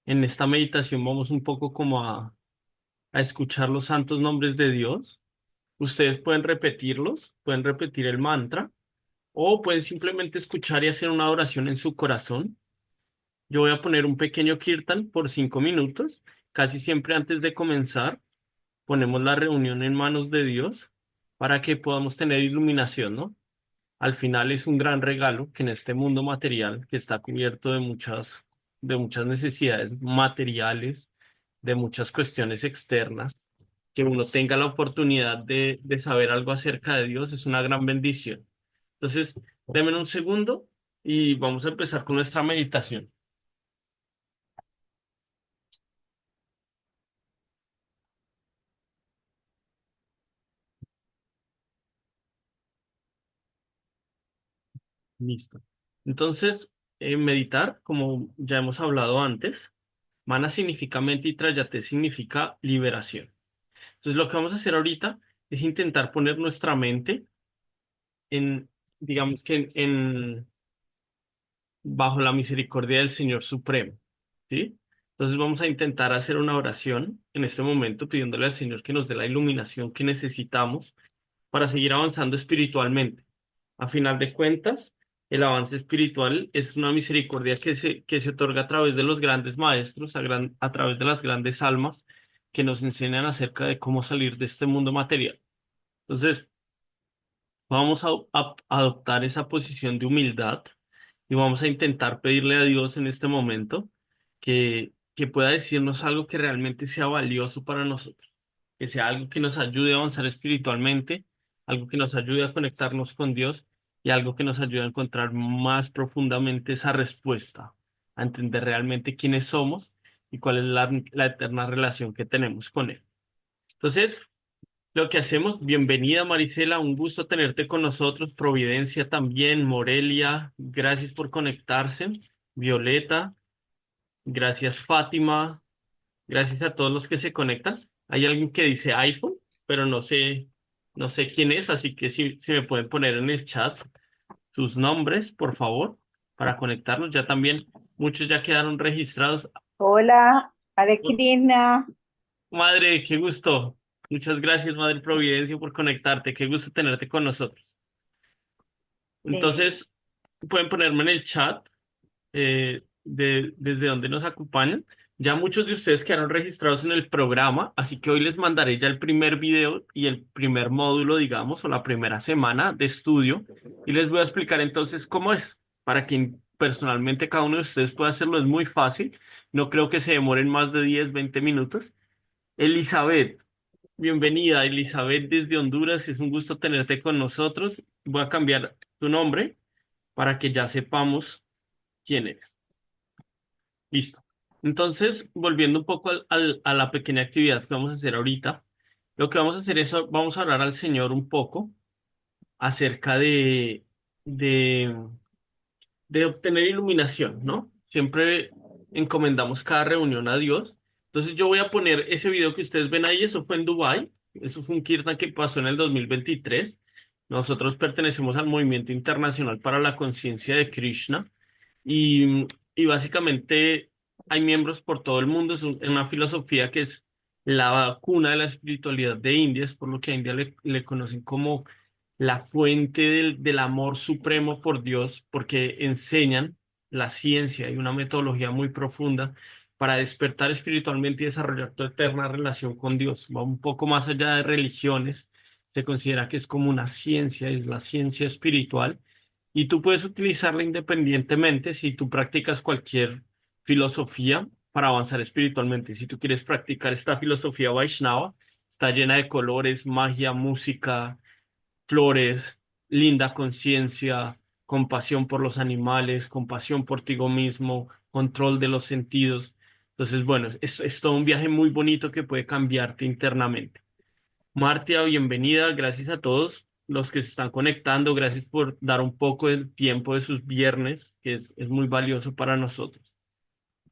En esta meditación vamos un poco como a escuchar los santos nombres de Dios. Ustedes pueden repetirlos, pueden repetir el mantra o pueden simplemente escuchar y hacer una oración en su corazón. Yo voy a poner un pequeño kirtan por 5 minutos. Casi siempre antes de comenzar, ponemos la reunión en manos de Dios para que podamos tener iluminación, ¿no? Al final es un gran regalo que en este mundo material que está cubierto de muchas necesidades materiales, de muchas cuestiones externas, que uno tenga la oportunidad de saber algo acerca de Dios es una gran bendición. Entonces, denme un segundo y vamos a empezar con nuestra meditación. Listo. Entonces, meditar, como ya hemos hablado antes, mana significa mente y trayate significa liberación. Entonces, lo que vamos a hacer ahorita es intentar poner nuestra mente en, digamos que bajo la misericordia del Señor Supremo, ¿sí? Entonces, vamos a intentar hacer una oración en este momento pidiéndole al Señor que nos dé la iluminación que necesitamos para seguir avanzando espiritualmente. A final de cuentas, el avance espiritual es una misericordia que se otorga a través de los grandes maestros, a través de las grandes almas que nos enseñan acerca de cómo salir de este mundo material. Entonces, vamos a adoptar esa posición de humildad y vamos a intentar pedirle a Dios en este momento que pueda decirnos algo que realmente sea valioso para nosotros, que sea algo que nos ayude a avanzar espiritualmente, algo que nos ayude a conectarnos con Dios y algo que nos ayude a encontrar más profundamente esa respuesta, a entender realmente quiénes somos y cuál es la eterna relación que tenemos con Él. Entonces, lo que hacemos, bienvenida Marisela, un gusto tenerte con nosotros, Providencia también, Morelia, gracias por conectarse, Violeta, gracias Fátima, gracias a todos los que se conectan. Hay alguien que dice iPhone, pero no sé quién es, así que si me pueden poner en el chat sus nombres, por favor, para conectarnos. Ya también muchos ya quedaron registrados. Hola, Hare Krishna. Madre, qué gusto. Muchas gracias, Madre Providencia, por conectarte. Qué gusto tenerte con nosotros. Eh, Entonces, pueden ponerme en el chat desde donde nos acompañan. Ya muchos de ustedes quedaron registrados en el programa, así que hoy les mandaré ya el primer video y el primer módulo, digamos, o la primera semana de estudio, y les voy a explicar entonces cómo es, para que personalmente cada uno de ustedes pueda hacerlo. Es muy fácil, no creo que se demoren más de 10 20 minutos. Elizabeth, bienvenida, Elizabeth desde Honduras, es un gusto tenerte con nosotros. Voy a cambiar tu nombre para que ya sepamos quién eres. Listo. Entonces, volviendo un poco a la pequeña actividad que vamos a hacer ahorita, lo que vamos a hacer es, vamos a hablar al Señor un poco acerca de, de obtener iluminación, ¿no? Siempre encomendamos cada reunión a Dios. Entonces, yo voy a poner ese video que ustedes ven ahí, eso fue en Dubái, eso fue un kirtan que pasó en el 2023. Nosotros pertenecemos al Movimiento Internacional para la Conciencia de Krishna. Y, y básicamente hay miembros por todo el mundo. Es una filosofía que es la cuna de la espiritualidad de India, es por lo que a India le conocen como la fuente del amor supremo por Dios, porque enseñan la ciencia y una metodología muy profunda para despertar espiritualmente y desarrollar tu eterna relación con Dios. Va un poco más allá de religiones, se considera que es como una ciencia, es la ciencia espiritual y tú puedes utilizarla independientemente si tú practicas cualquier filosofía para avanzar espiritualmente. Si tú quieres practicar esta filosofía Vaishnava, está llena de colores, magia, música, flores, linda conciencia, compasión por los animales, compasión por ti mismo, control de los sentidos. Entonces, bueno, es todo un viaje muy bonito que puede cambiarte internamente. Martia, bienvenida. Gracias a todos los que se están conectando. Gracias por dar un poco del tiempo de sus viernes, que es muy valioso para nosotros.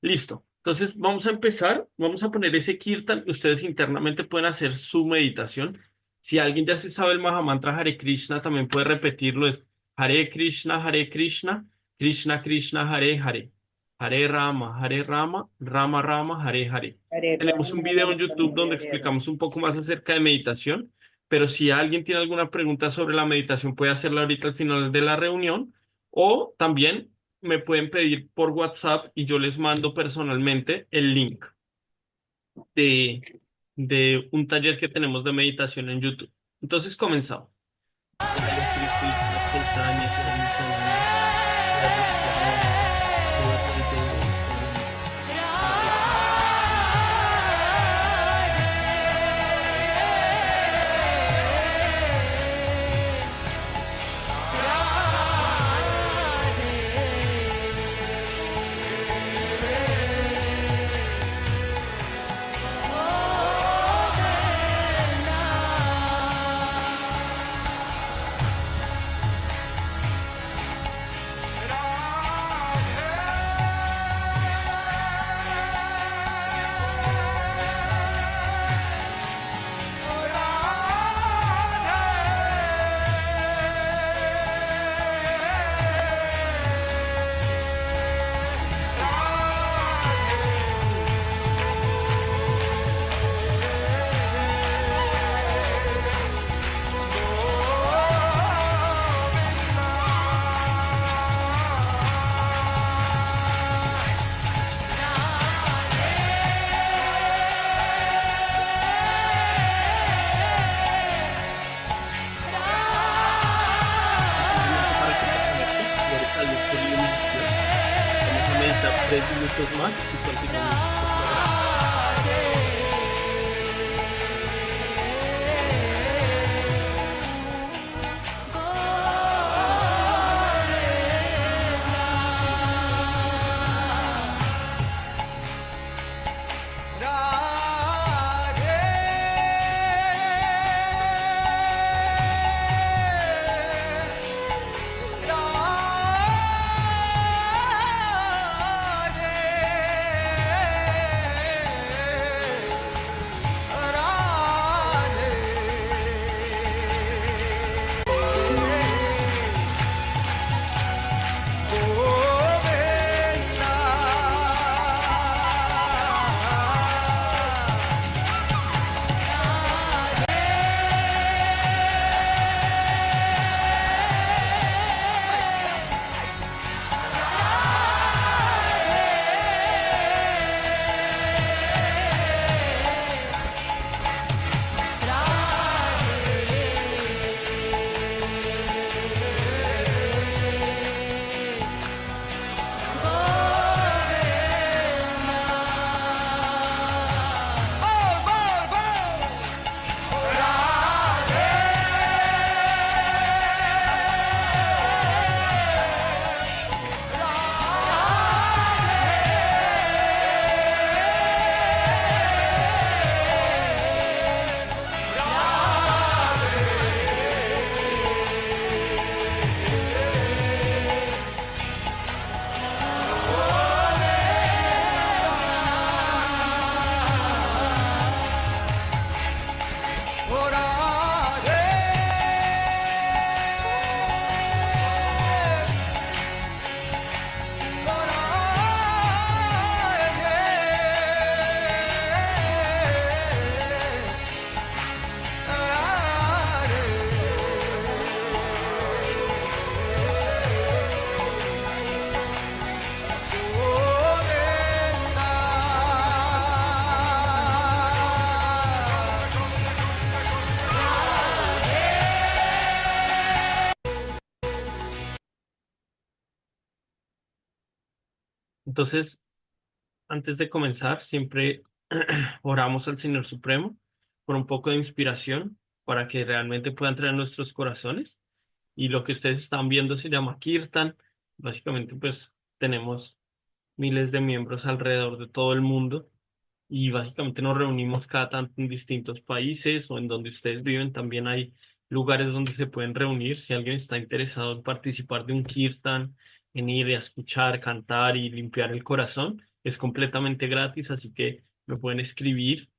Listo. Entonces, vamos a empezar. Vamos a poner ese kirtan. Ustedes internamente pueden hacer su meditación. Si alguien ya se sabe el Mahamantra Hare Krishna, también puede repetirlo. Es Hare Krishna, Krishna Krishna, Hare Hare. Hare Rama, Rama Rama, Hare Hare. Hare Tenemos un Rama, video en Rama Rama, YouTube donde Hare Hare. explicamos un poco más acerca de meditación, pero si alguien tiene alguna pregunta sobre la meditación puede hacerla ahorita al final de la reunión o también me pueden pedir por WhatsApp y yo les mando personalmente el link de, de un taller que tenemos de meditación en YouTube. Entonces comenzamos. Simplemente para que te conectes y ahorita yo por iluminación. Vamos a meditar 3 minutos más y continuamos nuestro programa. Entonces, antes de comenzar, siempre oramos al Señor Supremo por un poco de inspiración para que realmente pueda entrar en nuestros corazones. Y lo que ustedes están viendo se llama Kirtan. Básicamente, pues tenemos miles de miembros alrededor de todo el mundo y básicamente nos reunimos cada tanto en distintos países o en donde ustedes viven. También hay lugares donde se pueden reunir. Si alguien está interesado en participar de un kirtan, en ir a escuchar, cantar y limpiar el corazón, es completamente gratis, así que me pueden escribir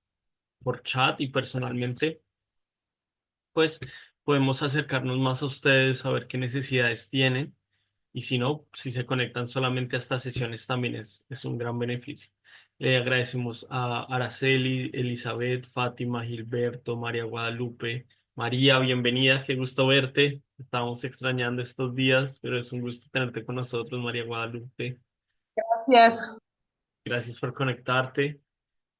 por chat y personalmente, pues podemos acercarnos más a ustedes, saber qué necesidades tienen y si no, si se conectan solamente a estas sesiones también es un gran beneficio. Le agradecemos a Araceli, Elizabeth, Fátima, Gilberto, María Guadalupe. María, bienvenida, qué gusto verte. Estábamos extrañando estos días, pero es un gusto tenerte con nosotros, María Guadalupe. Gracias. Gracias por conectarte.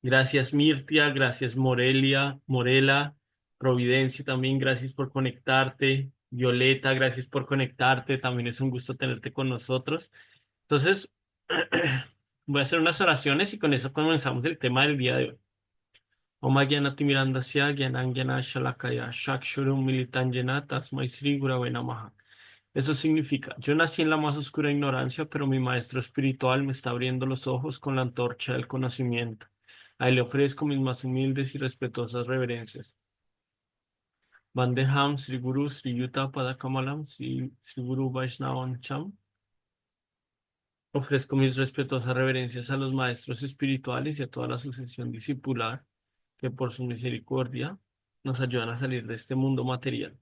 Gracias Mirtia, gracias Morelia, Morela, Providencia también, gracias por conectarte. Violeta, gracias por conectarte. También es un gusto tenerte con nosotros. Entonces, voy a hacer unas oraciones y con eso comenzamos el tema del día de hoy. Om Gyanati Mirandasya Gyananjana Shalakaya Shakshurum Militan Jena Tasmai Sri Gurave Namaha. Eso significa, yo nací en la más oscura ignorancia, pero mi maestro espiritual me está abriendo los ojos con la antorcha del conocimiento. A él le ofrezco mis más humildes y respetuosas reverencias. Vandeham Sri Guru Sri Yuta Padakamalam Sri Guru Vaishnavam Cham. Ofrezco mis respetuosas reverencias a los maestros espirituales y a toda la sucesión discipular que por su misericordia nos ayudan a salir de este mundo material.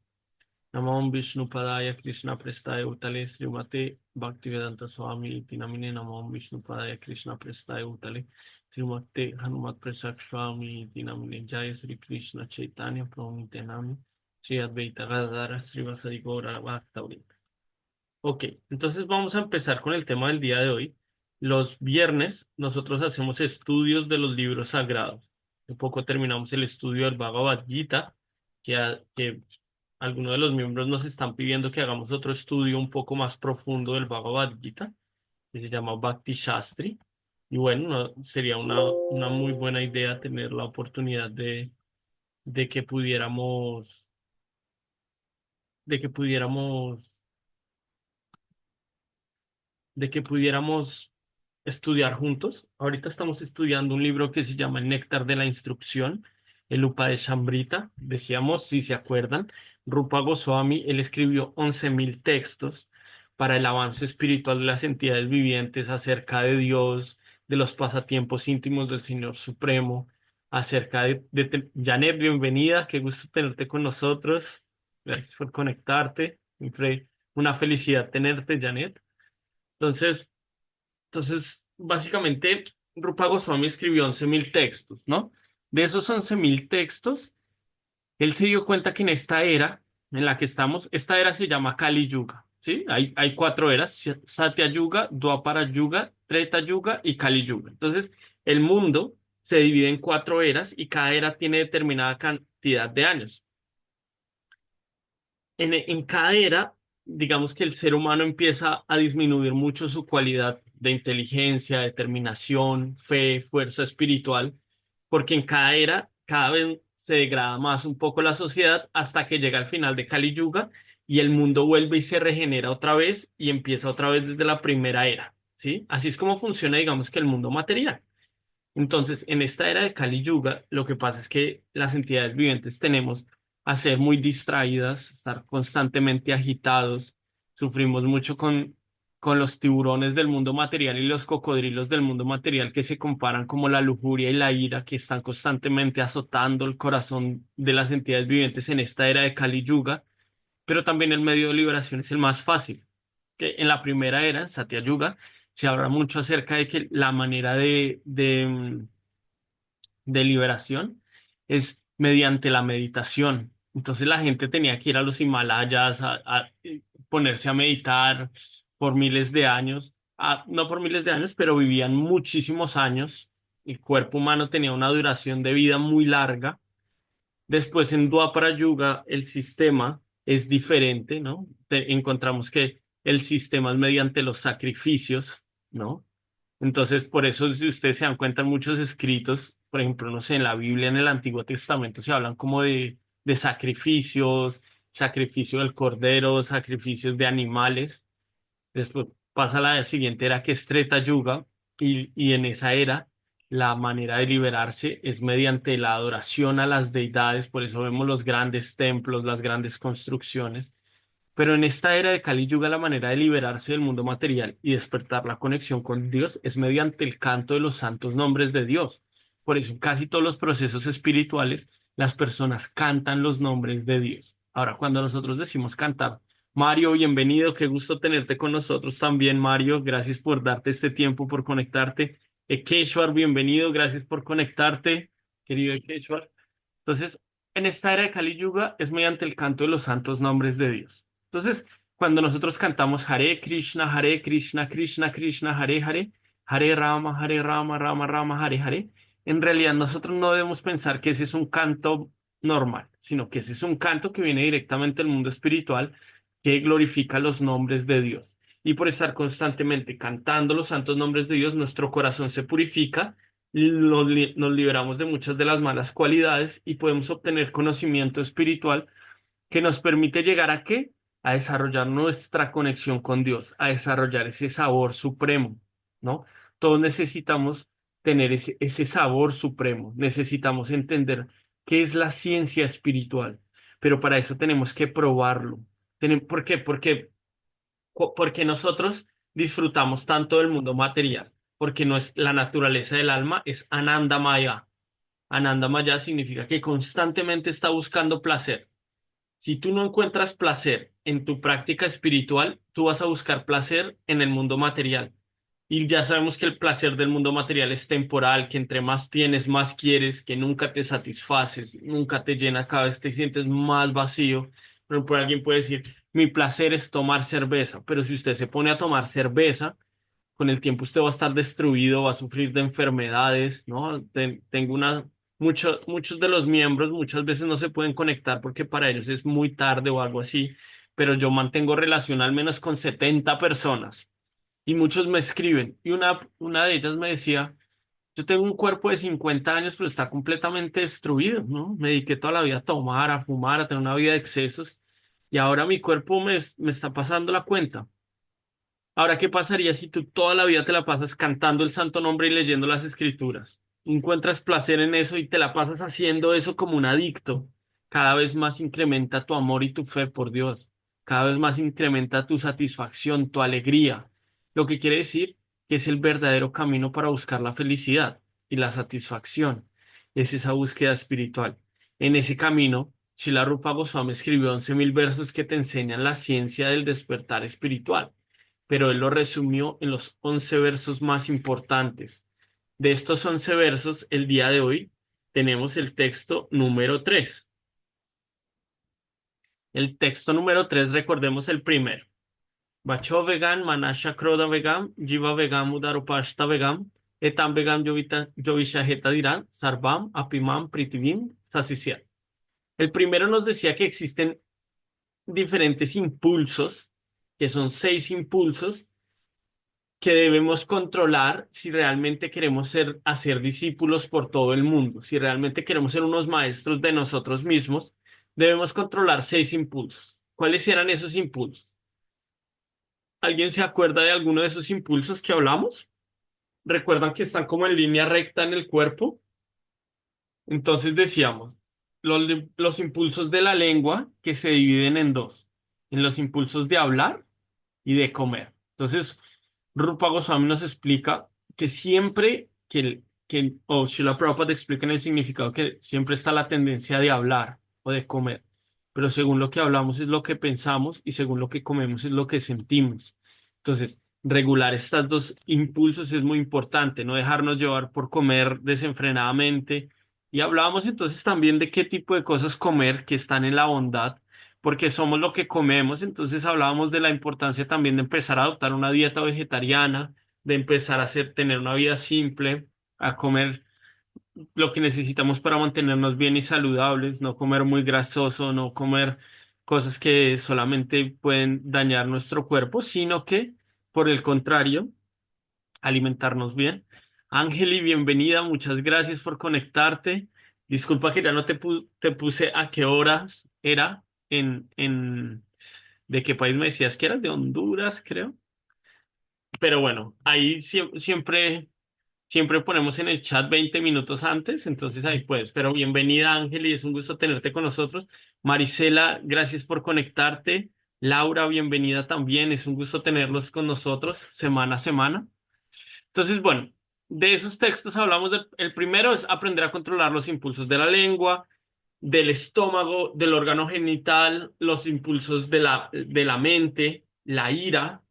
Namam Vishnu Padaya Krishna Prestaya Utale Srimate Bhaktivedanta Swami Iti Namine Namam Vishnu Padaya Krishna Prestaya Utale Srimate Hanumat Prasak Swami Iti Namine Jaya Sri Krishna Chaitanya Prabhu Nityanami Sri Advaita Gadadara Srivasadi Gaura Bhaktavrita. Ok, entonces vamos a empezar con el tema del día de hoy. Los viernes nosotros hacemos estudios de los libros sagrados. Un poco terminamos el estudio del Bhagavad Gita, que algunos de los miembros nos están pidiendo que hagamos otro estudio un poco más profundo del Bhagavad Gita, que se llama Bhakti Shastri. Y bueno, sería una muy buena idea tener la oportunidad de que pudiéramos, de que pudiéramos de que pudiéramos estudiar juntos. Ahorita estamos estudiando un libro que se llama El Néctar de la Instrucción, el Upadeshambrita. Decíamos, si se acuerdan, Rupa Goswami, él escribió 11.000 textos para el avance espiritual de las entidades vivientes acerca de Dios, de los pasatiempos íntimos del Señor Supremo, acerca Janet, bienvenida, qué gusto tenerte con nosotros. Gracias por conectarte. Siempre una felicidad tenerte, Janet. Entonces, básicamente, Rupa Goswami escribió 11.000 textos, ¿no? De esos 11.000 textos, él se dio cuenta que en esta era en la que estamos, esta era se llama Kali Yuga, ¿sí? Hay cuatro eras: Satya Yuga, Dwapara Yuga, Treta Yuga y Kali Yuga. Entonces, el mundo se divide en cuatro eras y cada era tiene determinada cantidad de años. En cada era, digamos que el ser humano empieza a disminuir mucho su cualidad de inteligencia, determinación, fe, fuerza espiritual, porque en cada era cada vez se degrada más un poco la sociedad hasta que llega al final de Kali Yuga y el mundo vuelve y se regenera otra vez y empieza otra vez desde la primera era, ¿sí? Así es como funciona, digamos que el mundo material. Entonces, en esta era de Kali Yuga, lo que pasa es que las entidades vivientes tenemos a ser muy distraídas, estar constantemente agitados, sufrimos mucho con los tiburones del mundo material y los cocodrilos del mundo material que se comparan como la lujuria y la ira que están constantemente azotando el corazón de las entidades vivientes en esta era de Kali Yuga, pero también el medio de liberación es el más fácil, que en la primera era, Satya Yuga, se habla mucho acerca de que la manera de liberación es mediante la meditación. Entonces la gente tenía que ir a los Himalayas a ponerse a meditar por miles de años, no por miles de años, pero vivían muchísimos años. El cuerpo humano tenía una duración de vida muy larga. Después en Dwapara Yuga el sistema es diferente, ¿no? Encontramos que el sistema es mediante los sacrificios, ¿no? Entonces, por eso, si ustedes se dan cuenta, en muchos escritos, por ejemplo, no sé, en la Biblia, en el Antiguo Testamento, se hablan como de sacrificios, sacrificio del cordero, sacrificios de animales. Después pasa la siguiente era que es Treta Yuga, y en esa era la manera de liberarse es mediante la adoración a las deidades, por eso vemos los grandes templos, las grandes construcciones. Pero en esta era de Kali Yuga la manera de liberarse del mundo material y despertar la conexión con Dios es mediante el canto de los santos nombres de Dios. Por eso en casi todos los procesos espirituales las personas cantan los nombres de Dios. Ahora, cuando nosotros decimos cantar, Mario, bienvenido, qué gusto tenerte con nosotros también, Mario. Gracias por darte este tiempo, por conectarte. Keshwar, bienvenido, gracias por conectarte, querido Keshwar. Entonces, en esta era de Kali Yuga es mediante el canto de los santos nombres de Dios. Entonces, cuando nosotros cantamos Hare Krishna, Krishna Krishna, Hare Hare, Hare Rama, Rama Rama, Hare Hare, en realidad nosotros no debemos pensar que ese es un canto normal, sino que ese es un canto que viene directamente del mundo espiritual que glorifica los nombres de Dios. Y por estar constantemente cantando los santos nombres de Dios, nuestro corazón se purifica, nos liberamos de muchas de las malas cualidades y podemos obtener conocimiento espiritual que nos permite llegar a qué? A desarrollar nuestra conexión con Dios, a desarrollar ese sabor supremo, ¿no? Todos necesitamos tener ese sabor supremo, necesitamos entender qué es la ciencia espiritual, pero para eso tenemos que probarlo. ¿Por qué? Porque nosotros disfrutamos tanto del mundo material, porque no es, la naturaleza del alma es Ananda Maya. Ananda Maya significa que constantemente está buscando placer. Si tú no encuentras placer en tu práctica espiritual, tú vas a buscar placer en el mundo material. Y ya sabemos que el placer del mundo material es temporal, que entre más tienes, más quieres, que nunca te satisfaces, nunca te llena, cada vez te sientes más vacío. Por ejemplo, alguien puede decir, mi placer es tomar cerveza, pero si usted se pone a tomar cerveza, con el tiempo usted va a estar destruido, va a sufrir de enfermedades, ¿no? Tengo muchos de los miembros muchas veces no se pueden conectar porque para ellos es muy tarde o algo así, pero yo mantengo relación al menos con 70 personas y muchos me escriben y una de ellas me decía, yo tengo un cuerpo de 50 años, pero está completamente destruido, ¿no? Me dediqué toda la vida a tomar, a fumar, a tener una vida de excesos y ahora mi cuerpo me está pasando la cuenta. Ahora, ¿qué pasaría si tú toda la vida te la pasas cantando el santo nombre y leyendo las escrituras? Encuentras placer en eso y te la pasas haciendo eso como un adicto. Cada vez más incrementa tu amor y tu fe por Dios. Cada vez más incrementa tu satisfacción, tu alegría. Lo que quiere decir que es el verdadero camino para buscar la felicidad y la satisfacción. Es esa búsqueda espiritual. En ese camino, Srila Rupa Goswami escribió 11.000 versos que te enseñan la ciencia del despertar espiritual, pero él lo resumió en los 11 versos más importantes. De estos 11 versos, el día de hoy tenemos el texto número 3. El texto número 3, recordemos el primero. Vacho vegan, manasha kroda vegan, jiva vegan, udarupashta vegan, etam vegan, yovishaheta dirán, sarvam, apimam, pritivim, sasisya. El primero nos decía que existen diferentes impulsos, que son 6 impulsos, que debemos controlar si realmente queremos hacer discípulos por todo el mundo, si realmente queremos ser unos maestros de nosotros mismos, debemos controlar 6 impulsos. ¿Cuáles eran esos impulsos? ¿Alguien se acuerda de alguno de esos impulsos que hablamos? ¿Recuerdan que están como en línea recta en el cuerpo? Entonces decíamos, los impulsos de la lengua que se dividen en dos, en los impulsos de hablar y de comer. Entonces, Rupa Goswami nos explica que siempre o Srila Prabhupada explica en el significado que siempre está la tendencia de hablar o de comer, pero según lo que hablamos es lo que pensamos y según lo que comemos es lo que sentimos. Entonces, regular estos dos impulsos es muy importante, no dejarnos llevar por comer desenfrenadamente. Y hablábamos entonces también de qué tipo de cosas comer que están en la bondad porque somos lo que comemos, entonces hablábamos de la importancia también de empezar a adoptar una dieta vegetariana, de empezar a tener una vida simple, a comer lo que necesitamos para mantenernos bien y saludables, no comer muy grasoso, no comer cosas que solamente pueden dañar nuestro cuerpo, sino que, por el contrario, alimentarnos bien. Ángeli, bienvenida, muchas gracias por conectarte. Disculpa que ya no te puse a qué horas era ¿de qué país me decías que eras? De Honduras, creo. Pero bueno, ahí siempre ponemos en el chat 20 minutos antes, entonces ahí puedes. Pero bienvenida, Ángeli, es un gusto tenerte con nosotros. Marisela, gracias por conectarte. Laura, bienvenida también, es un gusto tenerlos con nosotros semana a semana. Entonces, bueno, de esos textos hablamos el primero es aprender a controlar los impulsos de la lengua. del estómago, del órgano genital, los impulsos de la mente, la ira,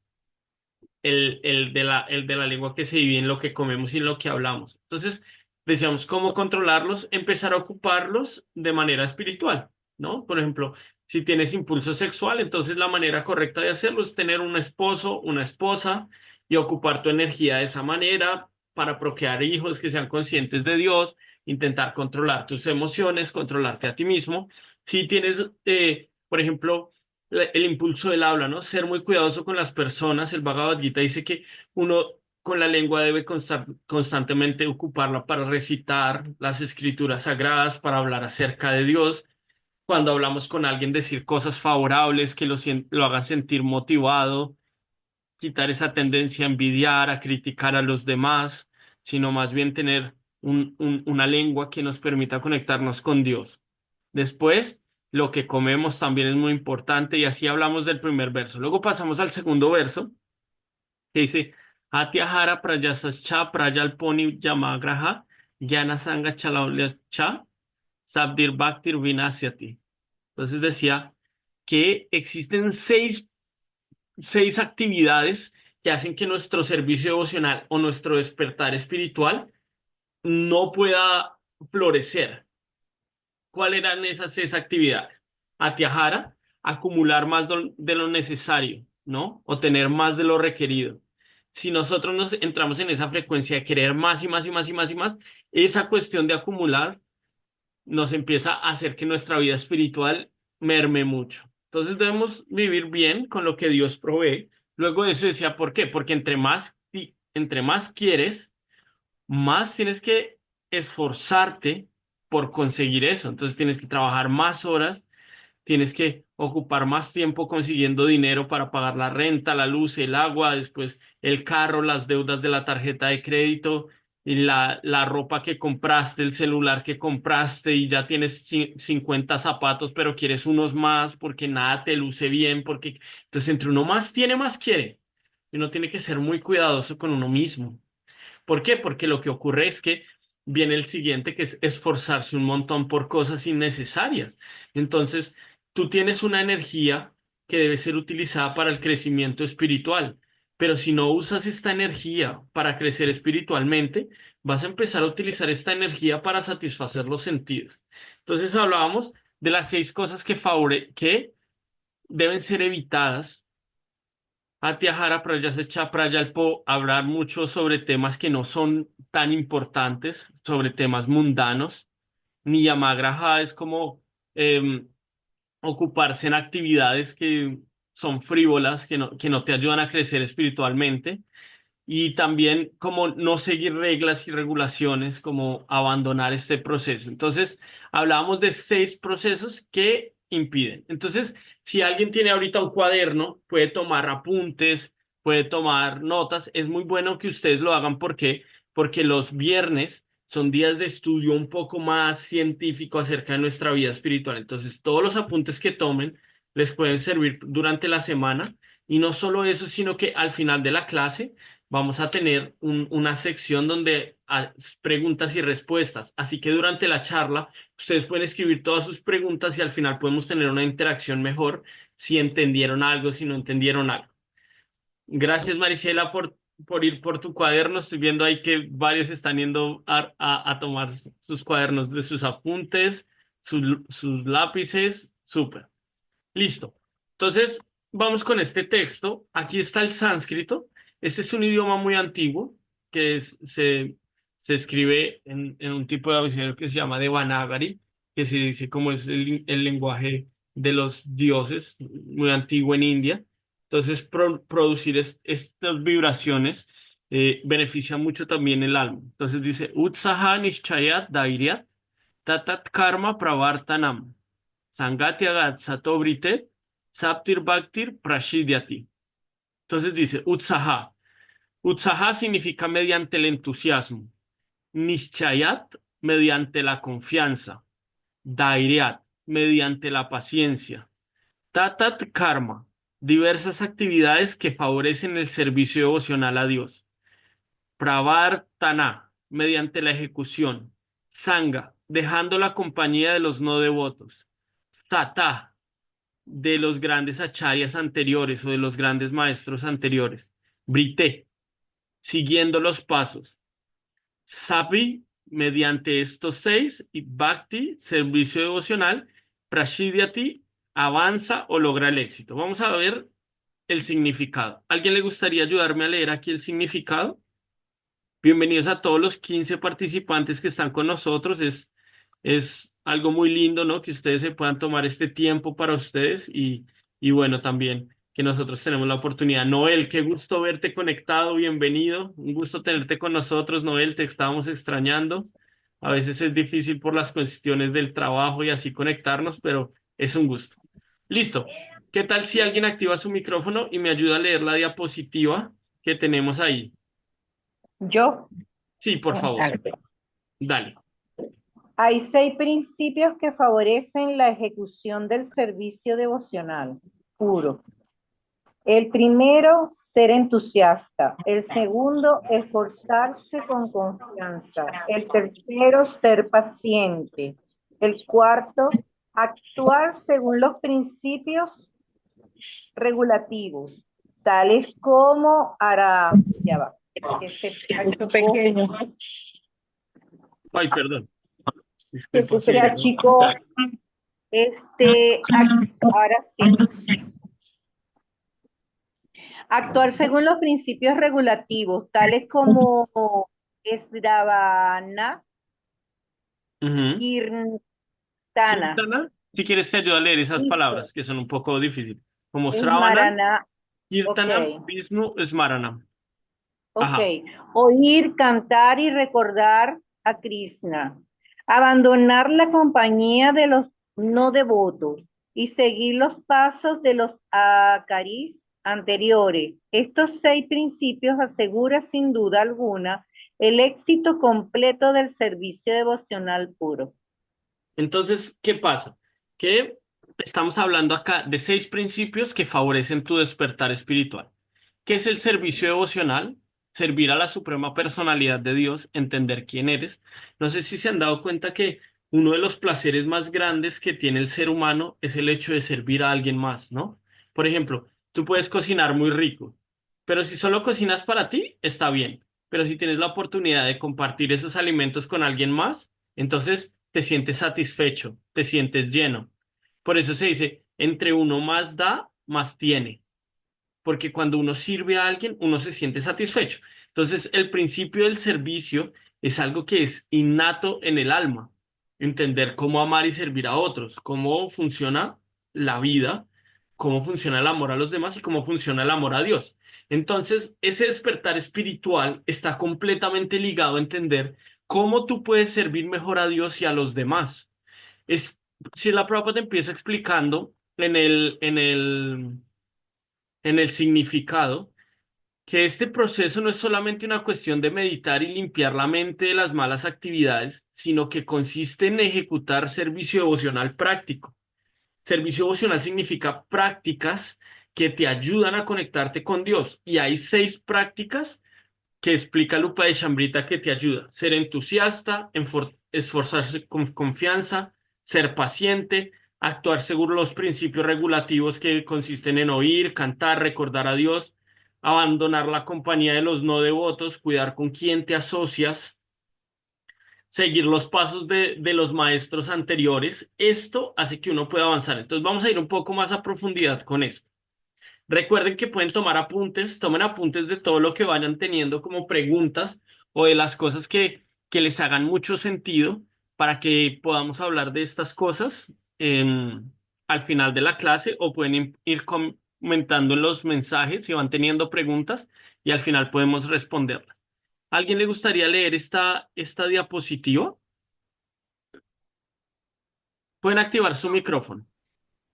el de la lengua que se divide en lo que comemos y en lo que hablamos. Entonces, decíamos, ¿cómo controlarlos? Empezar a ocuparlos de manera espiritual, ¿no? Por ejemplo, si tienes impulso sexual, entonces la manera correcta de hacerlo es tener un esposo, una esposa y ocupar tu energía de esa manera para procrear hijos que sean conscientes de Dios, intentar controlar tus emociones, controlarte a ti mismo. Si tienes, por ejemplo, el impulso del habla, ¿no? Ser muy cuidadoso con las personas. El Bhagavad Gita dice que uno con la lengua debe constantemente ocuparla para recitar las escrituras sagradas, para hablar acerca de Dios. Cuando hablamos con alguien, decir cosas favorables que lo hagan sentir motivado, quitar esa tendencia a envidiar, a criticar a los demás, sino más bien tener una lengua que nos permita conectarnos con Dios. Después, lo que comemos también es muy importante y así hablamos del primer verso. Luego pasamos al segundo verso que dice, Atyahara prayasascha prayalponi yamagraha jnana sanga cha sabdir bhaktir vinasyati. Entonces decía que existen seis actividades que hacen que nuestro servicio devocional o nuestro despertar espiritual no pueda florecer. ¿Cuáles eran esas seis actividades? Atiajara, acumular más de lo necesario, ¿no? O tener más de lo requerido. Si nosotros nos entramos en esa frecuencia de querer más y más y más y más y más, esa cuestión de acumular nos empieza a hacer que nuestra vida espiritual merme mucho. Entonces debemos vivir bien con lo que Dios provee. Luego de eso decía, ¿por qué? Porque entre más quieres, más tienes que esforzarte por conseguir eso. Entonces tienes que trabajar más horas, tienes que ocupar más tiempo consiguiendo dinero para pagar la renta, la luz, el agua, después el carro, las deudas de la tarjeta de crédito, y la ropa que compraste, el celular que compraste y ya tienes 50 zapatos, pero quieres unos más porque nada te luce bien, porque entonces entre uno más tiene, más quiere. Y uno tiene que ser muy cuidadoso con uno mismo. ¿Por qué? Porque lo que ocurre es que viene el siguiente, que es esforzarse un montón por cosas innecesarias. Entonces, tú tienes una energía que debe ser utilizada para el crecimiento espiritual, pero si no usas esta energía para crecer espiritualmente, vas a empezar a utilizar esta energía para satisfacer los sentidos. Entonces, hablábamos de las seis cosas que deben ser evitadas Atyahara Prayascha Prayalpo hablar mucho sobre temas que no son tan importantes, sobre temas mundanos. Niyamagraha es como ocuparse en actividades que son frívolas, que no te ayudan a crecer espiritualmente y también como no seguir reglas y regulaciones, como abandonar este proceso. Entonces, hablábamos de seis procesos que impiden. Entonces, si alguien tiene ahorita un cuaderno, puede tomar apuntes, puede tomar notas. Es muy bueno que ustedes lo hagan porque los viernes son días de estudio un poco más científico acerca de nuestra vida espiritual. Entonces, todos los apuntes que tomen les pueden servir durante la semana. Y no solo eso, sino que al final de la clase vamos a tener una sección donde preguntas y respuestas. Así que durante la charla, ustedes pueden escribir todas sus preguntas y al final podemos tener una interacción mejor si entendieron algo, si no entendieron algo. Gracias, Marisela, por ir por tu cuaderno. Estoy viendo ahí que varios están yendo a tomar sus cuadernos de sus apuntes, sus lápices. Súper. Listo. Entonces, vamos con este texto. Aquí está el sánscrito. Este es un idioma muy antiguo se escribe en un tipo de abecedario que se llama Devanagari, que se dice como es el lenguaje de los dioses, muy antiguo en India. Entonces, producir estas vibraciones beneficia mucho también el alma. Entonces dice, Utsaha Nishchayat Dairyat Tatat Karma Pravartanam. Sangatyagat Satobrite, Saptir Bhaktir Prashidyati. Entonces dice, Utsaha. Utsaha significa mediante el entusiasmo. Nishchayat, mediante la confianza. Dairyat, mediante la paciencia. Tatat Karma, diversas actividades que favorecen el servicio devocional a Dios. Pravartana, mediante la ejecución. Sanga, dejando la compañía de los no devotos. Tata, de los grandes acharyas anteriores o de los grandes maestros anteriores. Brité, siguiendo los pasos. Sapi, mediante estos seis, y Bhakti, servicio devocional. Prashidyati, avanza o logra el éxito. Vamos a ver el significado. ¿Alguien le gustaría ayudarme a leer aquí el significado? Bienvenidos a todos los 15 participantes que están con nosotros. Es algo muy lindo, ¿no? Que ustedes se puedan tomar este tiempo para ustedes y bueno, también que nosotros tenemos la oportunidad. Noel, qué gusto verte conectado, bienvenido. Un gusto tenerte con nosotros, Noel, te estábamos extrañando. A veces es difícil por las cuestiones del trabajo y así conectarnos, pero es un gusto. Listo. ¿Qué tal si alguien activa su micrófono y me ayuda a leer la diapositiva que tenemos ahí? Yo. Sí, por favor. Dale. Dale. Hay 6 principios que favorecen la ejecución del servicio devocional puro. El primero, ser entusiasta. El segundo, esforzarse con confianza. El tercero, ser paciente. El cuarto, actuar según los principios regulativos, tales como ya va, Pequeño. Ay, perdón. Se Disculpa puso se que... achicó, ahora sí. Actuar según los principios regulativos, tales como Sravana, Ujú. Kirtana, Kirtana, si quieres te ayudo a leer esas Vishnu, palabras que son un poco difíciles. Como Sravana, Smarana, ok, Kirtana, Vishnu, Smarana. ok. Ajá. Oír, cantar y recordar a Krishna. Abandonar la compañía de los no devotos y seguir los pasos de los acaris anteriores. Estos 6 principios aseguran sin duda alguna el éxito completo del servicio devocional puro. Entonces, ¿qué pasa? Que estamos hablando acá de 6 principios que favorecen tu despertar espiritual. ¿Qué es el servicio devocional? Servir a la suprema personalidad de Dios, entender quién eres. No sé si se han dado cuenta que uno de los placeres más grandes que tiene el ser humano es el hecho de servir a alguien más, ¿no? Por ejemplo, tú puedes cocinar muy rico, pero si solo cocinas para ti, está bien. Pero si tienes la oportunidad de compartir esos alimentos con alguien más, entonces te sientes satisfecho, te sientes lleno. Por eso se dice, entre uno más da, más tiene, porque cuando uno sirve a alguien, uno se siente satisfecho. Entonces, el principio del servicio es algo que es innato en el alma, entender cómo amar y servir a otros, cómo funciona la vida, cómo funciona el amor a los demás y cómo funciona el amor a Dios. Entonces, ese despertar espiritual está completamente ligado a entender cómo tú puedes servir mejor a Dios y a los demás. Es, si la prueba te empieza explicando en el significado, que este proceso no es solamente una cuestión de meditar y limpiar la mente de las malas actividades, sino que consiste en ejecutar servicio devocional práctico. Servicio devocional significa prácticas que te ayudan a conectarte con Dios. Y hay 6 prácticas que explica Lupa de Chambrita que te ayuda. Ser entusiasta, esforzarse con confianza, ser paciente, actuar según los principios regulativos que consisten en oír, cantar, recordar a Dios, abandonar la compañía de los no devotos, cuidar con quién te asocias, seguir los pasos de los maestros anteriores. Esto hace que uno pueda avanzar. Entonces vamos a ir un poco más a profundidad con esto. Recuerden que pueden tomar apuntes, tomen apuntes de todo lo que vayan teniendo como preguntas o de las cosas que les hagan mucho sentido para que podamos hablar de estas cosas al final de la clase o pueden ir comentando en los mensajes si van teniendo preguntas y al final podemos responderlas. ¿Alguien le gustaría leer esta diapositiva? Pueden activar su micrófono.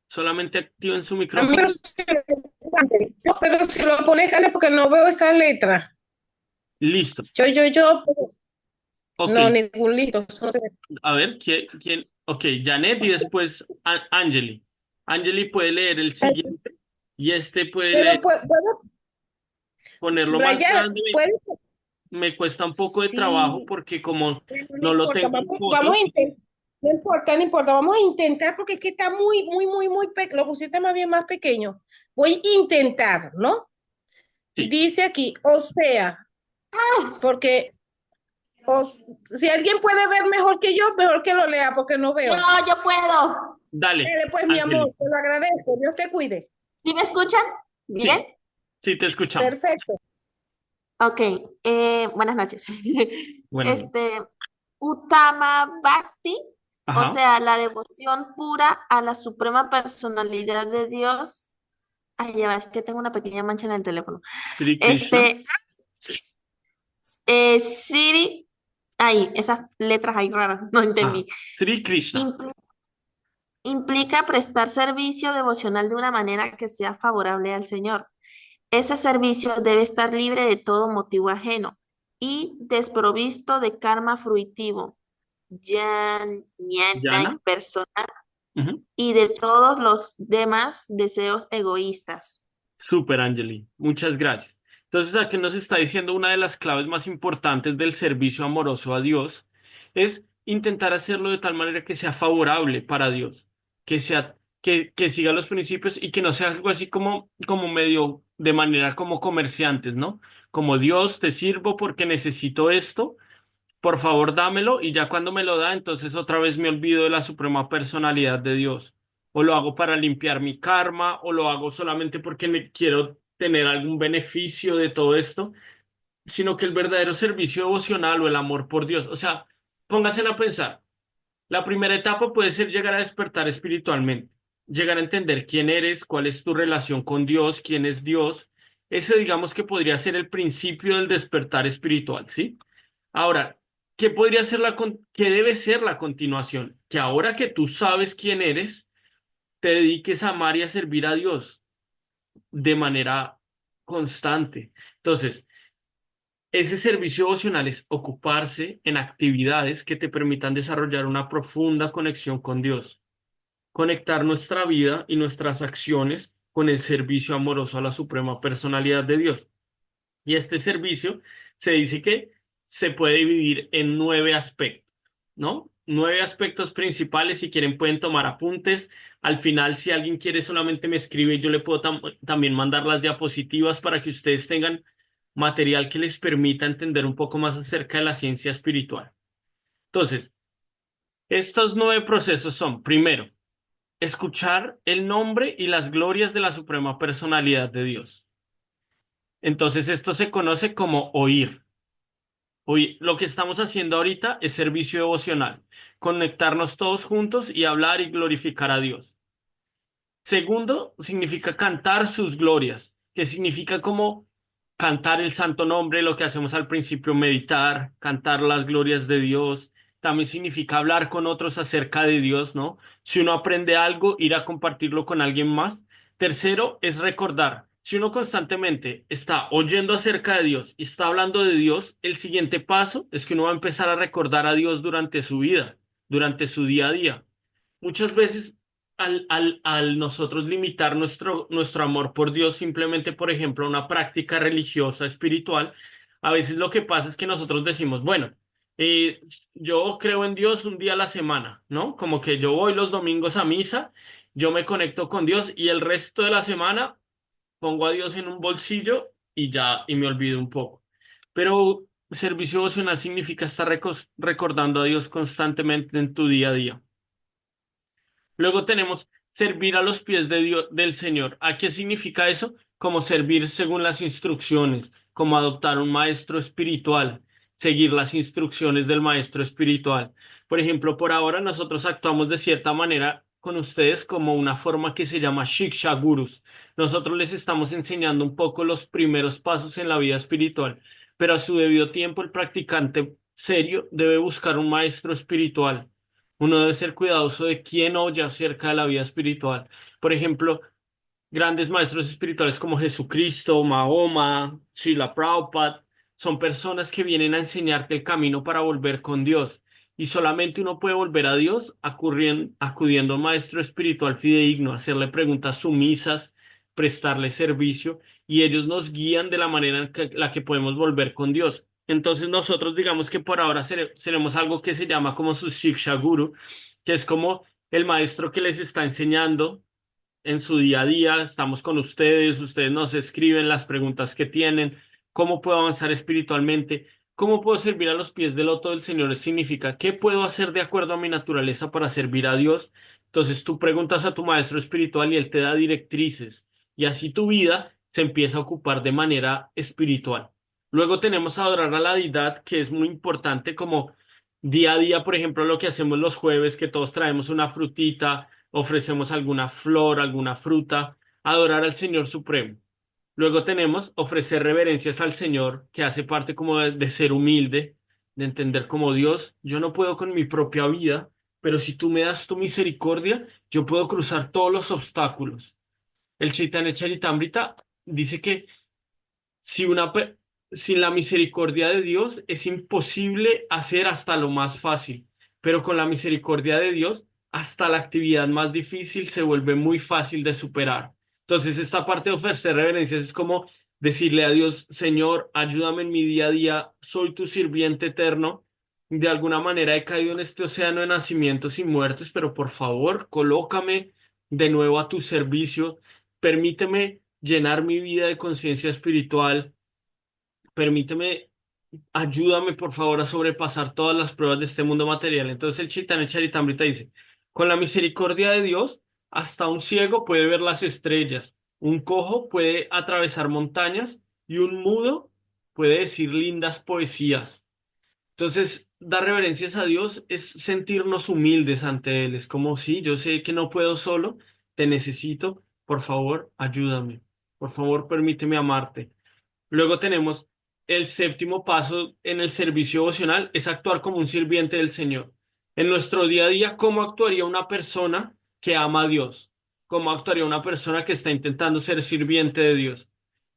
Solamente activen su A mí micrófono. pero si lo pones grande porque no veo esa letra. Listo. Yo, Ok. no, ningún listo. Eso no se ve. A ver, ¿quién? Ok, Janet y después Angeli. Angeli puede leer el siguiente y este puede Pero leer, ponerlo más Brian, grande. ¿puedes? me cuesta un poco de trabajo Sí, porque como Bueno, no no lo importa, tengo en vamos fotos. a intentar. No importa, no importa, vamos a intentar porque es que está muy pequeño, lo pusiste más bien más pequeño. Voy a intentar, ¿no? Sí, Dice aquí, o sea, porque si alguien puede ver mejor que yo, mejor que lo lea porque no Yo, veo. yo puedo. dale, Dale, pues, mi amor, Angeli. te lo agradezco. Dios te cuide. ¿Sí me escuchan? ¿Bien? Sí, sí te escuchamos. Perfecto. Ok, buenas noches. Bueno, Este, Uttama Bhakti, o ajá. sea, la devoción pura a la suprema personalidad de Dios. Ay, ya va, es que tengo una pequeña mancha en el teléfono. Sri Krishna. Este, Siri, ay, esas letras ahí raras, no Ah, entendí. Sri Krishna. Impl- Implica prestar servicio devocional de una manera que sea favorable al Señor. Ese servicio debe estar libre de todo motivo ajeno y desprovisto de karma fruitivo, jnana Yana. impersonal Ujú. y de todos los demás deseos egoístas. Súper, Angeli. Muchas gracias. Entonces, aquí nos está diciendo una de las claves más importantes del servicio amoroso a Dios es intentar hacerlo de tal manera que sea favorable para Dios, que siga los principios y que no sea algo así como medio de manera como comerciantes, ¿no? Como Dios, te sirvo porque necesito esto, por favor dámelo y ya cuando me lo da, entonces otra vez me olvido de la suprema personalidad de Dios. O lo hago para limpiar mi karma, o lo hago solamente porque me quiero tener algún beneficio de todo esto, sino que el verdadero servicio devocional o el amor por Dios. O sea, pónganse a pensar. La primera etapa puede ser llegar a despertar espiritualmente, llegar a entender quién eres, cuál es tu relación con Dios, quién es Dios. Ese digamos que podría ser el principio del despertar espiritual, ¿sí? Ahora, ¿qué podría ser qué debe ser la continuación? Que ahora que tú sabes quién eres, te dediques a amar y a servir a Dios de manera constante. Entonces, ese servicio devocional es ocuparse en actividades que te permitan desarrollar una profunda conexión con Dios, conectar nuestra vida y nuestras acciones con el servicio amoroso a la suprema personalidad de Dios. Y este servicio se dice que se puede dividir en 9 aspectos, ¿no? 9 aspectos principales. Si quieren pueden tomar apuntes. Al final, si alguien quiere, solamente me escribe y yo le puedo también mandar las diapositivas para que ustedes tengan material que les permita entender un poco más acerca de la ciencia espiritual. Entonces, estos 9 procesos son, primero, escuchar el nombre y las glorias de la suprema personalidad de Dios. Entonces, esto se conoce como oír. Hoy lo que estamos haciendo ahorita es servicio devocional, conectarnos todos juntos y hablar y glorificar a Dios. Segundo, significa cantar sus glorias, que significa como cantar el santo nombre, lo que hacemos al principio, meditar, cantar las glorias de Dios. También significa hablar con otros acerca de Dios, ¿no? Si uno aprende algo, ir a compartirlo con alguien más. Tercero, es recordar. Si uno constantemente está oyendo acerca de Dios y está hablando de Dios, el siguiente paso es que uno va a empezar a recordar a Dios durante su vida, durante su día a día. Muchas veces al nosotros limitar nuestro amor por Dios simplemente, por ejemplo, a una práctica religiosa, espiritual, a veces lo que pasa es que nosotros decimos, bueno, eh, yo creo en Dios un día a la semana, ¿no? Como que yo voy los domingos a misa, yo me conecto con Dios y el resto de la semana pongo a Dios en un bolsillo y ya, y me olvido un poco. Pero servicio devocional significa estar recordando a Dios constantemente en tu día a día. Luego tenemos servir a los pies de Dios, del Señor. ¿A qué significa eso? Como servir según las instrucciones, como adoptar un maestro espiritual, seguir las instrucciones del maestro espiritual. Por ejemplo, por ahora nosotros actuamos de cierta manera con ustedes como una forma que se llama Shiksha Gurus. Nosotros les estamos enseñando un poco los primeros pasos en la vida espiritual, pero a su debido tiempo el practicante serio debe buscar un maestro espiritual. Uno debe ser cuidadoso de quién oye acerca de la vida espiritual. Por ejemplo, grandes maestros espirituales como Jesucristo, Mahoma, Srila Prabhupada, son personas que vienen a enseñarte el camino para volver con Dios. Y solamente uno puede volver a Dios acudiendo a un maestro espiritual fidedigno, hacerle preguntas sumisas, prestarle servicio, y ellos nos guían de la manera en la que podemos volver con Dios. Entonces nosotros digamos que por ahora seremos algo que se llama como su Shiksha Guru, que es como el maestro que les está enseñando en su día a día. Estamos con ustedes, ustedes nos escriben las preguntas que tienen, cómo puedo avanzar espiritualmente, cómo puedo servir a los pies del loto del Señor, significa qué puedo hacer de acuerdo a mi naturaleza para servir a Dios. Entonces tú preguntas a tu maestro espiritual y él te da directrices y así tu vida se empieza a ocupar de manera espiritual. Luego tenemos adorar a la deidad, que es muy importante como día a día, por ejemplo, lo que hacemos los jueves, que todos traemos una frutita, ofrecemos alguna flor, alguna fruta, adorar al Señor Supremo. Luego tenemos ofrecer reverencias al Señor, que hace parte como de ser humilde, de entender como Dios, yo no puedo con mi propia vida, pero si tú me das tu misericordia, yo puedo cruzar todos los obstáculos. El Chaitanya Charitamrita dice que si sin la misericordia de Dios es imposible hacer hasta lo más fácil, pero con la misericordia de Dios, hasta la actividad más difícil se vuelve muy fácil de superar. Entonces, esta parte de ofrecer reverencias es como decirle a Dios, Señor, ayúdame en mi día a día, soy tu sirviente eterno. De alguna manera he caído en este océano de nacimientos y muertes, pero por favor, colócame de nuevo a tu servicio, permíteme llenar mi vida de conciencia espiritual. Permíteme, ayúdame por favor a sobrepasar todas las pruebas de este mundo material. Entonces el Chaitanya Charitamrita dice, con la misericordia de Dios, hasta un ciego puede ver las estrellas, un cojo puede atravesar montañas y un mudo puede decir lindas poesías. Entonces, dar reverencias a Dios es sentirnos humildes ante Él. Es como, sí, yo sé que no puedo solo, te necesito, por favor, ayúdame. Por favor, permíteme amarte. Luego tenemos el séptimo paso en el servicio devocional, es actuar como un sirviente del Señor. En nuestro día a día, ¿cómo actuaría una persona que ama a Dios? ¿Cómo actuaría una persona que está intentando ser sirviente de Dios?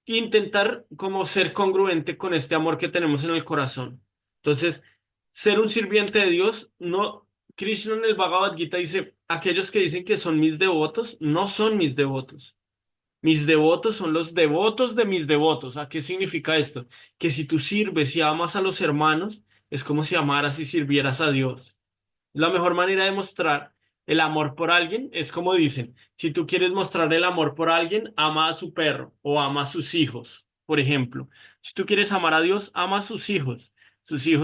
Intentar como ser congruente con este amor que tenemos en el corazón. Entonces, ser un sirviente de Dios, no, Krishna en el Bhagavad Gita dice, aquellos que dicen que son mis devotos, no son mis devotos. Mis devotos son los devotos de mis devotos. ¿A qué significa esto? Que si tú sirves y amas a los hermanos, es como si amaras y sirvieras a Dios. La mejor manera de mostrar el amor por alguien es como dicen, si tú quieres mostrar el amor por alguien, ama a su perro o ama a sus hijos, por ejemplo. Si tú quieres amar a Dios, ama a sus hijos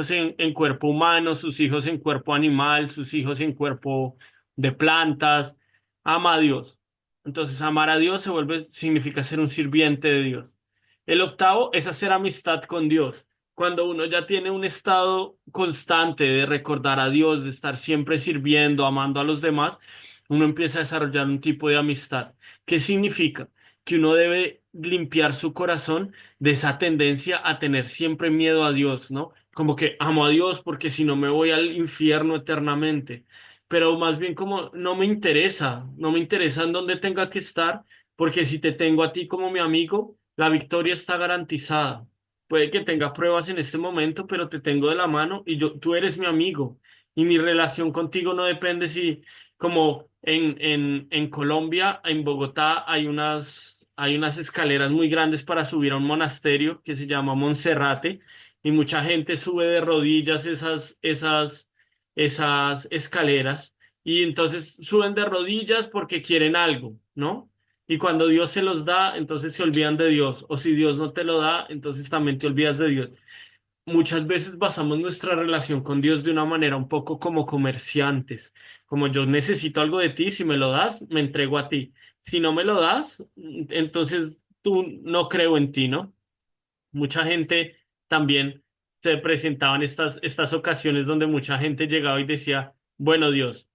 en cuerpo humano, sus hijos en cuerpo animal, sus hijos en cuerpo de plantas, ama a Dios. Entonces, amar a Dios significa ser un sirviente de Dios. El octavo es hacer amistad con Dios. Cuando uno ya tiene un estado constante de recordar a Dios, de estar siempre sirviendo, amando a los demás, uno empieza a desarrollar un tipo de amistad. ¿Qué significa? Que uno debe limpiar su corazón de esa tendencia a tener siempre miedo a Dios, ¿no? Como que amo a Dios porque si no me voy al infierno eternamente. Pero más bien como no me interesa en dónde tenga que estar, porque si te tengo a ti como mi amigo, la victoria está garantizada. Puede que tenga pruebas en este momento, pero te tengo de la mano y tú eres mi amigo. Y mi relación contigo no depende si, como en Colombia, en Bogotá, hay unas escaleras muy grandes para subir a un monasterio que se llama Monserrate, y mucha gente sube de rodillas esas escaleras, y entonces suben de rodillas porque quieren algo, ¿no? Y cuando Dios se los da, entonces se olvidan de Dios. O si Dios no te lo da, entonces también te olvidas de Dios. Muchas veces basamos nuestra relación con Dios de una manera un poco como comerciantes. Como yo necesito algo de ti, si me lo das, me entrego a ti. Si no me lo das, entonces tú no creo en ti, ¿no? Mucha gente también se presentaba en estas ocasiones donde mucha gente llegaba y decía, bueno, Dios,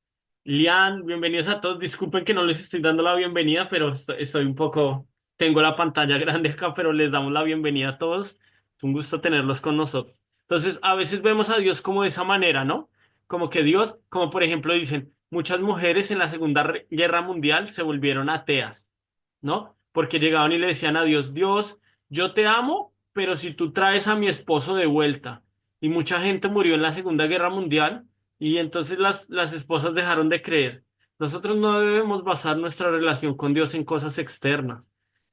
Lian, bienvenidos a todos. Disculpen que no les estoy dando la bienvenida, pero estoy un poco, tengo la pantalla grande acá, pero les damos la bienvenida a todos. Es un gusto tenerlos con nosotros. Entonces, a veces vemos a Dios como de esa manera, ¿no? Como que Dios, como por ejemplo dicen, muchas mujeres en la Segunda Guerra Mundial se volvieron ateas, ¿no? Porque llegaban y le decían a Dios, Dios, yo te amo, pero si tú traes a mi esposo de vuelta. Y mucha gente murió en la Segunda Guerra Mundial y entonces las esposas dejaron de creer. Nosotros no debemos basar nuestra relación con Dios en cosas externas,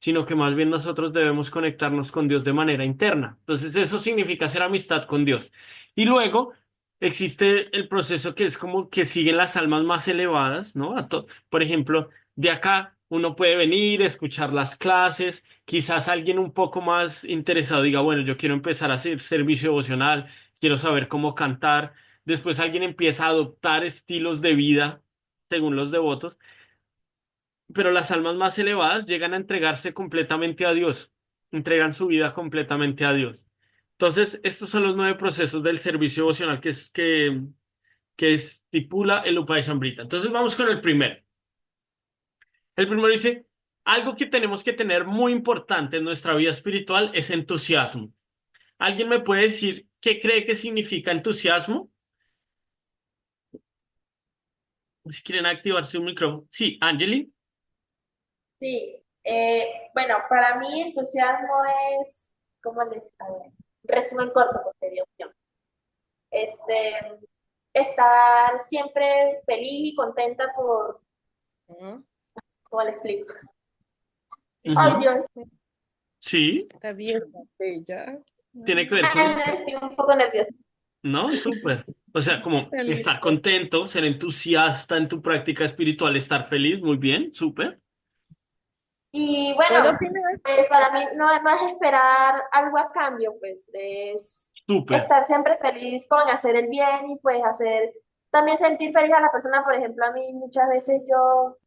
sino que más bien nosotros debemos conectarnos con Dios de manera interna. Entonces, eso significa hacer amistad con Dios. Y luego existe el proceso que es como que siguen las almas más elevadas, ¿no? Por ejemplo, de acá uno puede venir, escuchar las clases, quizás alguien un poco más interesado diga, bueno, yo quiero empezar a hacer servicio devocional, quiero saber cómo cantar. Después alguien empieza a adoptar estilos de vida según los devotos, pero las almas más elevadas llegan a entregarse completamente a Dios, entregan su vida completamente a Dios. Entonces, estos son los 9 procesos del servicio devocional que estipula el Upayashamrita. Entonces, vamos con el primero. El primero dice, algo que tenemos que tener muy importante en nuestra vida espiritual es entusiasmo. ¿Alguien me puede decir qué cree que significa entusiasmo? Si quieren activarse un micrófono. Sí, Angeli. Sí, bueno, para mí entusiasmo es, ¿cómo les hago? Resumen corto, porque Dios mío. Este, estar siempre feliz y contenta por, Ujú. ¿cómo le explico? Ay, Ujú. Dios, Sí, Está bien, bella. tiene que ver con ay, estoy un poco nerviosa. ¿no? Súper. O sea, como Está estar lindo. contento, ser entusiasta en tu práctica espiritual, estar feliz, muy bien, súper, Y bueno, ¿Puedo opinar? para mí no es esperar algo a cambio, pues es súper. estar siempre feliz con hacer el bien y pues hacer, también sentir feliz a la persona, por ejemplo, a mí muchas veces yo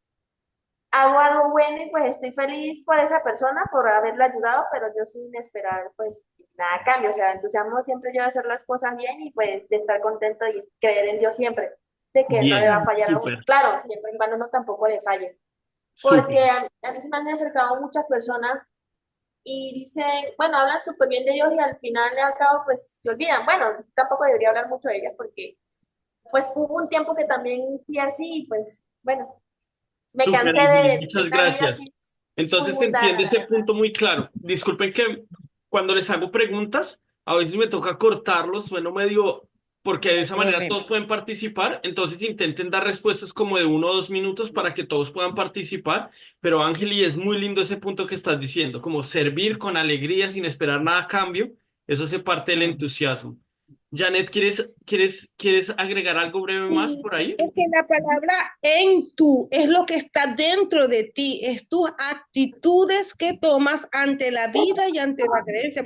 hago algo bueno y pues estoy feliz por esa persona, por haberla ayudado, pero yo sin esperar pues nada a cambio, o sea, entusiasmo siempre yo de hacer las cosas bien y pues de estar contento y creer en Dios siempre, de que Él no le va a Bien, fallar a uno. súper, Claro, siempre y cuando uno tampoco le falle, súper. porque a mí se me han acercado muchas personas y dicen, bueno, hablan súper bien de Dios y al final y al cabo pues se olvidan. Bueno, tampoco debería hablar mucho de ellas porque pues hubo un tiempo que también fui así y pues bueno, me Súper, cansé Ángel, de muchas una vida gracias. así Entonces se entiende mundana, la ese verdad. punto muy claro. Disculpen que cuando les hago preguntas, a veces me toca cortarlos, sueno medio, porque No de hay esa manera problema. todos pueden participar, entonces intenten dar respuestas como de 1 o 2 minutos para que todos puedan participar. Pero Ángel, y es muy lindo ese punto que estás diciendo, como servir con alegría sin esperar nada a cambio, eso hace parte del Mm. entusiasmo. Janet, ¿quieres agregar algo breve más Sí, por ahí? porque la palabra en tú es lo que está dentro de ti, es tus actitudes que tomas ante la vida y ante la creencia.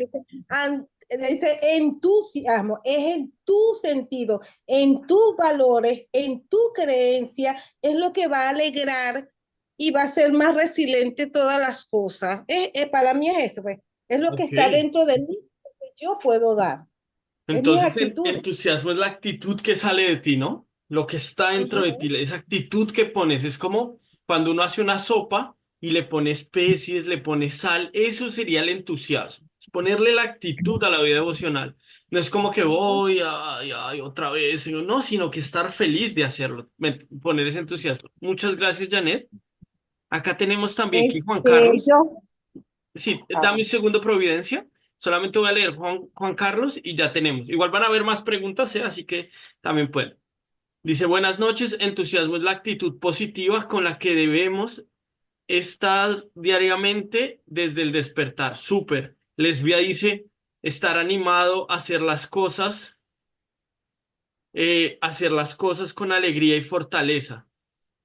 Dice entusiasmo, es en tu sentido, en tus valores, en tu creencia, es lo que va a alegrar y va a ser más resiliente todas las cosas. Para mí es eso, pues. Es lo que Ok. está dentro de mí, lo que yo puedo dar. Es mis Entonces, actitudes. entusiasmo es la actitud que sale de ti, ¿no? Lo que está dentro de Ujú. ti, esa actitud que pones. Es como cuando uno hace una sopa y le pone especies, le pone sal. Eso sería el entusiasmo. Es ponerle la actitud a la vida devocional. No es como que voy, ay, ay, otra vez. No, sino que estar feliz de hacerlo. Poner ese entusiasmo. Muchas gracias, Janet. Acá tenemos también que Juan Carlos. Yo, Sí, dame un segundo, Providencia. Solamente voy a leer Juan Carlos y ya tenemos. Igual van a haber más preguntas, ¿eh? Así que también pueden. Dice, buenas noches. Entusiasmo es la actitud positiva con la que debemos estar diariamente desde el despertar. Súper. Lesbia dice, estar animado a hacer las cosas con alegría y fortaleza.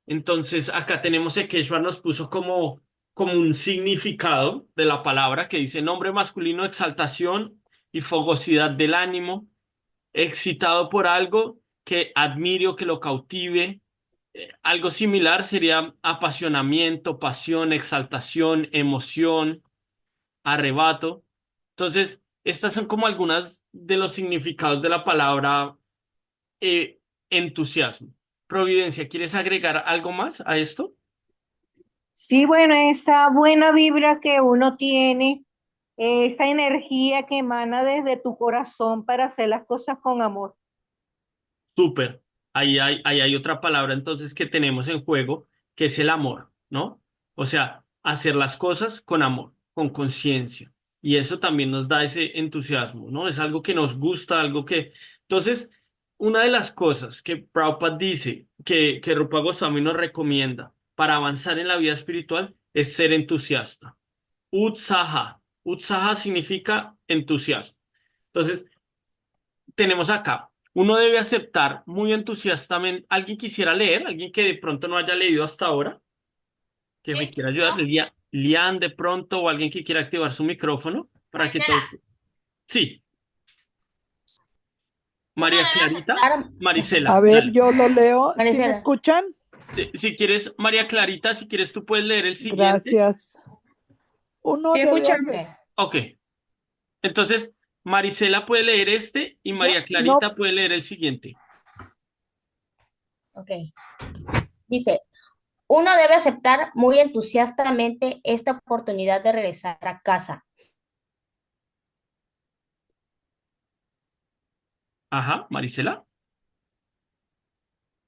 Entonces, acá tenemos que Quechua nos puso como un significado de la palabra que dice nombre masculino, exaltación y fogosidad del ánimo, excitado por algo que admire o que lo cautive. Algo similar sería apasionamiento, pasión, exaltación, emoción, arrebato. Entonces, estas son como algunas de los significados de la palabra eh, entusiasmo. Providencia, ¿quieres agregar algo más a esto? sí, bueno, esa buena vibra que uno tiene, esa energía que emana desde tu corazón para hacer las cosas con amor. Súper. Ahí hay otra palabra entonces que tenemos en juego, que es el amor, ¿no? O sea, hacer las cosas con amor, con conciencia. Y eso también nos da ese entusiasmo, ¿no? Es algo que nos gusta, algo que... Entonces, una de las cosas que Prabhupada dice, que Rupa Goswami nos recomienda para avanzar en la vida espiritual, es ser entusiasta. Utsaha. Utsaha significa entusiasmo. Entonces, tenemos acá, uno debe aceptar muy entusiastamente. ¿Alguien quisiera leer? ¿Alguien que de pronto no haya leído hasta ahora? Que me quiera ayudar. Lian de pronto o alguien que quiera activar su micrófono para que todos... Sí, Uno María debe Clarita, aceptar, A Marisela, ver, dale. yo lo leo. ¿Sí me Marisela, escuchan? Si quieres, María Clarita, si quieres tú puedes leer el siguiente. Gracias. Uno Sí, debe escuchamos. hacer, ok, Ok, entonces Marisela puede leer este y no, María no, Clarita puede leer el siguiente. ok. Dice, uno debe aceptar muy entusiastamente esta oportunidad de regresar a casa. Ajá, Marisela,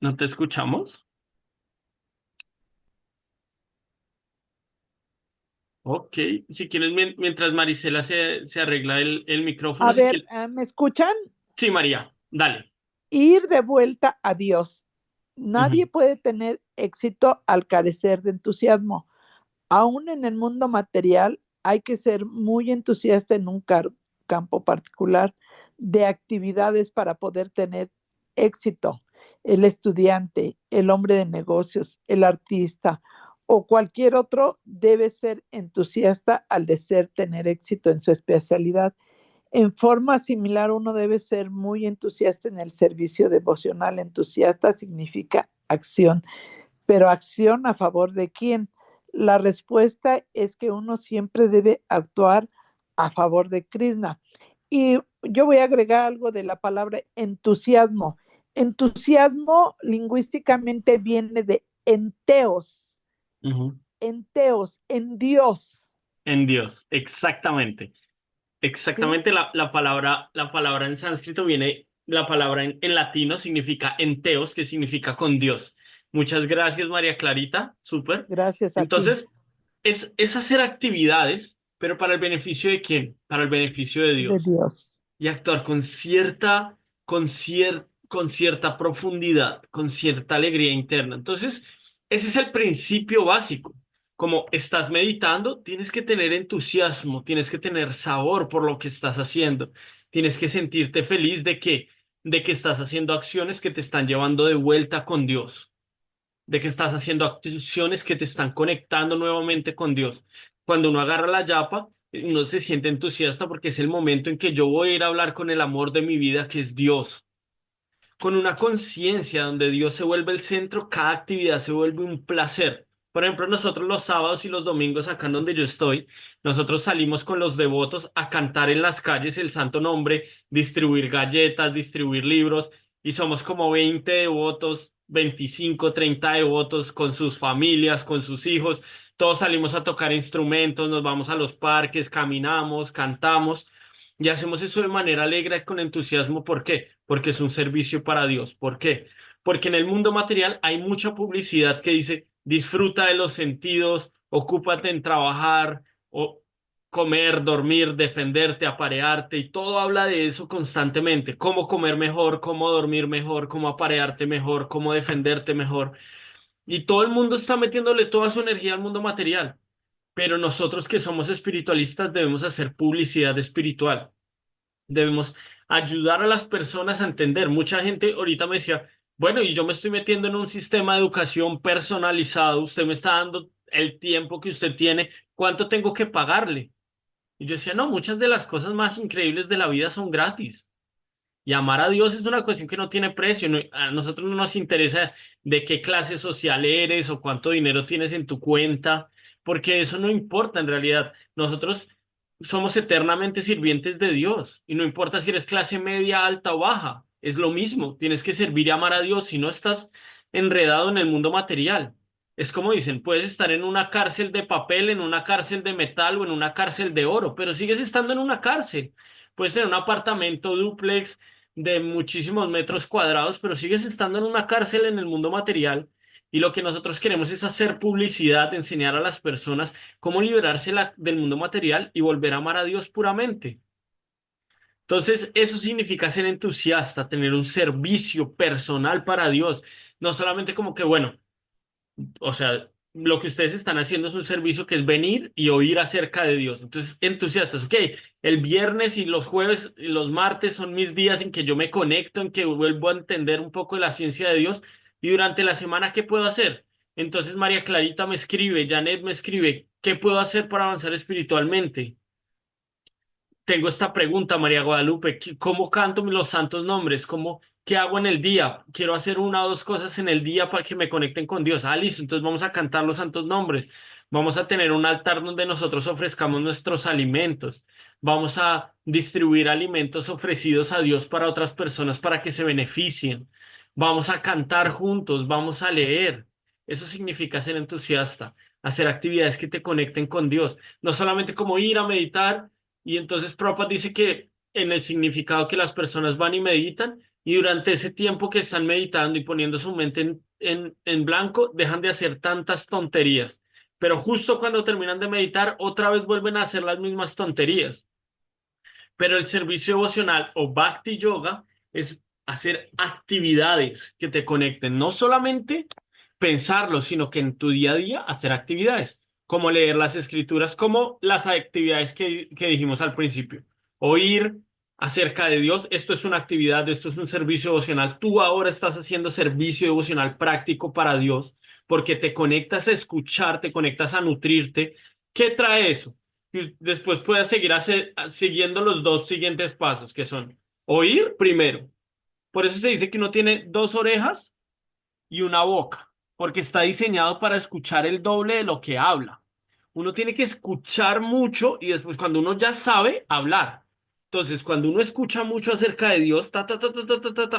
¿no te escuchamos? Ok, si quieres, mientras Marisela se arregla el micrófono, a si ver, quieres. ¿me escuchan? Sí, María, dale. Ir de vuelta a Dios. Ujú, Nadie puede tener éxito al carecer de entusiasmo. Aún en el mundo material hay que ser muy entusiasta en un campo particular de actividades para poder tener éxito. El estudiante, el hombre de negocios, el artista o cualquier otro debe ser entusiasta al desear tener éxito en su especialidad. En forma similar, uno debe ser muy entusiasta en el servicio devocional. Entusiasta significa acción, pero acción a favor de quién. La respuesta es que uno siempre debe actuar a favor de Krishna. Y yo voy a agregar algo de la palabra entusiasmo. Entusiasmo lingüísticamente viene de ujú. enteos, en Dios, En Dios, exactamente. ¿sí? Exactamente la palabra en sánscrito viene, la palabra en latino significa enteos, que significa con Dios. Muchas gracias, María Clarita, súper. Gracias a ti, Entonces, es hacer actividades, pero ¿para el beneficio de quién? Para el beneficio de de Dios. Dios. Y actuar con cierta profundidad, con cierta alegría interna. Entonces, ese es el principio básico. Como estás meditando, tienes que tener entusiasmo, tienes que tener sabor por lo que estás haciendo, tienes que sentirte feliz de que estás haciendo acciones que te están llevando de vuelta con Dios, de que estás haciendo acciones que te están conectando nuevamente con Dios. Cuando uno agarra la yapa, uno se siente entusiasta porque es el momento en que yo voy a ir a hablar con el amor de mi vida, que es Dios. Con una conciencia donde Dios se vuelve el centro, cada actividad se vuelve un placer. Por ejemplo, nosotros los sábados y los domingos, acá en donde yo estoy, nosotros salimos con los devotos a cantar en las calles el santo nombre, distribuir galletas, distribuir libros, y somos como 20 devotos, 25, 30 devotos con sus familias, con sus hijos. Todos salimos a tocar instrumentos, nos vamos a los parques, caminamos, cantamos. Y hacemos eso de manera alegre, con entusiasmo. ¿Por qué? Porque es un servicio para Dios. ¿Por qué? Porque en el mundo material hay mucha publicidad que dice, disfruta de los sentidos, ocúpate en trabajar, o comer, dormir, defenderte, aparearte, y todo habla de eso constantemente. Cómo comer mejor, cómo dormir mejor, cómo aparearte mejor, cómo defenderte mejor. Y todo el mundo está metiéndole toda su energía al mundo material. Pero nosotros que somos espiritualistas debemos hacer publicidad espiritual. Debemos ayudar a las personas a entender. Mucha gente ahorita me decía, bueno, y yo me estoy metiendo en un sistema de educación personalizado, usted me está dando el tiempo que usted tiene, ¿cuánto tengo que pagarle? Y yo decía, no, muchas de las cosas más increíbles de la vida son gratis. Y amar a Dios es una cuestión que no tiene precio. A nosotros no nos interesa de qué clase social eres o cuánto dinero tienes en tu cuenta, porque eso no importa en realidad. Nosotros somos eternamente sirvientes de Dios y no importa si eres clase media, alta o baja. Es lo mismo. Tienes que servir y amar a Dios si no estás enredado en el mundo material. Es como dicen, puedes estar en una cárcel de papel, en una cárcel de metal o en una cárcel de oro, pero sigues estando en una cárcel. Puedes tener un apartamento dúplex de muchísimos metros cuadrados, pero sigues estando en una cárcel en el mundo material. Y lo que nosotros queremos es hacer publicidad, enseñar a las personas cómo liberarse del mundo material y volver a amar a Dios puramente. Entonces, eso significa ser entusiasta, tener un servicio personal para Dios, no solamente como que, bueno, o sea, lo que ustedes están haciendo es un servicio que es venir y oír acerca de Dios. Entonces, entusiastas, ok, el viernes y los jueves y los martes son mis días en que yo me conecto, en que vuelvo a entender un poco de la ciencia de Dios. Y durante la semana, ¿qué puedo hacer? Entonces, María Clarita me escribe, Janet me escribe, ¿qué puedo hacer para avanzar espiritualmente? Tengo esta pregunta, María Guadalupe, ¿cómo canto los santos nombres? ¿Qué hago en el día? Quiero hacer una o dos cosas en el día para que me conecten con Dios. Ah, listo, entonces vamos a cantar los santos nombres. Vamos a tener un altar donde nosotros ofrezcamos nuestros alimentos. Vamos a distribuir alimentos ofrecidos a Dios para otras personas para que se beneficien. Vamos a cantar juntos, vamos a leer. Eso significa ser entusiasta, hacer actividades que te conecten con Dios. No solamente como ir a meditar y entonces Prabhupada dice que en el significado que las personas van y meditan, y durante ese tiempo que están meditando y poniendo su mente en blanco, dejan de hacer tantas tonterías. Pero justo cuando terminan de meditar, otra vez vuelven a hacer las mismas tonterías. Pero el servicio devocional o Bhakti Yoga es hacer actividades que te conecten, no solamente pensarlo, sino que en tu día a día hacer actividades, como leer las escrituras, como las actividades que dijimos al principio. Oír acerca de Dios, esto es una actividad, esto es un servicio devocional. Tú ahora estás haciendo servicio devocional práctico para Dios porque te conectas a escuchar, te conectas a nutrirte. ¿Qué trae eso? Que después puedas seguir siguiendo los dos siguientes pasos, que son oír primero. Por eso se dice que uno tiene dos orejas y una boca, porque está diseñado para escuchar el doble de lo que habla. Uno tiene que escuchar mucho y después cuando uno ya sabe, hablar. Entonces, cuando uno escucha mucho acerca de Dios,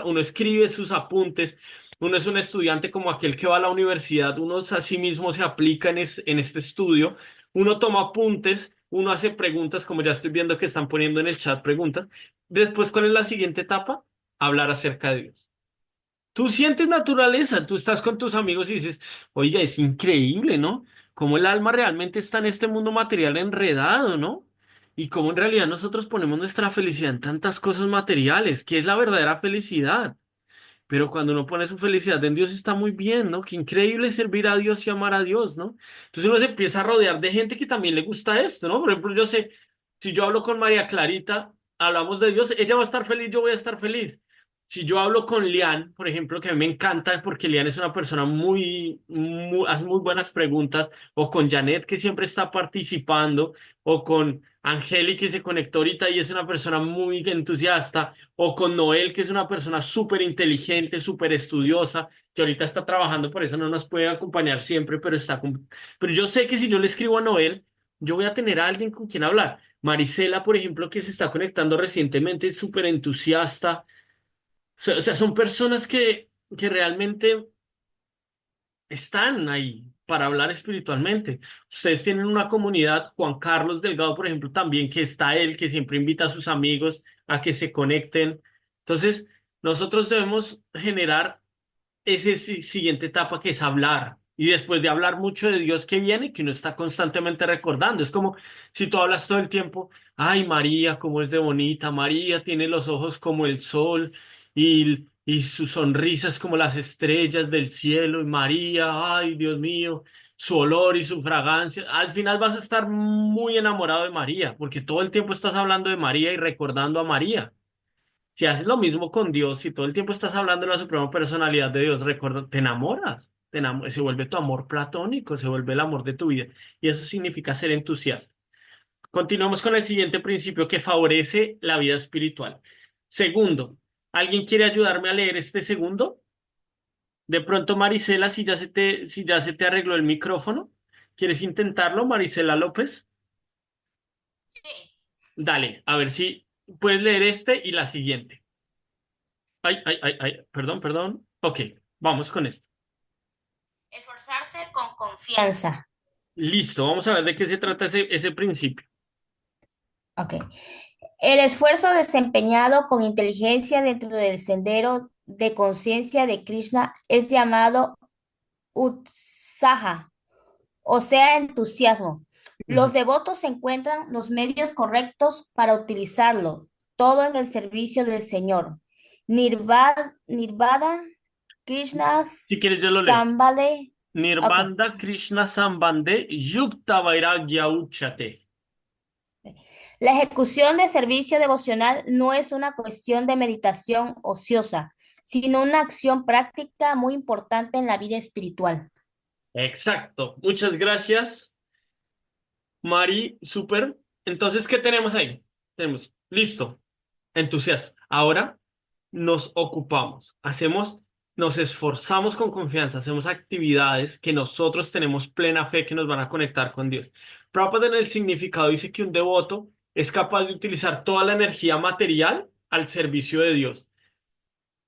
uno escribe sus apuntes, uno es un estudiante como aquel que va a la universidad, uno a sí mismo se aplica en este estudio, uno toma apuntes, uno hace preguntas, como ya estoy viendo que están poniendo en el chat preguntas. Después, ¿cuál es la siguiente etapa? Hablar acerca de Dios. Tú sientes naturaleza, tú estás con tus amigos y dices, oiga, es increíble, ¿no? Cómo el alma realmente está en este mundo material enredado, ¿no? Y cómo en realidad nosotros ponemos nuestra felicidad en tantas cosas materiales, que es la verdadera felicidad. Pero cuando uno pone su felicidad en Dios está muy bien, ¿no? Qué increíble servir a Dios y amar a Dios, ¿no? Entonces uno se empieza a rodear de gente que también le gusta esto, ¿no? Por ejemplo, yo sé, si yo hablo con María Clarita, hablamos de Dios, ella va a estar feliz, yo voy a estar feliz. Si yo hablo con Lian, por ejemplo, que a mí me encanta porque Lian es una persona hace muy buenas preguntas, o con Janet, que siempre está participando, o con Angeli, que se conectó ahorita y es una persona muy entusiasta, o con Noel, que es una persona súper inteligente, súper estudiosa, que ahorita está trabajando, por eso no nos puede acompañar siempre, pero yo sé que si yo le escribo a Noel, yo voy a tener a alguien con quien hablar. Marisela, por ejemplo, que se está conectando recientemente, es súper entusiasta. O sea, son personas que realmente están ahí para hablar espiritualmente. Ustedes tienen una comunidad, Juan Carlos Delgado, por ejemplo, también, que está él, que siempre invita a sus amigos a que se conecten. Entonces, nosotros debemos generar esa siguiente etapa que es hablar. Y después de hablar mucho de Dios que viene, que uno está constantemente recordando. Es como si tú hablas todo el tiempo, ay, María, cómo es de bonita, María tiene los ojos como el sol y su sonrisa es como las estrellas del cielo, y María, ay, Dios mío, su olor y su fragancia. Al final vas a estar muy enamorado de María, porque todo el tiempo estás hablando de María y recordando a María. Si haces lo mismo con Dios, si todo el tiempo estás hablando de la suprema personalidad de Dios, recuerda, te enamoras, se vuelve tu amor platónico, se vuelve el amor de tu vida. Y eso significa ser entusiasta. Continuamos con el siguiente principio que favorece la vida espiritual. Segundo, ¿alguien quiere ayudarme a leer este segundo? De pronto, Marisela, si ya se te arregló el micrófono, ¿quieres intentarlo, Marisela López? Sí. Dale, a ver si puedes leer este y la siguiente. Ay, ay, ay, ay, perdón, perdón. Ok, vamos con esto. Esforzarse con confianza. Listo, vamos a ver de qué se trata ese principio. Ok. El esfuerzo desempeñado con inteligencia dentro del sendero de conciencia de Krishna es llamado utsaha, o sea, entusiasmo. Ujú. Los devotos encuentran los medios correctos para utilizarlo, todo en el servicio del Señor. Nirvada, Krishna Si quieres, yo lo leo. Sambhale. Ok. Nirbanda Krishna Sambande Yukta Vairagya Uchate. La ejecución de servicio devocional no es una cuestión de meditación ociosa, sino una acción práctica muy importante en la vida espiritual. Exacto. Muchas gracias, Mari. Súper. Entonces, ¿qué tenemos ahí? Tenemos, listo, entusiasta. Ahora nos ocupamos, nos esforzamos con confianza, hacemos actividades que nosotros tenemos plena fe que nos van a conectar con Dios. Prabhupada en el significado dice que un devoto es capaz de utilizar toda la energía material al servicio de Dios.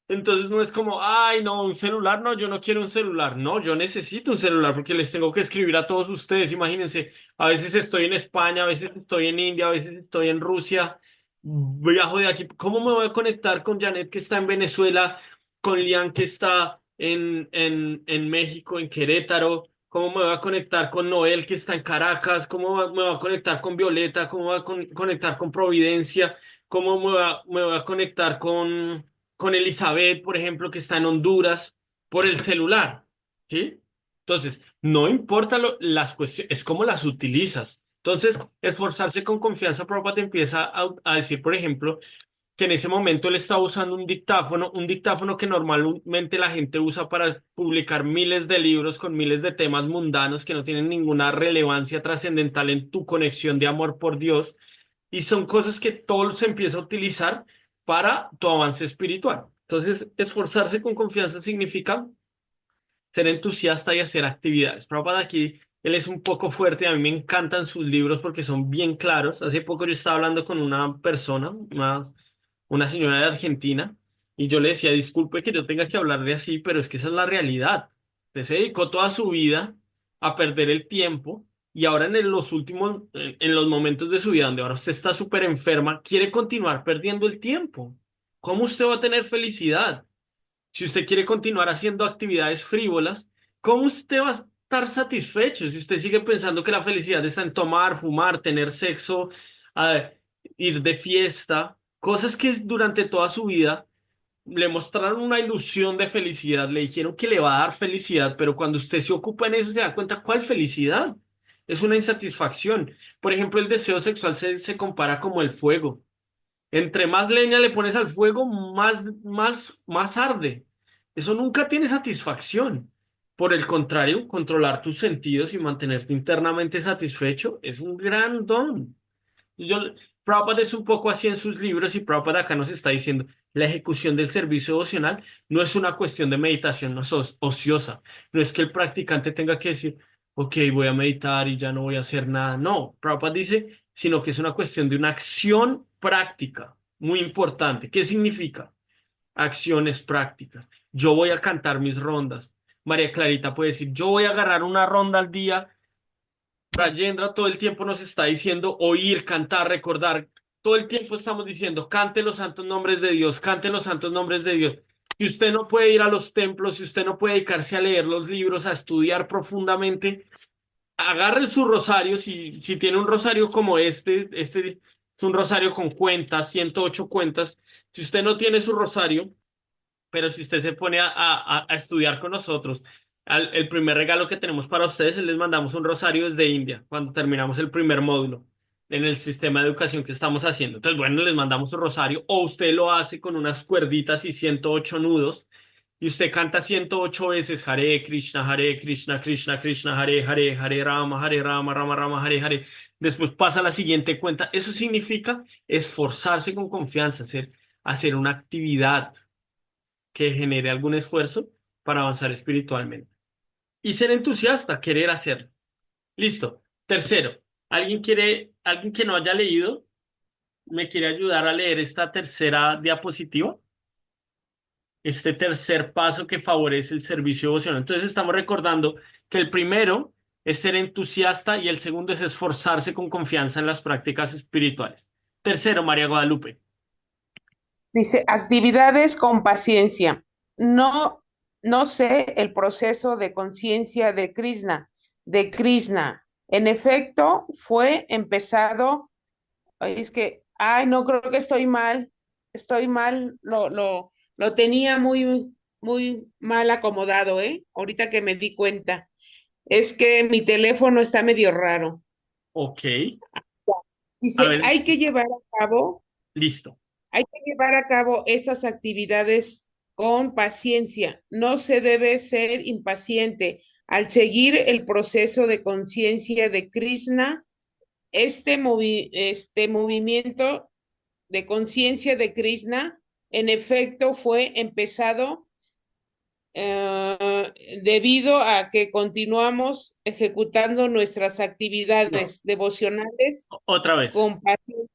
Entonces no es como, ay, no, un celular, no, yo no quiero un celular, no, yo necesito un celular porque les tengo que escribir a todos ustedes, imagínense, a veces estoy en España, a veces estoy en India, a veces estoy en Rusia, viajo de aquí, ¿cómo me voy a conectar con Janet que está en Venezuela, con Lian que está en México, en Querétaro? ¿Cómo me voy a conectar con Noel que está en Caracas? Me voy a conectar con Violeta? ¿Cómo me voy a conectar con Providencia? ¿Cómo me voy a conectar con Elizabeth, por ejemplo, que está en Honduras, por el celular? ¿Sí? Entonces, no importa las cuestiones, es cómo las utilizas. Entonces, esforzarse con confianza propia te empieza a decir, por ejemplo, que en ese momento él estaba usando un dictáfono que normalmente la gente usa para publicar miles de libros con miles de temas mundanos que no tienen ninguna relevancia trascendental en tu conexión de amor por Dios. Y son cosas que todo se empieza a utilizar para tu avance espiritual. Entonces, esforzarse con confianza significa ser entusiasta y hacer actividades. Prabhupada aquí, él es un poco fuerte, a mí me encantan sus libros porque son bien claros. Hace poco yo estaba hablando con una persona, una señora de Argentina, y yo le decía, disculpe que yo tenga que hablarle así, pero es que esa es la realidad. Usted se dedicó toda su vida a perder el tiempo y ahora los últimos, en los momentos de su vida donde ahora usted está súper enferma, quiere continuar perdiendo el tiempo. ¿Cómo usted va a tener felicidad? Si usted quiere continuar haciendo actividades frívolas, ¿cómo usted va a estar satisfecho si usted sigue pensando que la felicidad está en tomar, fumar, tener sexo, ah, ir de fiesta, cosas que durante toda su vida le mostraron una ilusión de felicidad, le dijeron que le va a dar felicidad, pero cuando usted se ocupa en eso se da cuenta cuál felicidad? Es una insatisfacción. Por ejemplo, el deseo sexual se compara como el fuego. Entre más leña le pones al fuego, más arde. Eso nunca tiene satisfacción. Por el contrario, controlar tus sentidos y mantenerte internamente satisfecho es un gran don. Yo, Prabhupada es un poco así en sus libros y Prabhupada acá nos está diciendo, la ejecución del servicio devocional no es una cuestión de meditación no ociosa. No es que el practicante tenga que decir, ok, voy a meditar y ya no voy a hacer nada. No, Prabhupada dice, sino que es una cuestión de una acción práctica muy importante. ¿Qué significa? Acciones prácticas. Yo voy a cantar mis rondas. María Clarita puede decir, yo voy a agarrar una ronda al día. Rayendra todo el tiempo nos está diciendo oír, cantar, recordar. Todo el tiempo estamos diciendo, cante los santos nombres de Dios, cante los santos nombres de Dios. Si usted no puede ir a los templos, si usted no puede dedicarse a leer los libros, a estudiar profundamente, agarre su rosario. Si tiene un rosario como este es un rosario con cuentas, 108 cuentas. Si usted no tiene su rosario, pero si usted se pone a estudiar con nosotros, el primer regalo que tenemos para ustedes es les mandamos un rosario desde India cuando terminamos el primer módulo en el sistema de educación que estamos haciendo. Entonces, bueno, les mandamos un rosario o usted lo hace con unas cuerditas y 108 nudos y usted canta 108 veces Hare Krishna, Krishna Krishna, Hare Hare, Hare Rama, Rama Rama, Hare Hare. Después pasa la siguiente cuenta. Eso significa esforzarse con confianza, hacer una actividad que genere algún esfuerzo para avanzar espiritualmente. Y ser entusiasta, querer hacerlo. Listo. Tercero, alguien que no haya leído, me quiere ayudar a leer esta tercera diapositiva? Este tercer paso que favorece el servicio devocional. Entonces estamos recordando que el primero es ser entusiasta y el segundo es esforzarse con confianza en las prácticas espirituales. Tercero, María Guadalupe. Dice, actividades con paciencia. No, no sé el proceso de conciencia de Krishna. En efecto, fue empezado, ay, es que, ay, no creo que estoy mal, lo tenía muy mal acomodado, ¿eh? Ahorita que me di cuenta. Es que mi teléfono está medio raro. Ok, a Dice, ver, listo. hay que llevar a cabo estas actividades con paciencia. No se debe ser impaciente. Al seguir el proceso de conciencia de Krishna, este movimiento de conciencia de Krishna, en efecto, fue empezado debido a que continuamos ejecutando nuestras No, actividades devocionales otra vez. con paciencia.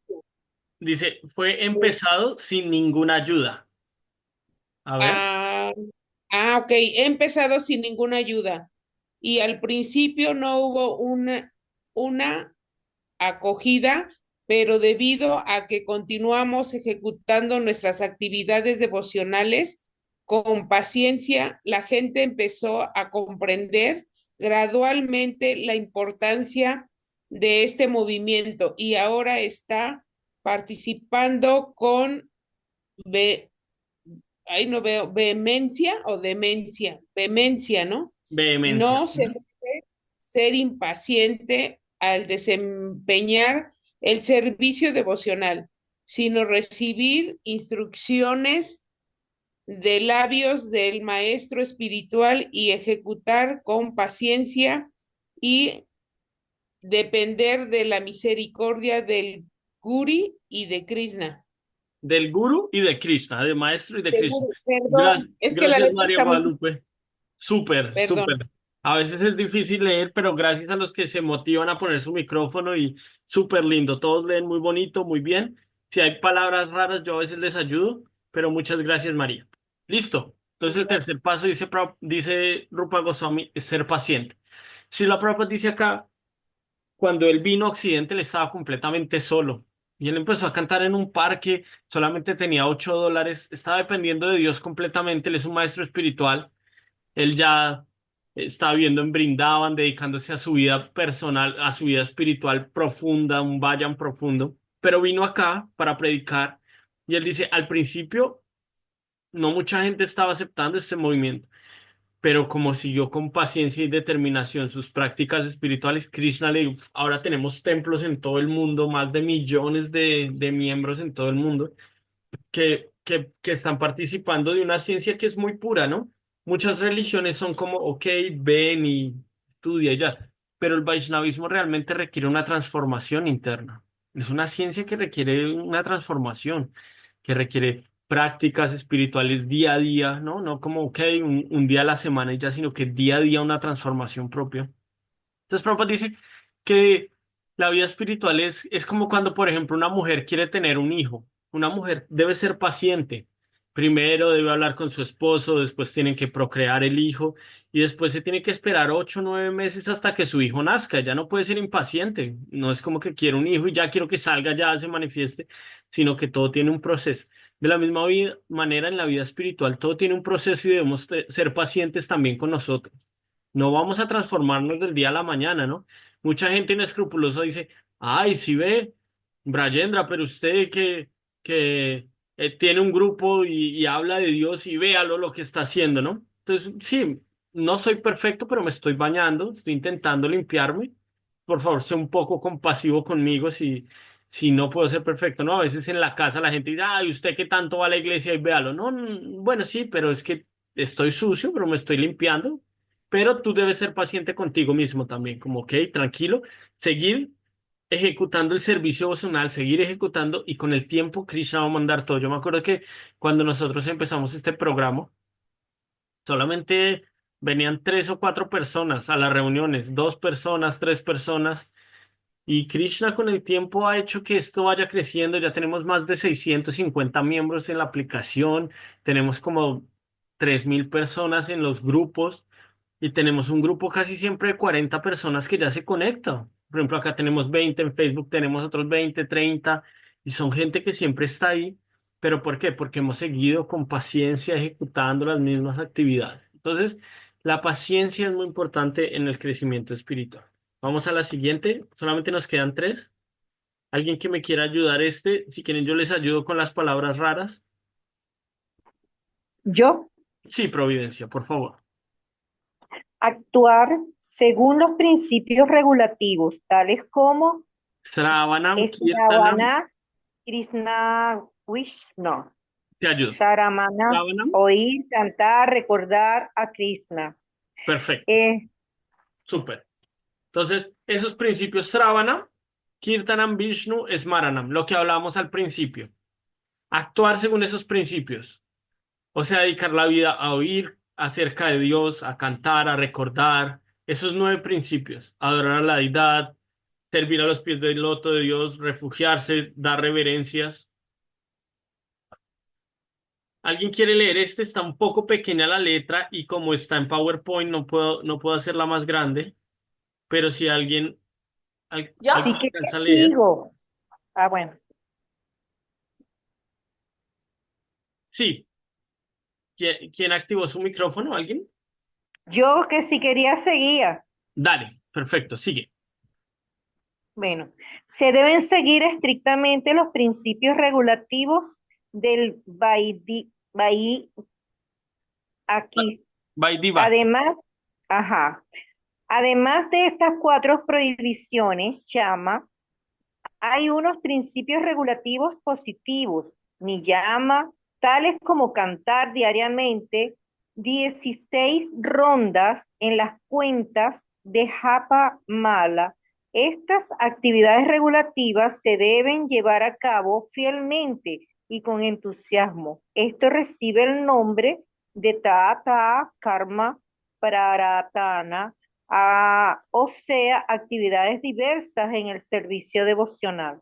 Dice, fue empezado sin ninguna ayuda. A ver, Ah, ok, he empezado sin ninguna ayuda y al principio no hubo una acogida, pero debido a que continuamos ejecutando nuestras actividades devocionales con paciencia, la gente empezó a comprender gradualmente la importancia de este movimiento y ahora está participando con, ve, ahí no veo, vehemencia o demencia, vehemencia, ¿no? vehemencia. No se debe ser impaciente al desempeñar el servicio devocional, sino recibir instrucciones de labios del maestro espiritual y ejecutar con paciencia y depender de la misericordia del Guri y de Krishna. Del gurú y de Krishna, del maestro y de Krishna. Perdón, es que la Gracias, letra María está muy... Guadalupe. Súper, Perdón. súper. A veces es difícil leer, pero gracias a los que se motivan a poner su micrófono y súper lindo. Todos leen muy bonito, muy bien. Si hay palabras raras, yo a veces les ayudo, pero muchas gracias, María. Listo. Entonces el tercer paso dice Rupa Goswami es ser paciente. Si la Prabhupada dice acá, cuando él vino a Occidente, él estaba completamente solo. Y él empezó a cantar en un parque, solamente tenía $8, estaba dependiendo de Dios completamente. Él es un maestro espiritual. Él ya estaba viviendo en Brindavan, dedicándose a su vida personal, a su vida espiritual profunda, un vayan profundo. Pero vino acá para predicar. Y él dice, al principio no mucha gente estaba aceptando este movimiento, pero como siguió con paciencia y determinación sus prácticas espirituales, Krishna le dijo, ahora tenemos templos en todo el mundo, más de millones de miembros en todo el mundo que están participando de una ciencia que es muy pura, ¿no? Muchas religiones son como, ok, ven y estudia y ya, pero el Vaishnavismo realmente requiere una transformación interna. Es una ciencia que requiere una transformación, que requiere prácticas espirituales día a día, ¿no? No como, ok, un día a la semana y ya, sino que día a día una transformación propia. Entonces, Prabhupada dice que la vida espiritual es como cuando, por ejemplo, una mujer quiere tener un hijo. Una mujer debe ser paciente. Primero debe hablar con su esposo, después tienen que procrear el hijo y después se tiene que esperar 8 o 9 meses hasta que su hijo nazca. Ya no puede ser impaciente. No es como que quiero un hijo y ya quiero que salga, ya se manifieste, sino que todo tiene un proceso. De la misma manera, en la vida espiritual, todo tiene un proceso y debemos ser pacientes también con nosotros. No vamos a transformarnos del día a la mañana, ¿no? Mucha gente inescrupulosa dice, ay, si ve, Brayendra, pero usted que tiene un grupo y habla de Dios y véalo lo que está haciendo, ¿no? Entonces, sí, no soy perfecto, pero me estoy bañando, estoy intentando limpiarme. Por favor, sé un poco compasivo conmigo si no puedo ser perfecto, ¿no? A veces en la casa la gente dice, ay, usted que tanto va a la iglesia y véalo. No, bueno, sí, pero es que estoy sucio, pero me estoy limpiando. Pero tú debes ser paciente contigo mismo también, como, ok, tranquilo, seguir ejecutando el servicio vocacional, seguir ejecutando y con el tiempo Krishna va a mandar todo. Yo me acuerdo que cuando nosotros empezamos este programa, solamente venían 3 o 4 personas a las reuniones, 2 personas, 3 personas. Y Krishna con el tiempo ha hecho que esto vaya creciendo. Ya tenemos más de 650 miembros en la aplicación. Tenemos como 3000 personas en los grupos. Y tenemos un grupo casi siempre de 40 personas que ya se conectan. Por ejemplo, acá tenemos 20, en Facebook tenemos otros 20, 30. Y son gente que siempre está ahí. ¿Pero por qué? Porque hemos seguido con paciencia ejecutando las mismas actividades. Entonces, la paciencia es muy importante en el crecimiento espiritual. Vamos a la siguiente. Solamente nos quedan 3. ¿Alguien que me quiera ayudar Si quieren, yo les ayudo con las palabras raras. Yo, Sí, Providencia, por favor. Actuar según los principios regulativos, tales como Sravanam, Kirtanam, Sravana, Krishna, no, te ayudo. Saramana, Sravanam, oír, cantar, recordar a Krishna. perfecto, Eh, súper. Entonces, esos principios Sravana, Kirtanam, Vishnu, Smaranam, lo que hablábamos al principio. Actuar según esos principios. O sea, dedicar la vida a oír acerca de Dios, a cantar, a recordar. Esos 9 principios. Adorar a la deidad, servir a los pies del loto de Dios, refugiarse, dar reverencias. ¿Alguien quiere leer este? Está un poco pequeña la letra y como está en PowerPoint no puedo hacerla más grande, pero si alguien, Yo, sí alguien que alcanza a leer. digo. Ah, bueno. Sí. ¿Quién activó su micrófono? ¿Alguien? Yo que si quería seguía. Dale, perfecto, sigue. Bueno, se deben seguir estrictamente los principios regulativos del aquí. Vaidivata. Además, ajá. Además de estas cuatro prohibiciones, llama, hay unos principios regulativos positivos, ni llama, tales como cantar diariamente 16 rondas en las cuentas de Japa Mala. Estas actividades regulativas se deben llevar a cabo fielmente y con entusiasmo. Esto recibe el nombre de Tata Karma Praratana, o sea, actividades diversas en el servicio devocional.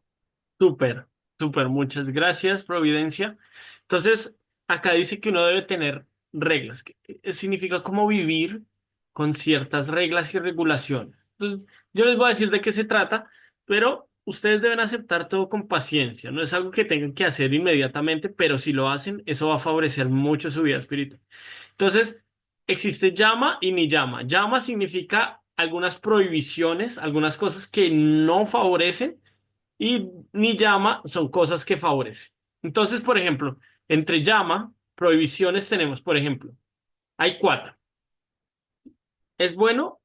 Súper, súper, muchas gracias, Providencia. Entonces, acá dice que uno debe tener reglas, que significa cómo vivir con ciertas reglas y regulaciones. Entonces, yo les voy a decir de qué se trata, pero ustedes deben aceptar todo con paciencia. No es algo que tengan que hacer inmediatamente, pero si lo hacen, eso va a favorecer mucho su vida espiritual. Entonces, existe llama y ni llama. Llama significa algunas prohibiciones, algunas cosas que no favorecen y ni llama son cosas que favorecen. Entonces, por ejemplo, entre llama, prohibiciones tenemos, por ejemplo, hay 4. Es bueno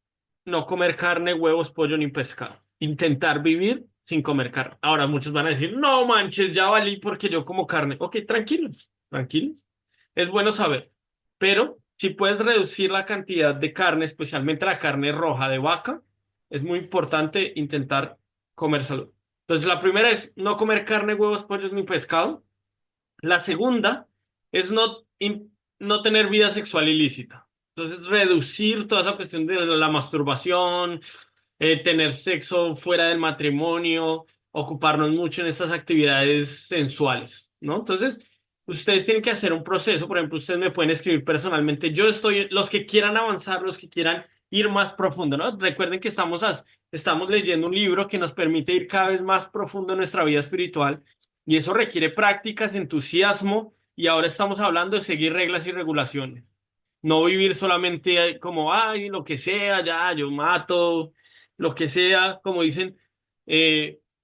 no comer carne, huevos, pollo ni pescado. Intentar vivir sin comer carne. Ahora muchos van a decir, no manches, ya valí porque yo como carne. Ok, tranquilos, tranquilos. Es bueno saber. Pero si puedes reducir la cantidad de carne, especialmente la carne roja de vaca, es muy importante intentar comer salud. Entonces, la primera es no comer carne, huevos, pollos ni pescado. La segunda es no tener vida sexual ilícita. Entonces, reducir toda esa cuestión de la masturbación, tener sexo fuera del matrimonio, ocuparnos mucho en estas actividades sensuales, ¿no? Entonces, ustedes tienen que hacer un proceso. Por ejemplo, ustedes me pueden escribir personalmente. Yo estoy, los que quieran avanzar, los que quieran ir más profundo, ¿no? Recuerden que estamos leyendo un libro que nos permite ir cada vez más profundo en nuestra vida espiritual y eso requiere prácticas, entusiasmo, y ahora estamos hablando de seguir reglas y regulaciones. No vivir solamente como, ay, lo que sea, ya, yo mato, lo que sea, como dicen,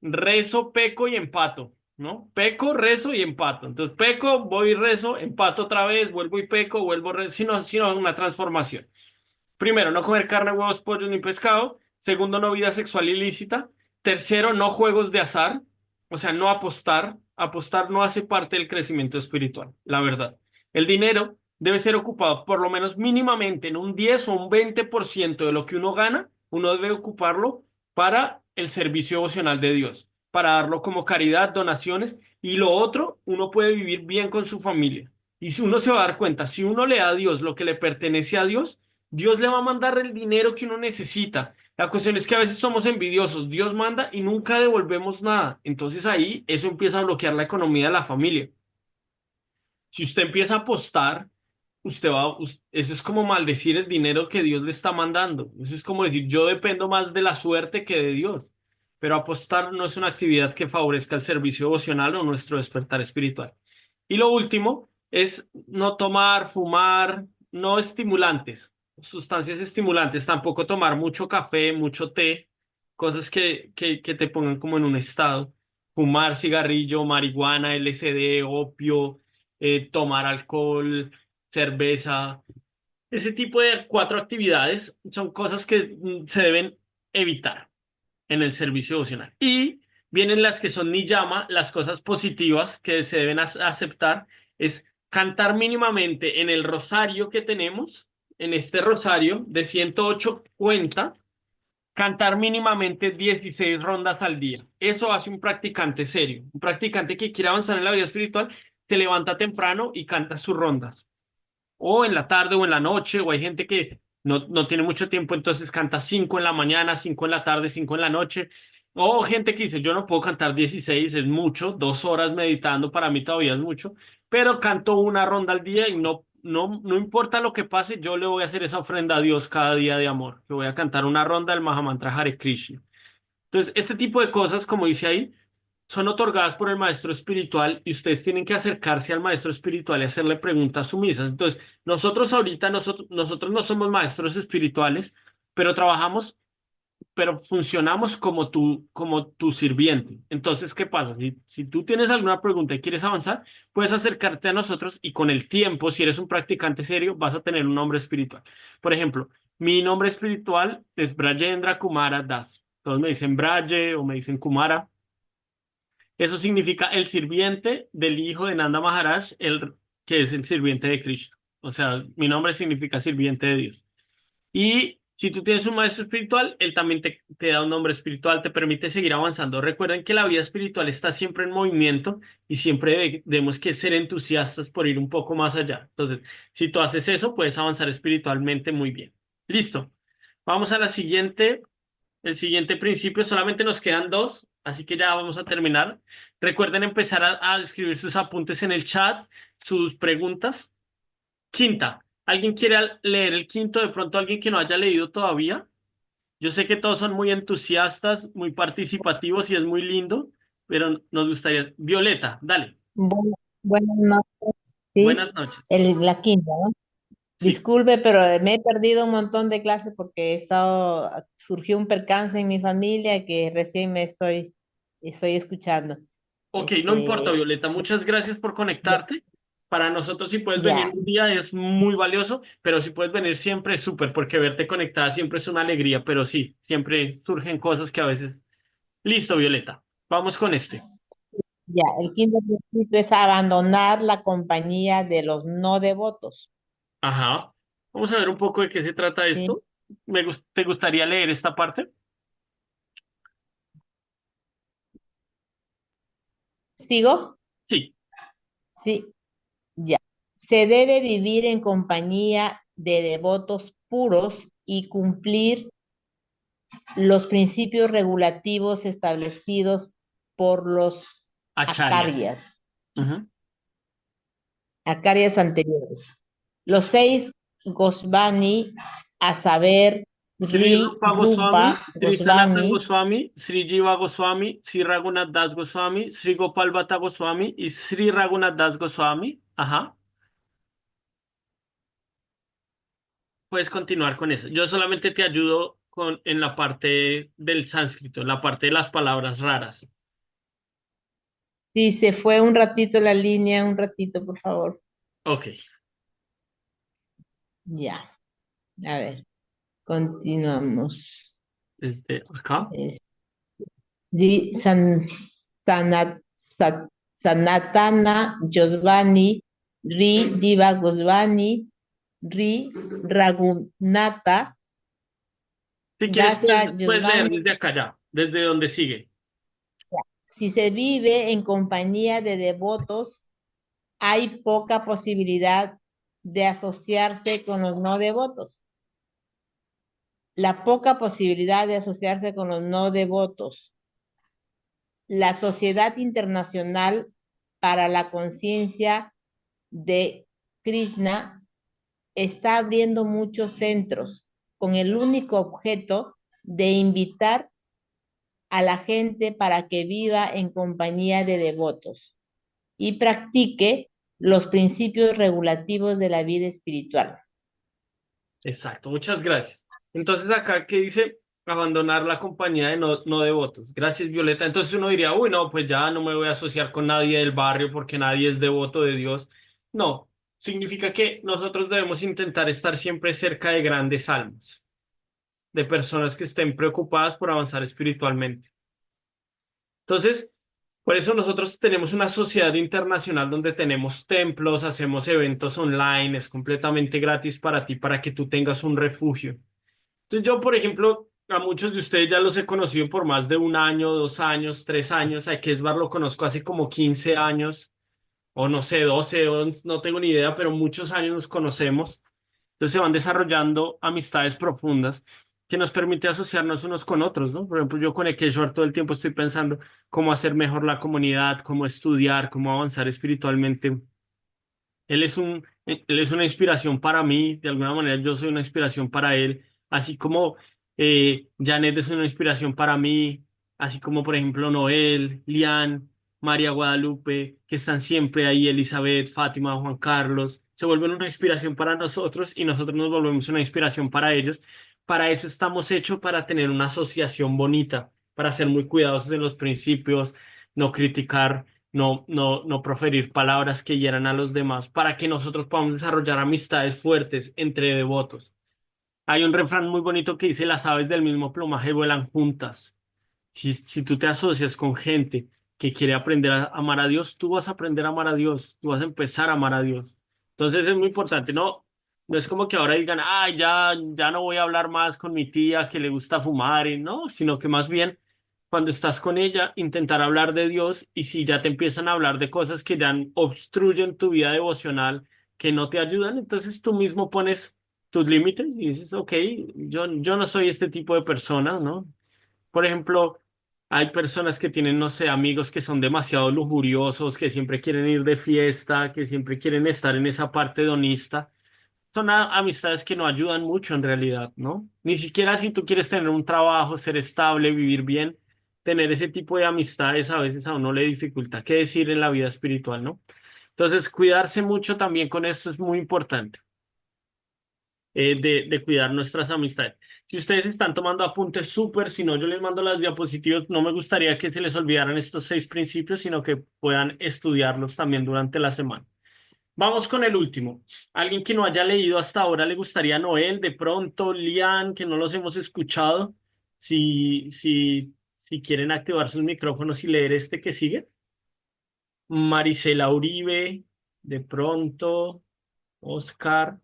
rezo, peco y empato, ¿no? Peco, rezo y empato. Entonces, peco, voy y rezo, empato otra vez, vuelvo y peco, vuelvo, sino una transformación. Primero, no comer carne, huevos, pollos ni pescado. Segundo, no vida sexual ilícita. Tercero, no juegos de azar, o sea, no apostar. Apostar no hace parte del crecimiento espiritual, la verdad. El dinero debe ser ocupado por lo menos mínimamente en un 10 o un 20% de lo que uno gana, uno debe ocuparlo para el servicio devocional de Dios, para darlo como caridad, donaciones, y lo otro, uno puede vivir bien con su familia. Y si uno se va a dar cuenta, si uno le da a Dios lo que le pertenece a Dios, Dios le va a mandar el dinero que uno necesita. La cuestión es que a veces somos envidiosos. Dios manda y nunca devolvemos nada. Entonces ahí eso empieza a bloquear la economía de la familia. Si usted empieza a apostar, eso es como maldecir el dinero que Dios le está mandando. Eso es como decir, yo dependo más de la suerte que de Dios. Pero apostar no es una actividad que favorezca el servicio devocional o nuestro despertar espiritual. Y lo último es no tomar, fumar, no estimulantes, sustancias estimulantes, tampoco tomar mucho café, mucho té, cosas que te pongan como en un estado. Fumar cigarrillo, marihuana, LSD, opio, tomar alcohol, cerveza. Ese tipo de cuatro actividades son cosas que se deben evitar en el servicio devocional. Y vienen las que son niyama, las cosas positivas que se deben aceptar, es cantar mínimamente en el rosario que tenemos, en este rosario de 108 cuentas, cantar mínimamente 16 rondas al día. Eso hace un practicante serio. Un practicante que quiere avanzar en la vida espiritual, se levanta temprano y canta sus rondas o en la tarde o en la noche, o hay gente que no tiene mucho tiempo, entonces canta 5 en la mañana, 5 en la tarde, 5 en la noche, o gente que dice, yo no puedo cantar 16, es mucho, 2 horas meditando para mí todavía es mucho, pero canto una ronda al día y no importa lo que pase, yo le voy a hacer esa ofrenda a Dios cada día de amor, le voy a cantar una ronda del Mahamantra Hare Krishna. Entonces, este tipo de cosas, como dice ahí, son otorgadas por el maestro espiritual y ustedes tienen que acercarse al maestro espiritual y hacerle preguntas sumisas. Entonces, nosotros ahorita, nosotros no somos maestros espirituales, pero trabajamos, pero funcionamos como tu sirviente. Entonces, ¿qué pasa? Si tú tienes alguna pregunta y quieres avanzar, puedes acercarte a nosotros y con el tiempo, si eres un practicante serio, vas a tener un nombre espiritual. Por ejemplo, mi nombre espiritual es Brajendra Kumara Das. Todos me dicen Braje o me dicen Kumara. Eso significa el sirviente del hijo de Nanda Maharaj, que es el sirviente de Krishna. O sea, mi nombre significa sirviente de Dios. Y si tú tienes un maestro espiritual, él también te da un nombre espiritual, te permite seguir avanzando. Recuerden que la vida espiritual está siempre en movimiento y siempre debemos que ser entusiastas por ir un poco más allá. Entonces, si tú haces eso, puedes avanzar espiritualmente muy bien. Listo. Vamos a la siguiente. El siguiente principio, solamente nos quedan dos, así que ya vamos a terminar. Recuerden empezar a escribir sus apuntes en el chat, sus preguntas. Quinta, ¿alguien quiere leer el quinto? De pronto alguien que no haya leído todavía. Yo sé que todos son muy entusiastas, muy participativos y es muy lindo, pero nos gustaría. Violeta, dale. Bueno, buenas noches. Sí, Buenas noches. la quinta, ¿no? Sí. Disculpe, pero me he perdido un montón de clases porque surgió un percance en mi familia que recién estoy escuchando. Ok, no importa, Este, Violeta. Muchas gracias por ya, conectarte. Para nosotros, si puedes venir ya, un día, es muy valioso, pero si puedes venir siempre es súper, porque verte conectada siempre es una alegría, pero sí, siempre surgen cosas que a veces. Listo, Violeta. Vamos con este. ya. El quinto principio es abandonar la compañía de los no devotos. Ajá. Vamos a ver un poco de qué se trata ¿Sí? esto. ¿Te gustaría leer esta parte? ¿Sigo? Sí. Sí, ya. Se debe vivir en compañía de devotos puros y cumplir los principios regulativos establecidos por los Acharya. acaryas, Ujú. acaryas anteriores. Los seis Gosvami, a saber, Sri Sri Rupa Goswami, Rupa Sri Sanatan Gosvami, Goswami, Sri Jiva Goswami, Sri Raghunath Das Goswami, Sri Gopal Bhatta Goswami y Sri Raghunath Das Goswami. Ajá. Puedes continuar con eso. Yo solamente te ayudo en la parte del sánscrito, en la parte de las palabras raras. si se fue un ratito la línea, un ratito, por favor. Ok. Ya, a ver, continuamos. Desde acá. Es- Sanat- Sat- Sanatana Gosvami, Ri Jiva Gosvami, Ri Raghunatha, Si quieres, Dasha puedes leer Gosvami. desde acá ya, desde donde sigue. Si se vive en compañía de devotos, hay poca posibilidad de asociarse con los no devotos. La poca posibilidad de asociarse con los no devotos. La Sociedad Internacional para la Conciencia de Krishna está abriendo muchos centros con el único objeto de invitar a la gente para que viva en compañía de devotos y practique los principios regulativos de la vida espiritual. Exacto, muchas gracias. Entonces acá que dice abandonar la compañía de no devotos. Gracias, Violeta. Entonces uno diría, uy, no, pues ya no me voy a asociar con nadie del barrio porque nadie es devoto de Dios. No, Significa que nosotros debemos intentar estar siempre cerca de grandes almas, de personas que estén preocupadas por avanzar espiritualmente. Entonces, por eso nosotros tenemos una sociedad internacional donde tenemos templos, hacemos eventos online, es completamente gratis para ti, para que tú tengas un refugio. Entonces yo, por ejemplo, a muchos de ustedes ya los he conocido por más de 1 año, 2 años, 3 años. A Kesbar lo conozco hace como 15 años, o no sé, 12, o no tengo ni idea, pero muchos años nos conocemos. Entonces se van desarrollando amistades profundas que nos permite asociarnos unos con otros, ¿no? Por ejemplo, yo con Ekeshwar todo el tiempo estoy pensando cómo hacer mejor la comunidad, cómo estudiar, cómo avanzar espiritualmente. Él es una inspiración para mí, de alguna manera yo soy una inspiración para él, así como Janet es una inspiración para mí, así como por ejemplo Noel, Lian, María Guadalupe, que están siempre ahí, Elizabeth, Fátima, Juan Carlos, se vuelven una inspiración para nosotros y nosotros nos volvemos una inspiración para ellos. Para eso estamos hechos, para tener una asociación bonita, para ser muy cuidadosos de los principios, no criticar, no proferir palabras que hieran a los demás, para que nosotros podamos desarrollar amistades fuertes entre devotos. Hay un refrán muy bonito que dice, las aves del mismo plumaje vuelan juntas. Si tú te asocias con gente que quiere aprender a amar a Dios, tú vas a aprender a amar a Dios, tú vas a empezar a amar a Dios. Entonces es muy importante, no es como que ahora digan, ay, ya no voy a hablar más con mi tía que le gusta fumar, y no, sino que más bien cuando estás con ella, intentar hablar de Dios, y si ya te empiezan a hablar de cosas que ya obstruyen tu vida devocional, que no te ayudan, entonces tú mismo pones tus límites y dices, ok, yo no soy este tipo de persona, ¿no? Por ejemplo, hay personas que tienen, no sé, amigos que son demasiado lujuriosos, que siempre quieren ir de fiesta, que siempre quieren estar en esa parte hedonista. Son amistades que no ayudan mucho en realidad, ¿no? Ni siquiera si tú quieres tener un trabajo, ser estable, vivir bien, tener ese tipo de amistades a veces a uno le dificulta qué decir en la vida espiritual, ¿no? Entonces, cuidarse mucho también con esto es muy importante, de cuidar nuestras amistades. Si ustedes están tomando apuntes, súper, si no, yo les mando las diapositivas. No me gustaría que se les olvidaran estos 6 principios, sino que puedan estudiarlos también durante la semana. Vamos con el último. Alguien que no haya leído hasta ahora, le gustaría Noel, de pronto, Lian, que no los hemos escuchado. Si quieren activar sus micrófonos y leer este que sigue. Marisela Uribe, de pronto, Oscar.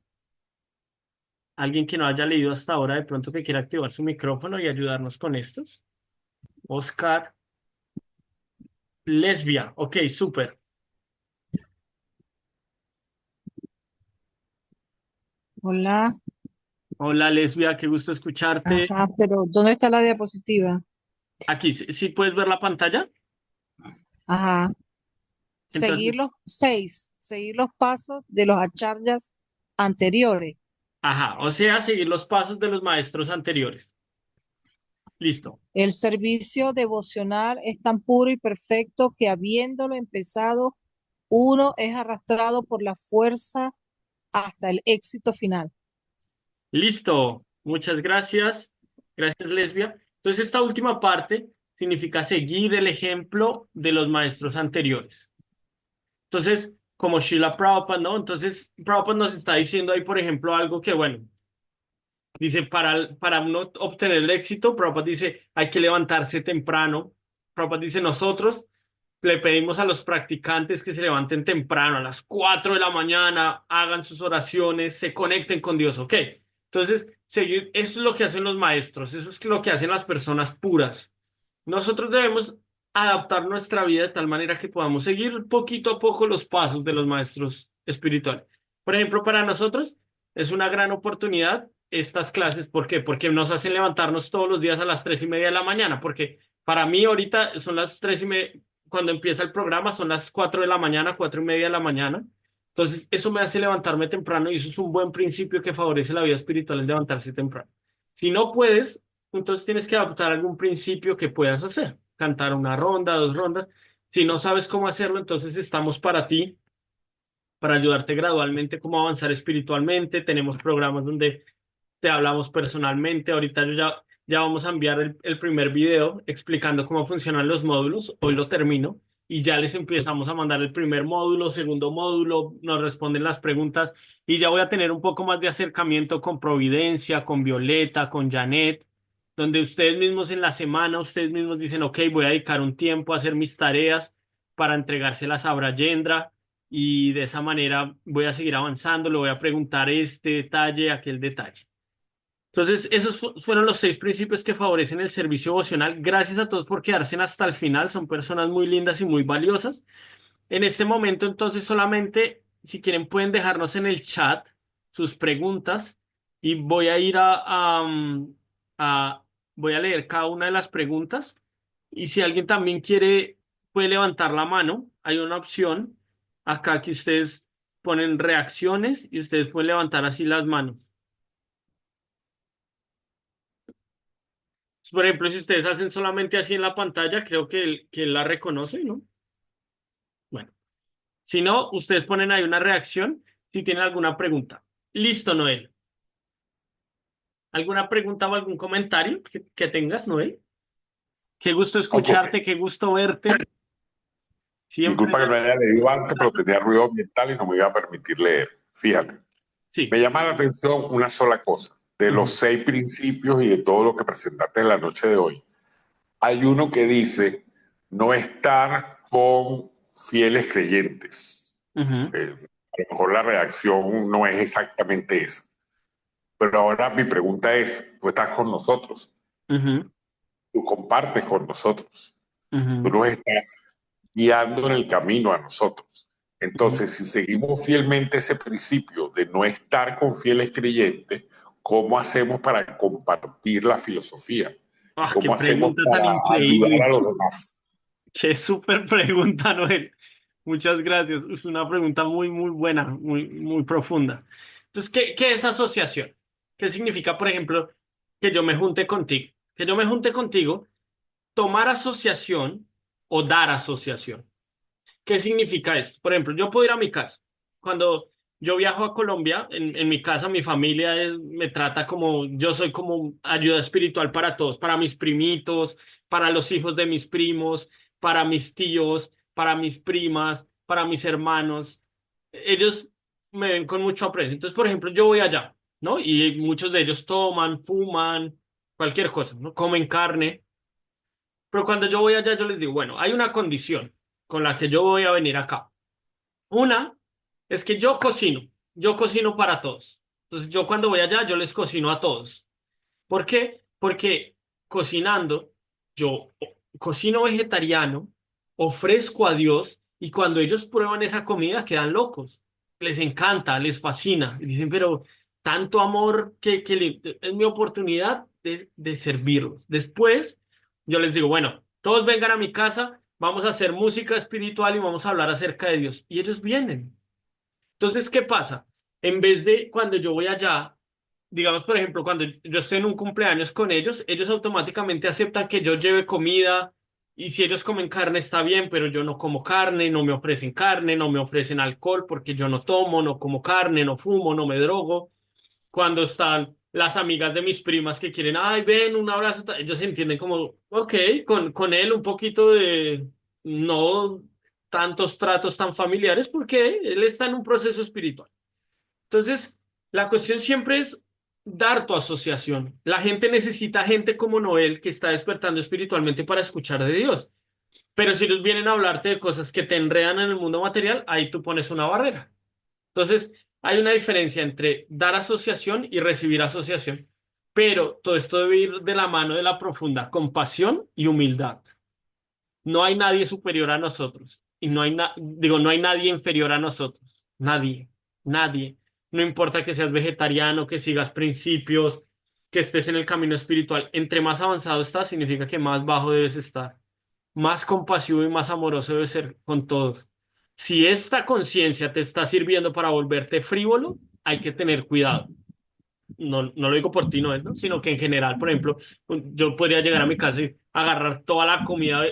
Alguien que no haya leído hasta ahora, de pronto que quiera activar su micrófono y ayudarnos con estos. Oscar, Lesbia. Ok, súper. Hola, Hola, Lesbia, qué gusto escucharte. ajá, pero ¿dónde está la diapositiva? Aquí, ¿sí puedes ver la pantalla? Ajá, Entonces, seguir los pasos de los acharyas anteriores. ajá, o sea, seguir los pasos de los maestros anteriores. Listo. El servicio devocional es tan puro y perfecto que habiéndolo empezado, uno es arrastrado por la fuerza hasta el éxito final. Listo. Muchas gracias. Gracias, Lesbia. Entonces, esta última parte significa seguir el ejemplo de los maestros anteriores. Entonces, como Srila Prabhupada, ¿no? Entonces, Prabhupada nos está diciendo ahí, por ejemplo, algo que, bueno, dice, para uno obtener el éxito, Prabhupada dice, hay que levantarse temprano. Prabhupada dice, nosotros le pedimos a los practicantes que se levanten temprano, a las 4 de la mañana, hagan sus oraciones, se conecten con Dios, ¿ok? Entonces, seguir, eso es lo que hacen los maestros, eso es lo que hacen las personas puras. Nosotros debemos adaptar nuestra vida de tal manera que podamos seguir poquito a poco los pasos de los maestros espirituales. Por ejemplo, para nosotros es una gran oportunidad estas clases. ¿Por qué? Porque nos hacen levantarnos todos los días a las 3:30 de la mañana, porque para mí ahorita son las 3:30, cuando empieza el programa son las 4 de la mañana, 4:30 de la mañana. Entonces, eso me hace levantarme temprano y eso es un buen principio que favorece la vida espiritual, es levantarse temprano. Si no puedes, entonces tienes que adoptar algún principio que puedas hacer. Cantar una ronda, 2 rondas. Si no sabes cómo hacerlo, entonces estamos para ti, para ayudarte gradualmente cómo avanzar espiritualmente. Tenemos programas donde te hablamos personalmente. Ahorita ya vamos a enviar el primer video explicando cómo funcionan los módulos. Hoy lo termino. y ya les empezamos a mandar el primer módulo, segundo módulo, nos responden las preguntas y ya voy a tener un poco más de acercamiento con Providencia, con Violeta, con Janet, donde ustedes mismos en la semana, ustedes mismos dicen, ok, voy a dedicar un tiempo a hacer mis tareas para entregárselas a Brayendra y de esa manera voy a seguir avanzando, le voy a preguntar este detalle, aquel detalle. Entonces, esos fueron los 6 principios que favorecen el servicio vocacional. Gracias a todos por quedarse hasta el final. Son personas muy lindas y muy valiosas. En este momento, entonces, solamente, si quieren, pueden dejarnos en el chat sus preguntas y voy a ir a- voy a leer cada una de las preguntas. Y si alguien también quiere, puede levantar la mano. Hay una opción acá que ustedes ponen reacciones y ustedes pueden levantar así las manos. Por ejemplo, si ustedes hacen solamente así en la pantalla, creo que él la reconoce, ¿no? Bueno, si no, ustedes ponen ahí una reacción si tienen alguna pregunta. Listo, Noel. ¿Alguna pregunta o algún comentario que tengas, Noel? Qué gusto Ok, escucharte, qué gusto verte. Siempre. disculpa que no haya leído antes, pero tenía ruido ambiental y no me iba a permitir leer. Fíjate, Sí. me llama la atención una sola cosa. De los 6 principios y de todo lo que presentaste en la noche de hoy, hay uno que dice no estar con fieles creyentes. Ujú, A lo mejor la reacción no es exactamente esa. Pero ahora mi pregunta es, tú estás con nosotros, ujú, tú compartes con nosotros, tú ujú, nos estás guiando en el camino a nosotros. ujú. Entonces, si seguimos fielmente ese principio de no estar con fieles creyentes, ¿cómo hacemos para compartir la filosofía? ¿Y Ah, qué cómo hacemos pregunta tan para ayudar increíble. a los demás? Qué súper pregunta, Noel. Muchas gracias. Es una pregunta muy, muy buena, muy, muy profunda. Entonces, ¿qué es asociación? ¿Qué significa, por ejemplo, que yo me junte contigo? Que yo me junte contigo, tomar asociación o dar asociación. ¿Qué significa esto? Por ejemplo, yo puedo ir a mi casa. Cuando yo viajo a Colombia, en mi casa, mi familia me trata como, yo soy como ayuda espiritual para todos, para mis primitos, para los hijos de mis primos, para mis tíos, para mis primas, para mis hermanos. Ellos me ven con mucho aprecio. Entonces, por ejemplo, yo voy allá, ¿no? Y muchos de ellos toman, fuman, cualquier cosa, ¿no? Comen carne. Pero cuando yo voy allá, yo les digo, bueno, hay una condición con la que yo voy a venir acá. Una es que yo cocino para todos. Entonces yo cuando voy allá, yo les cocino a todos. ¿Por qué? Porque cocinando, yo cocino vegetariano, ofrezco a Dios y cuando ellos prueban esa comida quedan locos. Les encanta, les fascina. Y dicen, pero tanto amor es mi oportunidad de servirlos. Después, yo les digo, bueno, todos vengan a mi casa, vamos a hacer música espiritual y vamos a hablar acerca de Dios. Y ellos vienen. Entonces, ¿qué pasa? En vez de cuando yo voy allá, digamos, por ejemplo, cuando yo estoy en un cumpleaños con ellos automáticamente aceptan que yo lleve comida y si ellos comen carne está bien, pero yo no como carne, no me ofrecen carne, no me ofrecen alcohol porque yo no tomo, no como carne, no fumo, no me drogo. Cuando están las amigas de mis primas que quieren, ay, ven, un abrazo, ellos entienden como, ok, con él un poquito de no tantos tratos tan familiares porque él está en un proceso espiritual. Entonces, la cuestión siempre es dar tu asociación. La gente necesita gente como Noel que está despertando espiritualmente para escuchar de Dios. Pero si ellos vienen a hablarte de cosas que te enredan en el mundo material, ahí tú pones una barrera. Entonces, hay una diferencia entre dar asociación y recibir asociación. Pero todo esto debe ir de la mano de la profunda compasión y humildad. No hay nadie superior a nosotros y no hay nadie inferior a nosotros. Nadie, nadie. No importa que seas vegetariano, que sigas principios, que estés en el camino espiritual. Entre más avanzado estás, significa que más bajo debes estar. Más compasivo y más amoroso debes ser con todos. Si esta conciencia te está sirviendo para volverte frívolo, hay que tener cuidado. No lo digo por ti, ¿no? Sino que en general, por ejemplo, yo podría llegar a mi casa y agarrar toda la comida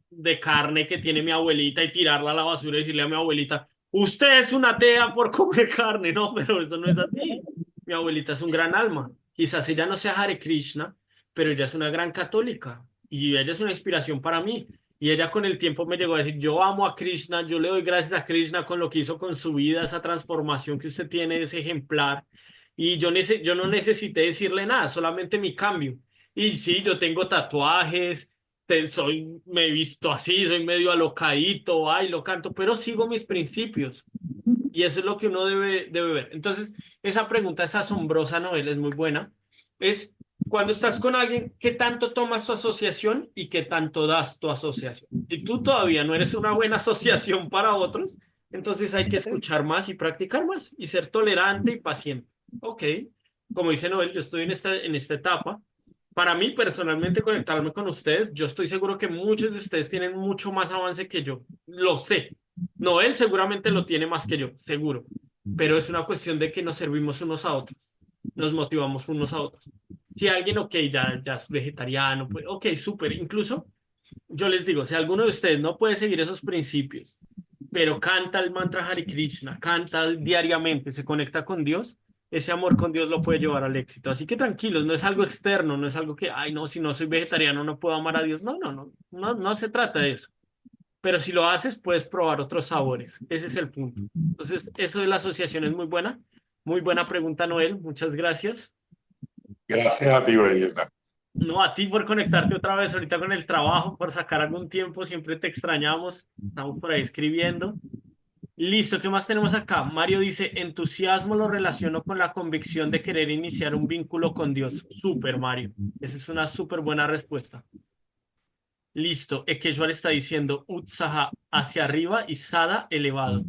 de carne que tiene mi abuelita y tirarla a la basura y decirle a mi abuelita, usted es una atea por comer carne, no, pero esto no es así. Mi abuelita es un gran alma. Quizás ella no sea Hare Krishna, pero ella es una gran católica y ella es una inspiración para mí. Y ella con el tiempo me llegó a decir, yo amo a Krishna, yo le doy gracias a Krishna con lo que hizo con su vida, esa transformación que usted tiene, ese ejemplar. Y yo no necesité decirle nada, solamente mi cambio. Y sí, yo tengo tatuajes, me he visto así, soy medio alocadito, bailo, canto, pero sigo mis principios. Y eso es lo que uno debe ver. Entonces, esa pregunta es asombrosa, Noel, es muy buena. Es cuando estás con alguien, ¿qué tanto tomas tu asociación y qué tanto das tu asociación? Si tú todavía no eres una buena asociación para otros, entonces hay que escuchar más y practicar más y ser tolerante y paciente. Ok, como dice Noel, yo estoy en esta etapa. Para mí, personalmente, conectarme con ustedes, yo estoy seguro que muchos de ustedes tienen mucho más avance que yo. Lo sé. Noel seguramente lo tiene más que yo, seguro. Pero es una cuestión de que nos servimos unos a otros. Nos motivamos unos a otros. Si alguien, ok, ya es vegetariano, pues, ok, súper. Incluso yo les digo, si alguno de ustedes no puede seguir esos principios, pero canta el mantra Hare Krishna, canta diariamente, se conecta con Dios, ese amor con Dios lo puede llevar al éxito. Así que tranquilos, no es algo externo, no es algo que, ay, no, si no soy vegetariano no puedo amar a Dios. No, no, no, no, no se trata de eso. Pero si lo haces, puedes probar otros sabores. Ese es el punto. Entonces, eso de la asociación es muy buena. Muy buena pregunta, Noel. Muchas gracias. Gracias a ti, Belleza. No, a ti por conectarte otra vez ahorita con el trabajo, por sacar algún tiempo. Siempre te extrañamos. Estamos por ahí escribiendo. Listo, ¿qué más tenemos acá? Mario dice, entusiasmo lo relaciono con la convicción de querer iniciar un vínculo con Dios. Súper, Mario. Esa es una súper buena respuesta. Listo, Ekeshwar está diciendo Utsaha hacia arriba y Sada elevado.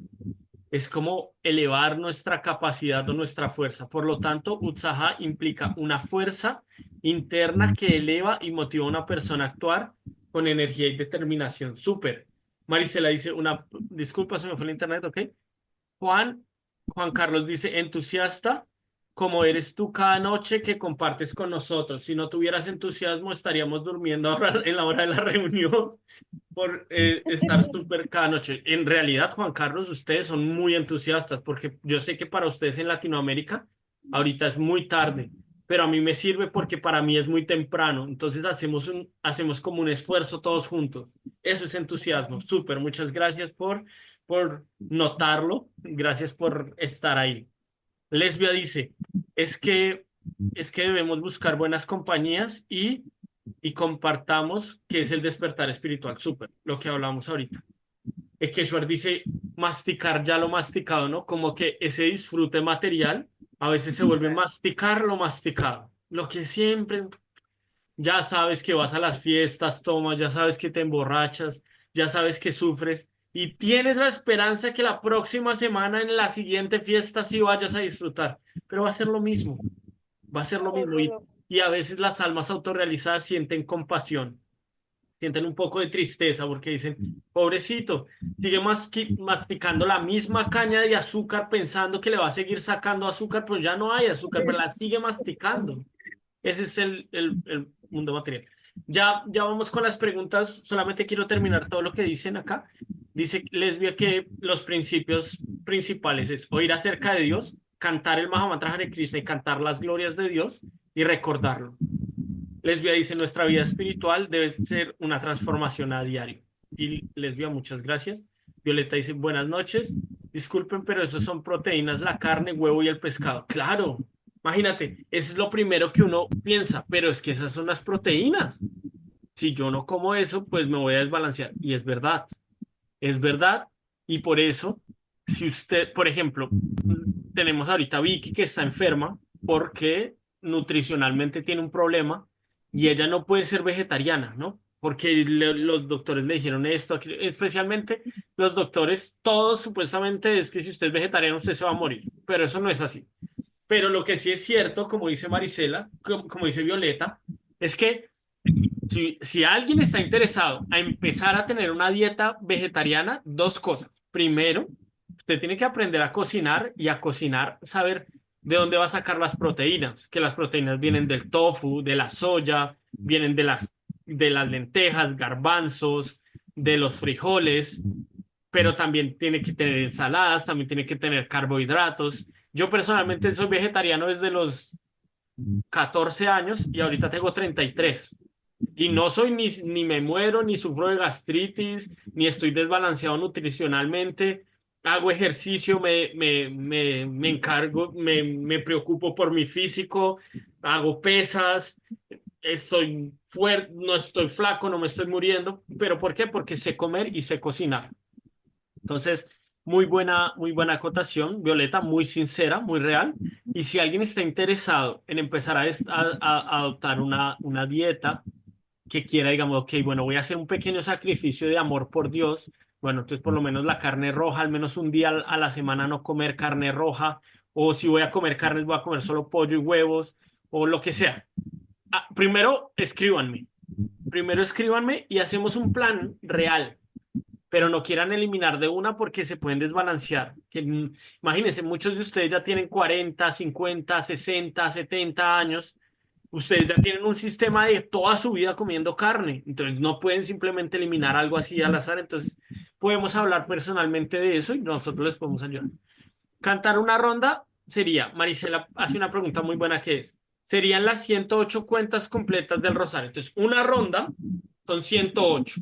Es como elevar nuestra capacidad o nuestra fuerza. Por lo tanto, Utsaha implica una fuerza interna que eleva y motiva a una persona a actuar con energía y determinación. Súper. Marisela dice disculpa, se me fue el internet, ¿ok? Juan Carlos dice, entusiasta como eres tú cada noche que compartes con nosotros. Si no tuvieras entusiasmo, estaríamos durmiendo ahora en la hora de la reunión por estar súper cada noche. En realidad, Juan Carlos, ustedes son muy entusiastas porque yo sé que para ustedes en Latinoamérica ahorita es muy tarde, pero a mí me sirve porque para mí es muy temprano. Entonces hacemos como un esfuerzo todos juntos. Eso es entusiasmo. Súper, muchas gracias por notarlo. Gracias por estar ahí. Lesbia dice, es que, es que debemos buscar buenas compañías y compartamos qué es el despertar espiritual. Súper, lo que hablamos ahorita. Ekeshwar dice, masticar ya lo masticado, ¿no? Como que ese disfrute material a veces se vuelve masticar lo masticado. Lo que siempre, ya sabes que vas a las fiestas, tomas, ya sabes que te emborrachas, ya sabes que sufres y tienes la esperanza que la próxima semana en la siguiente fiesta sí vayas a disfrutar, pero va a ser lo mismo, va a ser lo mismo y a veces las almas autorrealizadas sienten compasión, sienten un poco de tristeza porque dicen, pobrecito, sigue masticando la misma caña de azúcar pensando que le va a seguir sacando azúcar, pero ya no hay azúcar, pero la sigue masticando. Ese es el mundo material. Ya vamos con las preguntas. Solamente quiero terminar todo lo que dicen acá. Dice Lesbia que los principios principales es oír acerca de Dios, cantar el Mahamantra Hare Krishna y cantar las glorias de Dios y recordarlo. Lesbia dice nuestra vida espiritual debe ser una transformación a diario. Y Lesbia, muchas gracias. Violeta dice buenas noches. Disculpen, pero eso son proteínas, la carne, huevo y el pescado. Claro. Imagínate, eso es lo primero que uno piensa, pero es que esas son las proteínas. Si yo no como eso, pues me voy a desbalancear. Y es verdad. Y por eso, si usted, por ejemplo, tenemos ahorita a Vicky que está enferma porque nutricionalmente tiene un problema y ella no puede ser vegetariana, ¿no? Porque los doctores le dijeron esto, especialmente los doctores, todos supuestamente es que si usted es vegetariano usted se va a morir, pero eso no es así. Pero lo que sí es cierto, como dice Marisela, como dice Violeta, es que si alguien está interesado a empezar a tener una dieta vegetariana, dos cosas. Primero, usted tiene que aprender a cocinar y a cocinar, saber de dónde va a sacar las proteínas, que las proteínas vienen del tofu, de la soya, vienen de las lentejas, garbanzos, de los frijoles, pero también tiene que tener ensaladas, también tiene que tener carbohidratos. Yo personalmente soy vegetariano desde los 14 años y ahorita tengo 33. Y no soy ni me muero, ni sufro de gastritis, ni estoy desbalanceado nutricionalmente. Hago ejercicio, me encargo, me preocupo por mi físico, hago pesas, estoy fuerte, no estoy flaco, no me estoy muriendo. ¿Pero por qué? Porque sé comer y sé cocinar. Entonces, muy buena acotación, Violeta, muy sincera, muy real. Y si alguien está interesado en empezar a adoptar una dieta que quiera, digamos, ok, bueno, voy a hacer un pequeño sacrificio de amor por Dios, bueno, entonces por lo menos la carne roja, al menos un día a la semana no comer carne roja, o si voy a comer carnes, voy a comer solo pollo y huevos, o lo que sea. Primero escríbanme y hacemos un plan real, pero no quieran eliminar de una porque se pueden desbalancear. Imagínense, muchos de ustedes ya tienen 40, 50, 60, 70 años. Ustedes ya tienen un sistema de toda su vida comiendo carne, entonces no pueden simplemente eliminar algo así al azar. Entonces podemos hablar personalmente de eso y nosotros les podemos ayudar. Cantar una ronda sería, Marisela hace una pregunta muy buena que es, serían las 108 cuentas completas del rosario. Entonces, una ronda son 108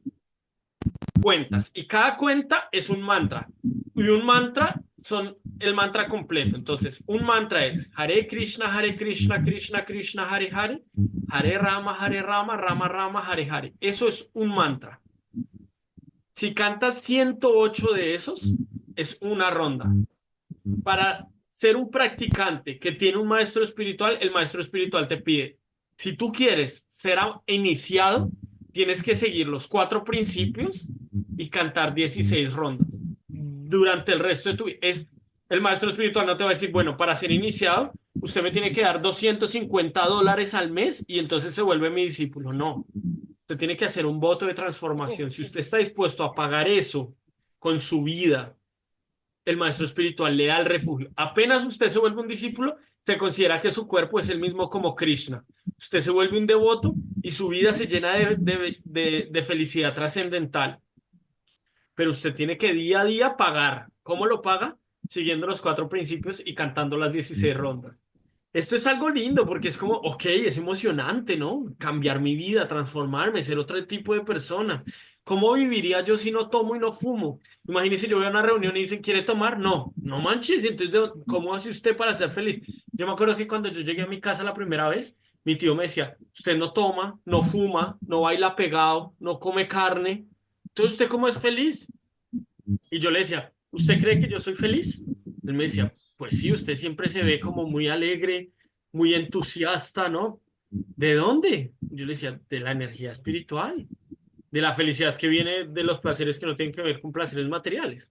cuentas y cada cuenta es un mantra. Y un mantra son el mantra completo. Entonces, un mantra es Hare Krishna, Krishna Krishna, Hare Hare, Hare Rama, Rama Rama, Hare Hare. Eso es un mantra. Si cantas 108 de esos, es una ronda. Para ser un practicante que tiene un maestro espiritual, el maestro espiritual te pide, si tú quieres ser iniciado, tienes que seguir los 4 principios y cantar 16 rondas durante el resto de tu vida. El maestro espiritual no te va a decir, bueno, para ser iniciado, usted me tiene que dar $250 al mes y entonces se vuelve mi discípulo. No, usted tiene que hacer un voto de transformación. Si usted está dispuesto a pagar eso con su vida, el maestro espiritual le da el refugio. Apenas usted se vuelve un discípulo, se considera que su cuerpo es el mismo como Krishna. Usted se vuelve un devoto y su vida se llena de felicidad trascendental. Pero usted tiene que día a día pagar. ¿Cómo lo paga? Siguiendo los 4 principios y cantando las 16 rondas. Esto es algo lindo porque es como, ok, es emocionante, ¿no? Cambiar mi vida, transformarme, ser otro tipo de persona. ¿Cómo viviría yo si no tomo y no fumo? Imagínese, yo voy a una reunión y dicen, ¿quiere tomar? No, no manches. Entonces, ¿cómo hace usted para ser feliz? Yo me acuerdo que cuando yo llegué a mi casa la primera vez, mi tío me decía, usted no toma, no fuma, no baila pegado, no come carne. Entonces, ¿usted cómo es feliz? Y yo le decía, ¿usted cree que yo soy feliz? Él me decía, pues sí, usted siempre se ve como muy alegre, muy entusiasta, ¿no? ¿De dónde? Yo le decía, de la energía espiritual, de la felicidad que viene de los placeres que no tienen que ver con placeres materiales.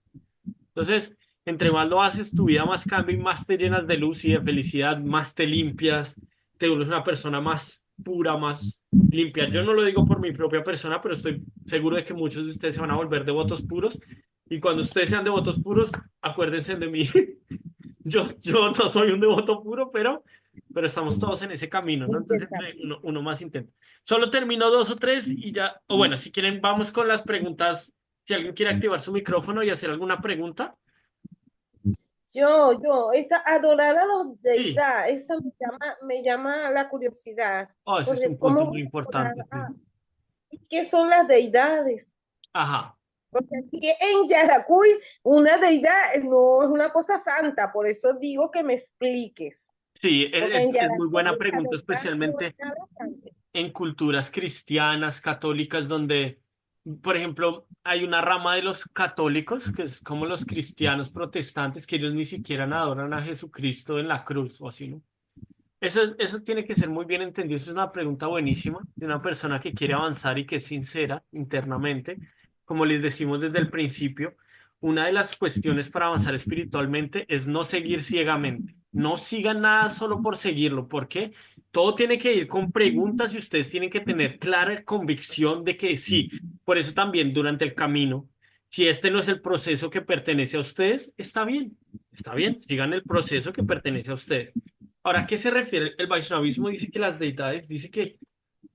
Entonces, entre más lo haces, tu vida más cambia y más te llenas de luz y de felicidad, más te limpias, te vuelves una persona más pura, más limpia. Yo no lo digo por mi propia persona, pero estoy seguro de que muchos de ustedes se van a volver devotos puros. Y cuando ustedes sean devotos puros, acuérdense de mí. Yo no soy un devoto puro, pero estamos todos en ese camino, ¿no? Entonces, uno más intenta. Solo termino 2 o 3 y ya, o bueno, si quieren, vamos con las preguntas. Si alguien quiere activar su micrófono y hacer alguna pregunta. Adorar a los Sí. deidad, esa me llama la curiosidad. Oh, ese es Porque un punto ¿cómo muy importante. qué son las deidades? Ajá. Porque aquí en Yaracuy una deidad no es una cosa santa, por eso digo que me expliques. Sí, Porque en es muy buena Yaracuy la pregunta, deidad no especialmente es nada santa. en culturas cristianas, católicas, donde, por ejemplo, hay una rama de los católicos, que es como los cristianos protestantes, que ellos ni siquiera adoran a Jesucristo en la cruz o así, ¿no? Eso tiene que ser muy bien entendido. Esa es una pregunta buenísima de una persona que quiere avanzar y que es sincera internamente. Como les decimos desde el principio, una de las cuestiones para avanzar espiritualmente es no seguir ciegamente. No sigan nada solo por seguirlo. ¿Por qué? Todo tiene que ir con preguntas y ustedes tienen que tener clara convicción de que sí. Por eso también durante el camino, si este no es el proceso que pertenece a ustedes, está bien. Está bien, sigan el proceso que pertenece a ustedes. Ahora, ¿a qué se refiere? El Vaishnavismo dice que las deidades, dice que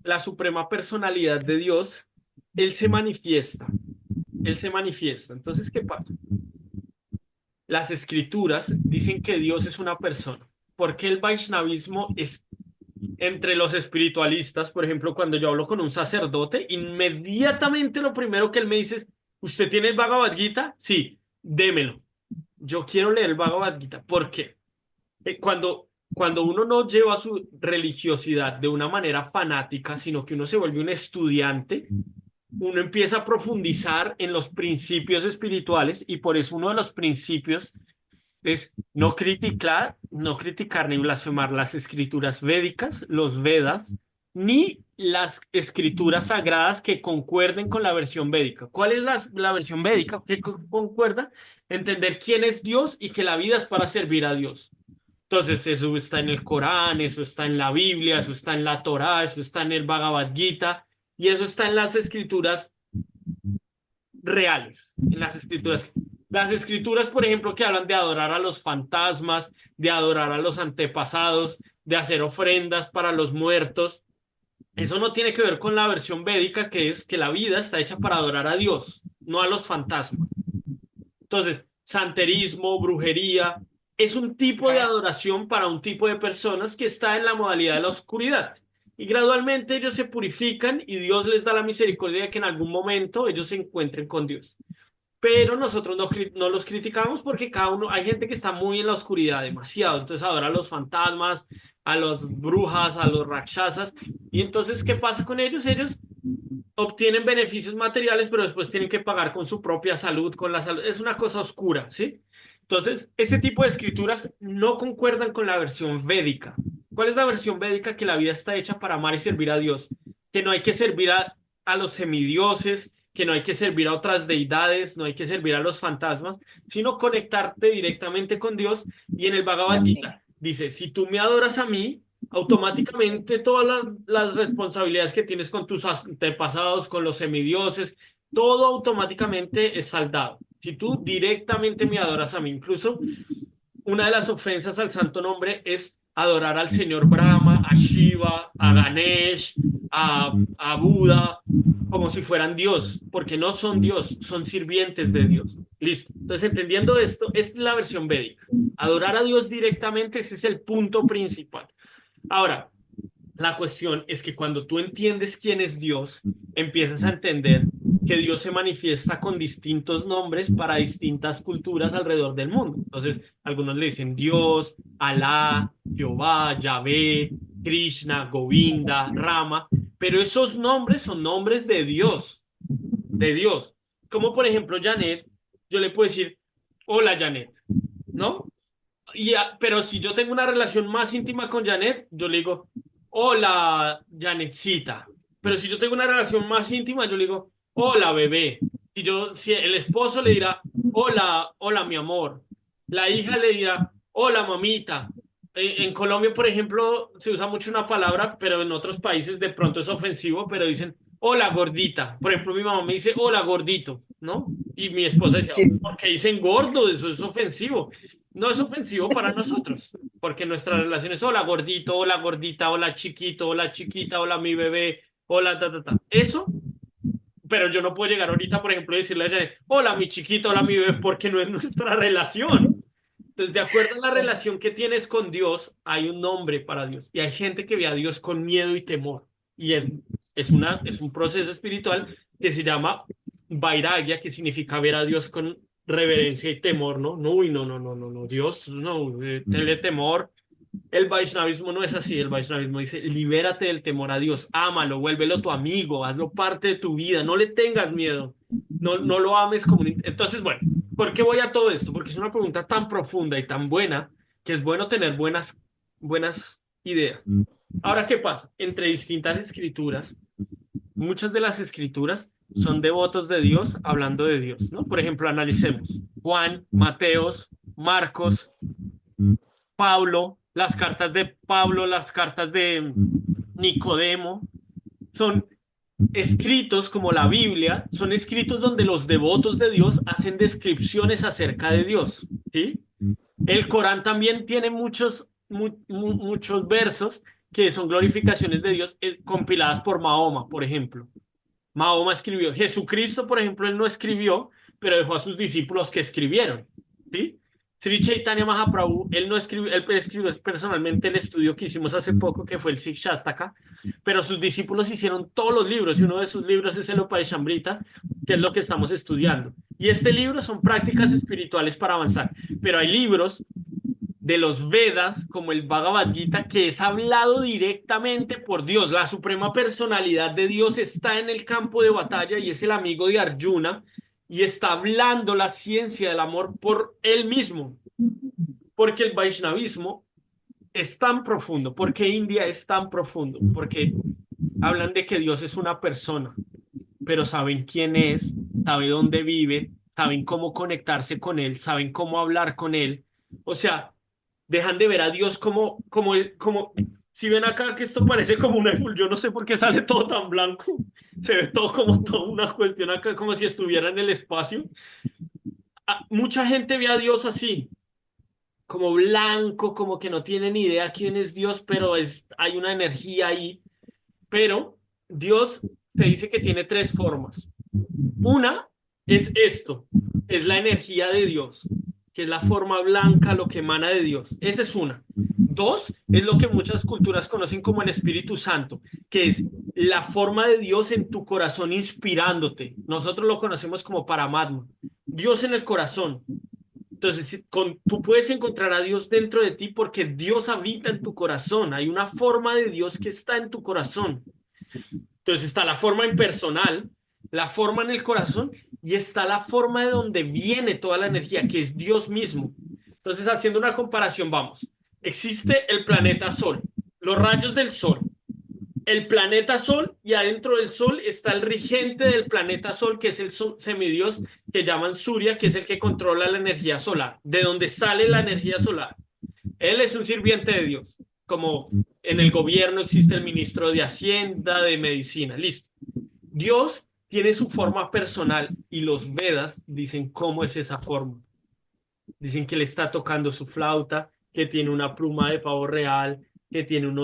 la suprema personalidad de Dios, Él se manifiesta. Él se manifiesta. Entonces, ¿qué pasa? Las escrituras dicen que Dios es una persona. ¿Por qué el Vaishnavismo es entre los espiritualistas, por ejemplo, cuando yo hablo con un sacerdote, inmediatamente lo primero que él me dice es, ¿usted tiene el Bhagavad Gita? Sí, démelo. Yo quiero leer el Bhagavad Gita. ¿Por qué? Cuando uno no lleva su religiosidad de una manera fanática, sino que uno se vuelve un estudiante, uno empieza a profundizar en los principios espirituales y por eso uno de los principios es no criticar ni blasfemar las escrituras védicas, los Vedas, ni las escrituras sagradas que concuerden con la versión védica. ¿Cuál es la versión védica que concuerda? Entender quién es Dios y que la vida es para servir a Dios. Entonces, eso está en el Corán, eso está en la Biblia, eso está en la Torá, eso está en el Bhagavad Gita, y eso está en las escrituras reales, en las escrituras. Las escrituras, por ejemplo, que hablan de adorar a los fantasmas, de adorar a los antepasados, de hacer ofrendas para los muertos, eso no tiene que ver con la versión védica, que es que la vida está hecha para adorar a Dios, no a los fantasmas. Entonces, santerismo, brujería, es un tipo de adoración para un tipo de personas que está en la modalidad de la oscuridad. Y gradualmente ellos se purifican y Dios les da la misericordia de que en algún momento ellos se encuentren con Dios. Pero nosotros no los criticamos porque cada uno, hay gente que está muy en la oscuridad, demasiado. Entonces adora a los fantasmas, a las brujas, a los rakshasas. Y entonces, ¿qué pasa con ellos? Ellos obtienen beneficios materiales, pero después tienen que pagar con su propia salud, con la salud. Es una cosa oscura, ¿sí? Entonces, ese tipo de escrituras no concuerdan con la versión védica. ¿Cuál es la versión védica? Que la vida está hecha para amar y servir a Dios, que no hay que servir a los semidioses, que no hay que servir a otras deidades, no hay que servir a los fantasmas, sino conectarte directamente con Dios. Y en el Bhagavad Gita dice, si tú me adoras a mí, automáticamente todas las responsabilidades que tienes con tus antepasados, con los semidioses, todo automáticamente es saldado. Si tú directamente me adoras a mí, incluso una de las ofensas al santo nombre es adorar al señor Brahma, a Shiva, a Ganesh, a Buda, como si fueran Dios, porque no son Dios, son sirvientes de Dios. Listo. Entonces, entendiendo esto, esta es la versión védica. Adorar a Dios directamente, ese es el punto principal. Ahora, la cuestión es que cuando tú entiendes quién es Dios, empiezas a entender que Dios se manifiesta con distintos nombres para distintas culturas alrededor del mundo. Entonces, algunos le dicen Dios, Alá, Jehová, Yahvé, Krishna, Govinda, Rama, pero esos nombres son nombres de Dios, de Dios. Como por ejemplo Janet, yo le puedo decir, hola Janet, ¿no? Pero si yo tengo una relación más íntima con Janet, yo le digo, hola Janetcita. Pero si yo tengo una relación más íntima, yo le digo, hola bebé. Si el esposo le dirá, hola mi amor. La hija le dirá, hola mamita. En Colombia, por ejemplo, se usa mucho una palabra, pero en otros países de pronto es ofensivo, pero dicen, hola gordita. Por ejemplo, mi mamá me dice, hola gordito, ¿no? Y mi esposa dice, ¿por qué dicen gordo? Eso es ofensivo. No es ofensivo para nosotros, porque nuestra relación es hola gordito, hola gordita, hola chiquito, hola chiquita, hola mi bebé, hola ta ta ta. Eso, pero yo no puedo llegar ahorita, por ejemplo, y decirle a ella, hola mi chiquito, hola mi bebé, porque no es nuestra relación. Entonces, de acuerdo a la relación que tienes con Dios, hay un nombre para Dios. Y hay gente que ve a Dios con miedo y temor. Y es un proceso espiritual que se llama vairagya, que significa ver a Dios con reverencia y temor, ¿no? No, uy, no, no, no, no, no, Dios, no, tenle temor. El Vaishnavismo no es así, el Vaishnavismo dice, libérate del temor a Dios, ámalo, vuélvelo tu amigo, hazlo parte de tu vida, no le tengas miedo, no lo ames como Entonces, bueno, ¿por qué voy a todo esto? Porque es una pregunta tan profunda y tan buena que es bueno tener buenas ideas. Ahora, ¿qué pasa? Entre distintas escrituras, muchas de las escrituras son devotos de Dios hablando de Dios, ¿no? Por ejemplo, analicemos Juan, Mateos, Marcos, Pablo, las cartas de Pablo, las cartas de Nicodemo, son escritos como la Biblia, son escritos donde los devotos de Dios hacen descripciones acerca de Dios, ¿sí? El Corán también tiene muchos versos que son glorificaciones de Dios compiladas por Mahoma, por ejemplo. Mahoma escribió. Jesucristo, por ejemplo, él no escribió, pero dejó a sus discípulos que escribieron, ¿sí? Sri Chaitanya Mahaprabhu, él escribió personalmente el estudio que hicimos hace poco, que fue el Sikshastaka, pero sus discípulos hicieron todos los libros, y uno de sus libros es el Upadeshamrita, que es lo que estamos estudiando. Y este libro son prácticas espirituales para avanzar, pero hay libros de los Vedas, como el Bhagavad Gita, que es hablado directamente por Dios. La suprema personalidad de Dios está en el campo de batalla y es el amigo de Arjuna y está hablando la ciencia del amor por él mismo. Porque el Vaishnavismo es tan profundo, porque India es tan profundo, porque hablan de que Dios es una persona, pero saben quién es, saben dónde vive, saben cómo conectarse con él, saben cómo hablar con él. O sea, dejan de ver a Dios como, si ven acá que esto parece como un iPhone, yo no sé por qué sale todo tan blanco, se ve todo como toda una cuestión acá, como si estuviera en el espacio. Mucha gente ve a Dios así, como blanco, como que no tienen idea quién es Dios, pero hay una energía ahí. Pero Dios se dice que tiene tres formas. Una es esto, es la energía de Dios, que es la forma blanca, lo que emana de Dios. Esa es una. Dos, es lo que muchas culturas conocen como el Espíritu Santo, que es la forma de Dios en tu corazón inspirándote. Nosotros lo conocemos como Paramatma. Dios en el corazón. Entonces, tú puedes encontrar a Dios dentro de ti porque Dios habita en tu corazón. Hay una forma de Dios que está en tu corazón. Entonces está la forma impersonal, la forma en el corazón y está la forma de donde viene toda la energía, que es Dios mismo. Entonces, haciendo una comparación, vamos. Existe el planeta Sol, los rayos del Sol, el planeta Sol y adentro del Sol está el regente del planeta Sol, que es el semidios que llaman Surya, que es el que controla la energía solar, de donde sale la energía solar. Él es un sirviente de Dios, como en el gobierno existe el ministro de Hacienda, de Medicina, listo. Dios tiene su forma personal y los Vedas dicen cómo es esa forma. Dicen que le está tocando su flauta, que tiene una pluma de pavo real, que tiene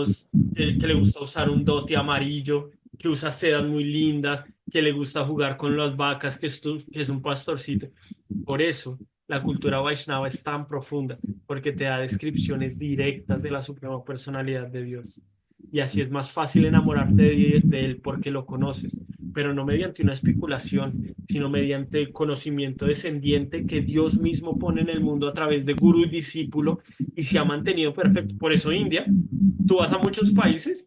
que le gusta usar un dote amarillo, que usa sedas muy lindas, que le gusta jugar con las vacas, que es un pastorcito. Por eso la cultura Vaishnava es tan profunda, porque te da descripciones directas de la suprema personalidad de Dios. Y así es más fácil enamorarte de él porque lo conoces, pero no mediante una especulación, sino mediante el conocimiento descendiente que Dios mismo pone en el mundo a través de gurú y discípulo y se ha mantenido perfecto. Por eso India, tú vas a muchos países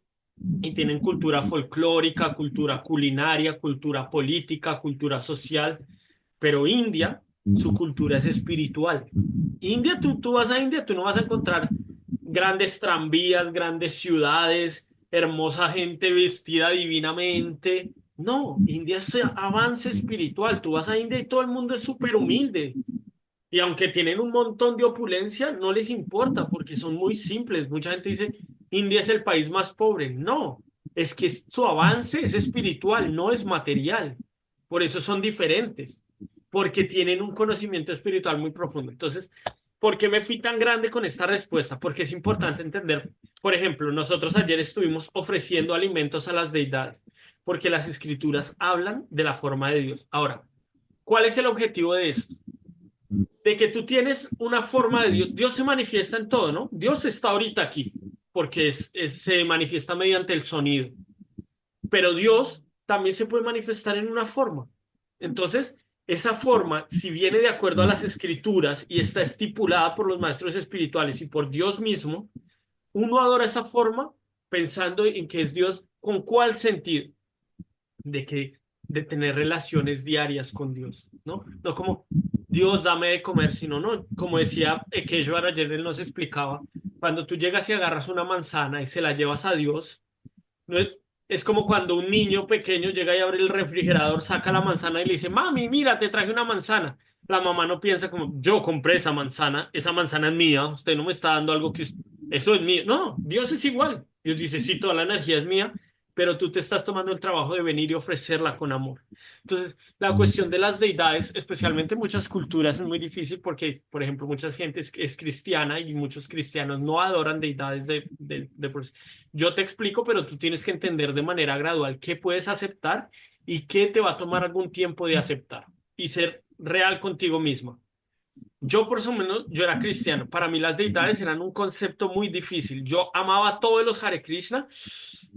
y tienen cultura folclórica, cultura culinaria, cultura política, cultura social, pero India, su cultura es espiritual. India, tú vas a India, tú no vas a encontrar grandes tranvías, grandes ciudades, hermosa gente vestida divinamente. No, India es avance espiritual. Tú vas a India y todo el mundo es súper humilde. Y aunque tienen un montón de opulencia, no les importa porque son muy simples. Mucha gente dice, India es el país más pobre. No, es que su avance es espiritual, no es material. Por eso son diferentes, porque tienen un conocimiento espiritual muy profundo. Entonces, ¿por qué me fui tan grande con esta respuesta? Porque es importante entender, por ejemplo, nosotros ayer estuvimos ofreciendo alimentos a las deidades, porque las escrituras hablan de la forma de Dios. Ahora, ¿cuál es el objetivo de esto? De que tú tienes una forma de Dios. Dios se manifiesta en todo, ¿no? Dios está ahorita aquí, porque se manifiesta mediante el sonido. Pero Dios también se puede manifestar en una forma. Entonces, esa forma, si viene de acuerdo a las escrituras y está estipulada por los maestros espirituales y por Dios mismo, uno adora esa forma pensando en que es Dios. ¿Con cuál sentido? De tener relaciones diarias con Dios, ¿no? No como Dios dame de comer, sino no, como decía Ekeshwar ayer, él nos explicaba, cuando tú llegas y agarras una manzana y se la llevas a Dios, no es como cuando un niño pequeño llega y abre el refrigerador, saca la manzana y le dice, mami, mira, te traje una manzana. La mamá no piensa como, yo compré esa manzana es mía, usted no me está dando algo eso es mío. No, Dios es igual. Dios dice, sí, toda la energía es mía, pero tú te estás tomando el trabajo de venir y ofrecerla con amor. Entonces, la cuestión de las deidades, especialmente en muchas culturas, es muy difícil porque, por ejemplo, mucha gente es cristiana y muchos cristianos no adoran deidades Yo te explico, pero tú tienes que entender de manera gradual qué puedes aceptar y qué te va a tomar algún tiempo de aceptar y ser real contigo misma. Yo por lo menos, yo era cristiano. Para mí las deidades eran un concepto muy difícil. Yo amaba a todos los Hare Krishna,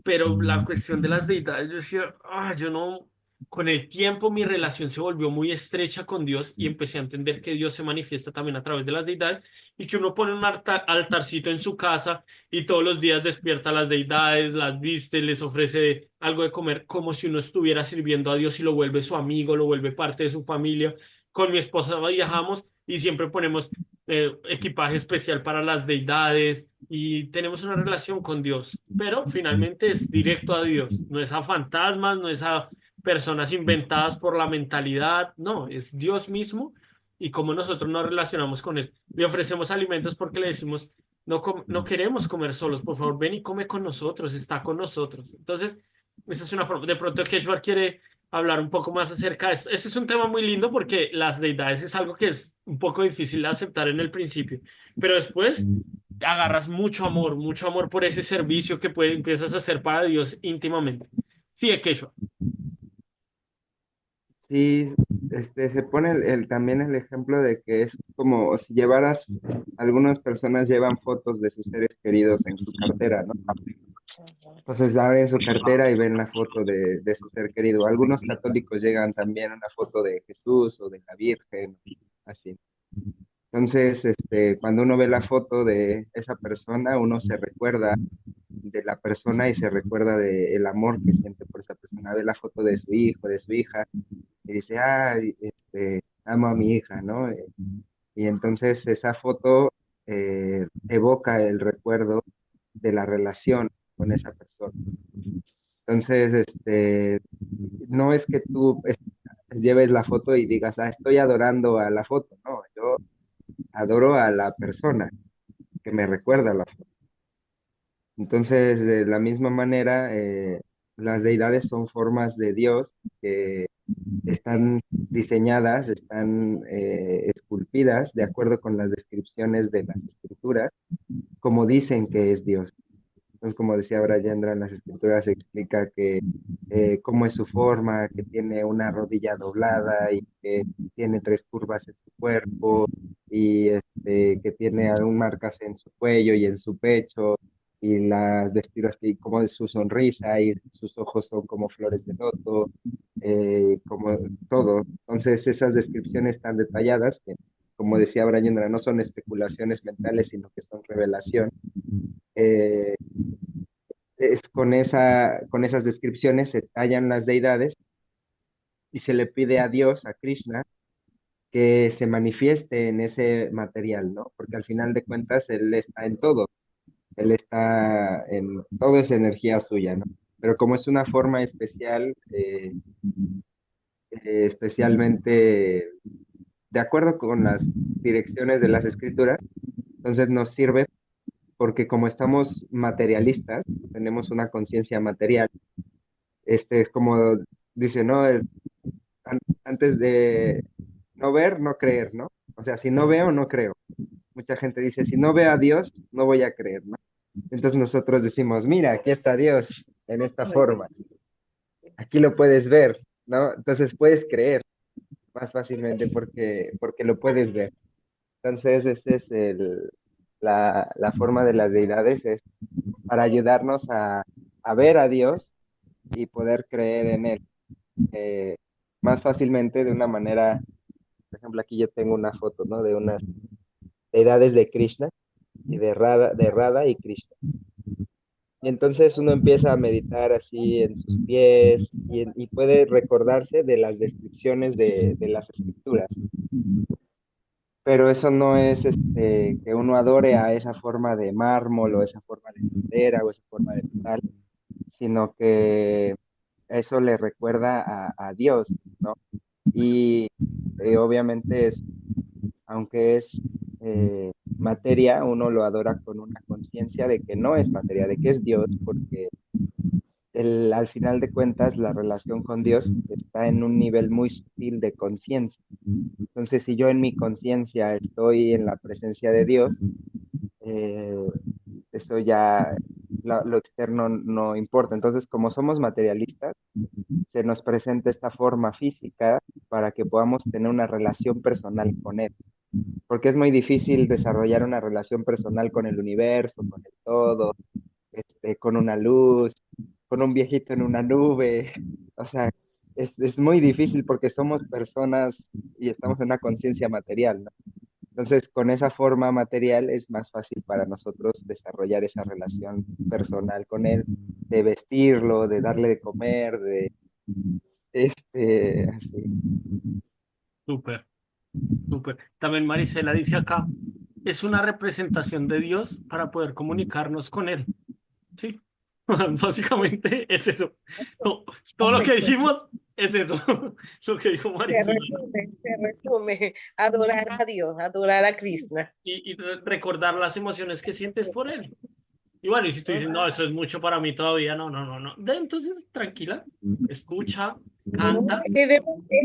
pero la cuestión de las deidades, yo decía, yo no. Con el tiempo mi relación se volvió muy estrecha con Dios y empecé a entender que Dios se manifiesta también a través de las deidades y que uno pone un altarcito en su casa y todos los días despierta a las deidades, las viste, les ofrece algo de comer como si uno estuviera sirviendo a Dios y lo vuelve su amigo, lo vuelve parte de su familia. Con mi esposa viajamos y siempre ponemos equipaje especial para las deidades y tenemos una relación con Dios, pero finalmente es directo a Dios, no es a fantasmas, no es a personas inventadas por la mentalidad, no, es Dios mismo y cómo nosotros nos relacionamos con Él. Le ofrecemos alimentos porque le decimos, no, no queremos comer solos, por favor, ven y come con nosotros, está con nosotros. Entonces, esa es una forma, de pronto Keshwar quiere hablar un poco más acerca de esto. Este es un tema muy lindo porque las deidades es algo que es un poco difícil de aceptar en el principio, pero después agarras mucho amor por ese servicio que empiezas a hacer para Dios íntimamente. Sí, Keshwar. Sí, se pone también el ejemplo de que es como si llevaras, algunas personas llevan fotos de sus seres queridos en su cartera, ¿no? Entonces abren su cartera y ven la foto de su ser querido. Algunos católicos llegan también una foto de Jesús o de la Virgen, así. Entonces, cuando uno ve la foto de esa persona, uno se recuerda de la persona y se recuerda del amor que siente por esa persona. Ve la foto de su hijo, de su hija, y dice, amo a mi hija, ¿no? Y entonces esa foto evoca el recuerdo de la relación con esa persona. Entonces, no es que tú lleves la foto y digas, estoy adorando a la foto, no, yo adoro a la persona que me recuerda a la foto. Entonces, de la misma manera, las deidades son formas de Dios que están diseñadas, están esculpidas de acuerdo con las descripciones de las escrituras, como dicen que es Dios. Entonces, como decía Brayendra, en las escrituras se explica que cómo es su forma, que tiene una rodilla doblada y que tiene 3 curvas en su cuerpo y que tiene aún marcas en su cuello y en su pecho y las describe así como es su sonrisa y sus ojos son como flores de loto, como todo. Entonces, esas descripciones tan detalladas que, como decía Brayendra, no son especulaciones mentales, sino que son revelación. eh, con esas descripciones se tallan las deidades y se le pide a Dios, a Krishna, que se manifieste en ese material, ¿no? Porque al final de cuentas Él está en todo, Él está en todo, es energía suya, ¿no? Pero como es una forma especial, especialmente de acuerdo con las direcciones de las escrituras, entonces nos sirve porque como estamos materialistas, tenemos una conciencia material, es como dice, ¿no? Antes de no ver, no creer, ¿no? O sea, si no veo, no creo. Mucha gente dice, si no veo a Dios, no voy a creer, ¿no? Entonces nosotros decimos, mira, aquí está Dios en esta forma. Aquí lo puedes ver, ¿no? Entonces puedes creer más fácilmente porque lo puedes ver. Entonces, esa es la forma de las deidades, es para ayudarnos a ver a Dios y poder creer en Él más fácilmente de una manera. Por ejemplo, aquí yo tengo una foto, ¿no? De unas deidades de Krishna y de Radha y Krishna. Y entonces uno empieza a meditar así en sus pies y puede recordarse de las descripciones de las escrituras. Pero eso no es que uno adore a esa forma de mármol o esa forma de madera o esa forma de metal, sino que eso le recuerda a Dios, ¿no? Y obviamente aunque es materia, uno lo adora con una conciencia de que no es materia, de que es Dios, porque al final de cuentas la relación con Dios está en un nivel muy sutil de conciencia. Entonces, si yo en mi conciencia estoy en la presencia de Dios, eh, eso ya, lo externo no importa. Entonces, como somos materialistas, se nos presenta esta forma física para que podamos tener una relación personal con Él. porque es muy difícil desarrollar una relación personal con el universo, con el todo, con una luz, con un viejito en una nube. O sea, es muy difícil porque somos personas y estamos en una conciencia material, ¿no? Entonces, con esa forma material es más fácil para nosotros desarrollar esa relación personal con él, de vestirlo, de darle de comer, así. Súper, súper. También Marisela dice acá, es una representación de Dios para poder comunicarnos con Él. Sí, básicamente es eso. No, todo lo que Correcto. dijimos es eso, lo que dijo Marisela. Se resume, adorar a Dios, adorar a Krishna. Y recordar las emociones que sientes por Él. Y bueno, y si tú dices, no, eso es mucho para mí todavía, no, no, no, no. Entonces, tranquila, escucha, canta, Es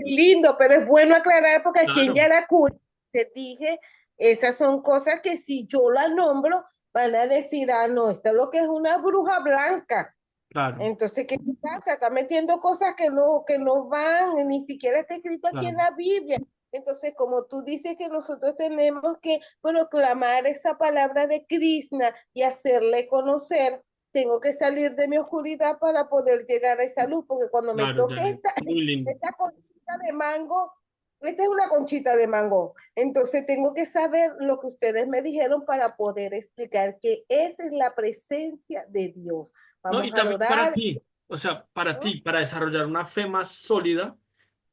lindo, pero es bueno aclarar porque aquí en claro, Yaracuy, te dije, esas son cosas que si yo las nombro, van a decir, ah, no, esta es lo que es una bruja blanca. claro, Entonces, ¿qué pasa? Está metiendo cosas que no van, ni siquiera está escrito aquí en claro. la Biblia. Entonces, como tú dices que nosotros tenemos que proclamar esa palabra de Krishna y hacerle conocer, tengo que salir de mi oscuridad para poder llegar a esa luz, porque cuando me Claro, toque Janet, muy lindo. esta conchita de mango, esta es una conchita de mango, entonces tengo que saber lo que ustedes me dijeron para poder explicar que esa es la presencia de Dios. No, Vamos y a también para adorar, ti, o sea, para ¿no? ti, para desarrollar una fe más sólida,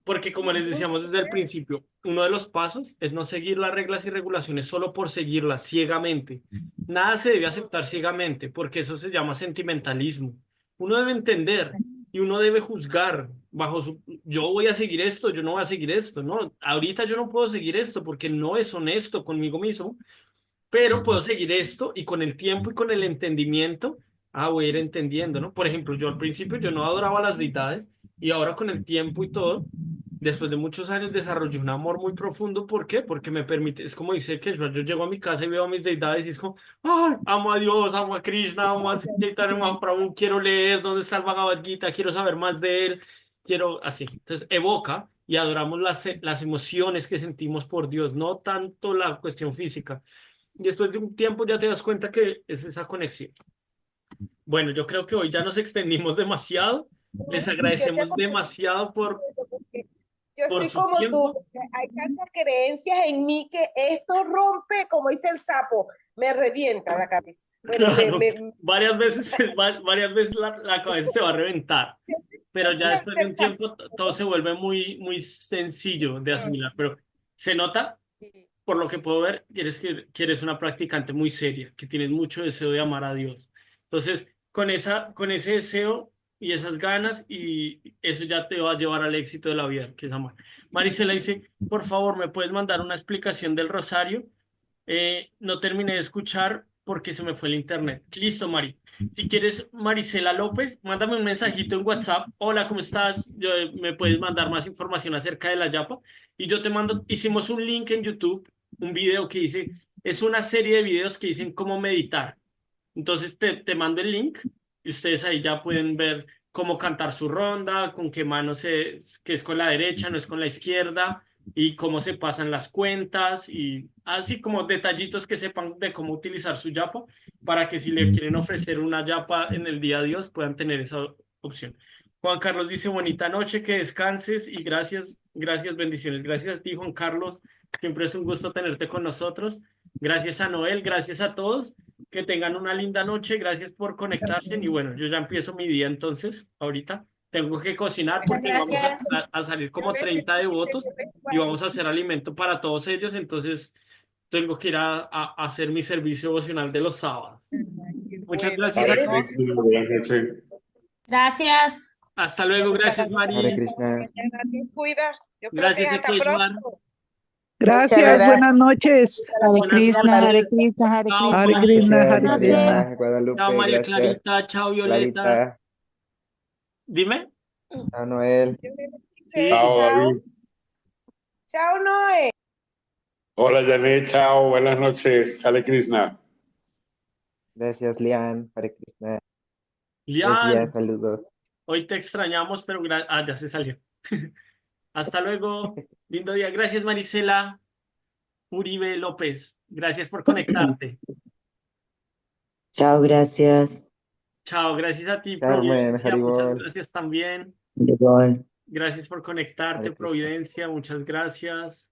porque como les decíamos desde el principio, uno de los pasos es no seguir las reglas y regulaciones solo por seguirlas ciegamente. Nada se debe aceptar ciegamente, porque eso se llama sentimentalismo. Uno debe entender y uno debe juzgar bajo su, yo voy a seguir esto, yo no voy a seguir esto, no, ahorita yo no puedo seguir esto porque no es honesto conmigo mismo, pero puedo seguir esto y con el tiempo y con el entendimiento, voy a ir entendiendo, ¿no? Por ejemplo, yo al principio yo no adoraba las deidades y ahora con el tiempo y todo, después de muchos años desarrollé un amor muy profundo. ¿Por qué? Porque me permite, es como dice que yo llego a mi casa y veo a mis deidades y es como, ay, amo a Dios, amo a Krishna, amo a Chaitanya Mahaprabhu, quiero leer dónde está el Bhagavad Gita, quiero saber más de él, quiero así. Entonces evoca y adoramos las emociones que sentimos por Dios, no tanto la cuestión física. Y después de un tiempo ya te das cuenta que es esa conexión. Bueno, yo creo que hoy ya nos extendimos demasiado. Les Yo te agradecemos demasiado porque yo por estoy su como tú, tiempo. porque hay tantas creencias en mí que esto rompe, como dice el sapo, me revienta la cabeza. Bueno, Claro, varias veces la cabeza se va a reventar, pero ya después de un tiempo todo se vuelve muy, muy sencillo de asimilar. Pero se nota, por lo que puedo ver, que eres una practicante muy seria, que tienes mucho deseo de amar a Dios. Entonces, con ese deseo y esas ganas, y eso ya te va a llevar al éxito de la vida, que es amar. Marisela dice, por favor, ¿me puedes mandar una explicación del rosario? No terminé de escuchar porque se me fue el internet. Listo, Mari. Si quieres, Marisela López, mándame un mensajito en WhatsApp. Hola, ¿cómo estás? Me puedes mandar más información acerca de la yapa. Y yo te mando, hicimos un link en YouTube, un video que dice, es una serie de videos que dicen cómo meditar. Entonces te mando el link y ustedes ahí ya pueden ver cómo cantar su ronda, con qué mano que es con la derecha, no es con la izquierda, y cómo se pasan las cuentas, y así como detallitos que sepan de cómo utilizar su yapa para que si le quieren ofrecer una yapa en el día a Dios puedan tener esa opción. Juan Carlos dice, bonita noche, que descanses y gracias, gracias, bendiciones. Gracias a ti, Juan Carlos. Siempre es un gusto tenerte con nosotros. Gracias a Noel, gracias a todos. Que tengan una linda noche. Gracias por conectarse. Y bueno, yo ya empiezo mi día entonces, ahorita. Tengo que cocinar Muchas porque vamos gracias. a salir como 30 devotos y vamos a hacer alimento para todos ellos. Entonces tengo que ir a hacer mi servicio devocional de los sábados. Muchas Bueno, gracias a Hare todos. Krishna, buenas noches. Gracias. Hasta luego. Gracias, Hare Mari. Krishna. Cuida. Dios Gracias, proteja. Hasta Ekeshwar. pronto. Gracias, gracias. buenas noches. Hare Buenas Krishna, noches. Hare Krishna, Hare Chao, Hare Krishna. Krishna, Gracias, Hare Noche. Krishna. María Guadalupe, chao, María gracias, Clarita. Chao, Violeta. Clarita, Dime. chao, Noel. Sí. Chao, Chao. David. Chao, Noé. Hola, Janet. Chao, buenas noches. Hare Krishna. Gracias, Lian, Hare Krishna. Lian, Gracias, saludos. hoy te extrañamos, pero ya se salió. Hasta luego. Lindo día. Gracias, Marisela. Uribe López, gracias por conectarte. Chao, gracias. Chao, gracias a ti, Carmen, Providencia, muchas Haribol. gracias también. Igual. Gracias por conectarte, Hare Krishna. Providencia, muchas gracias.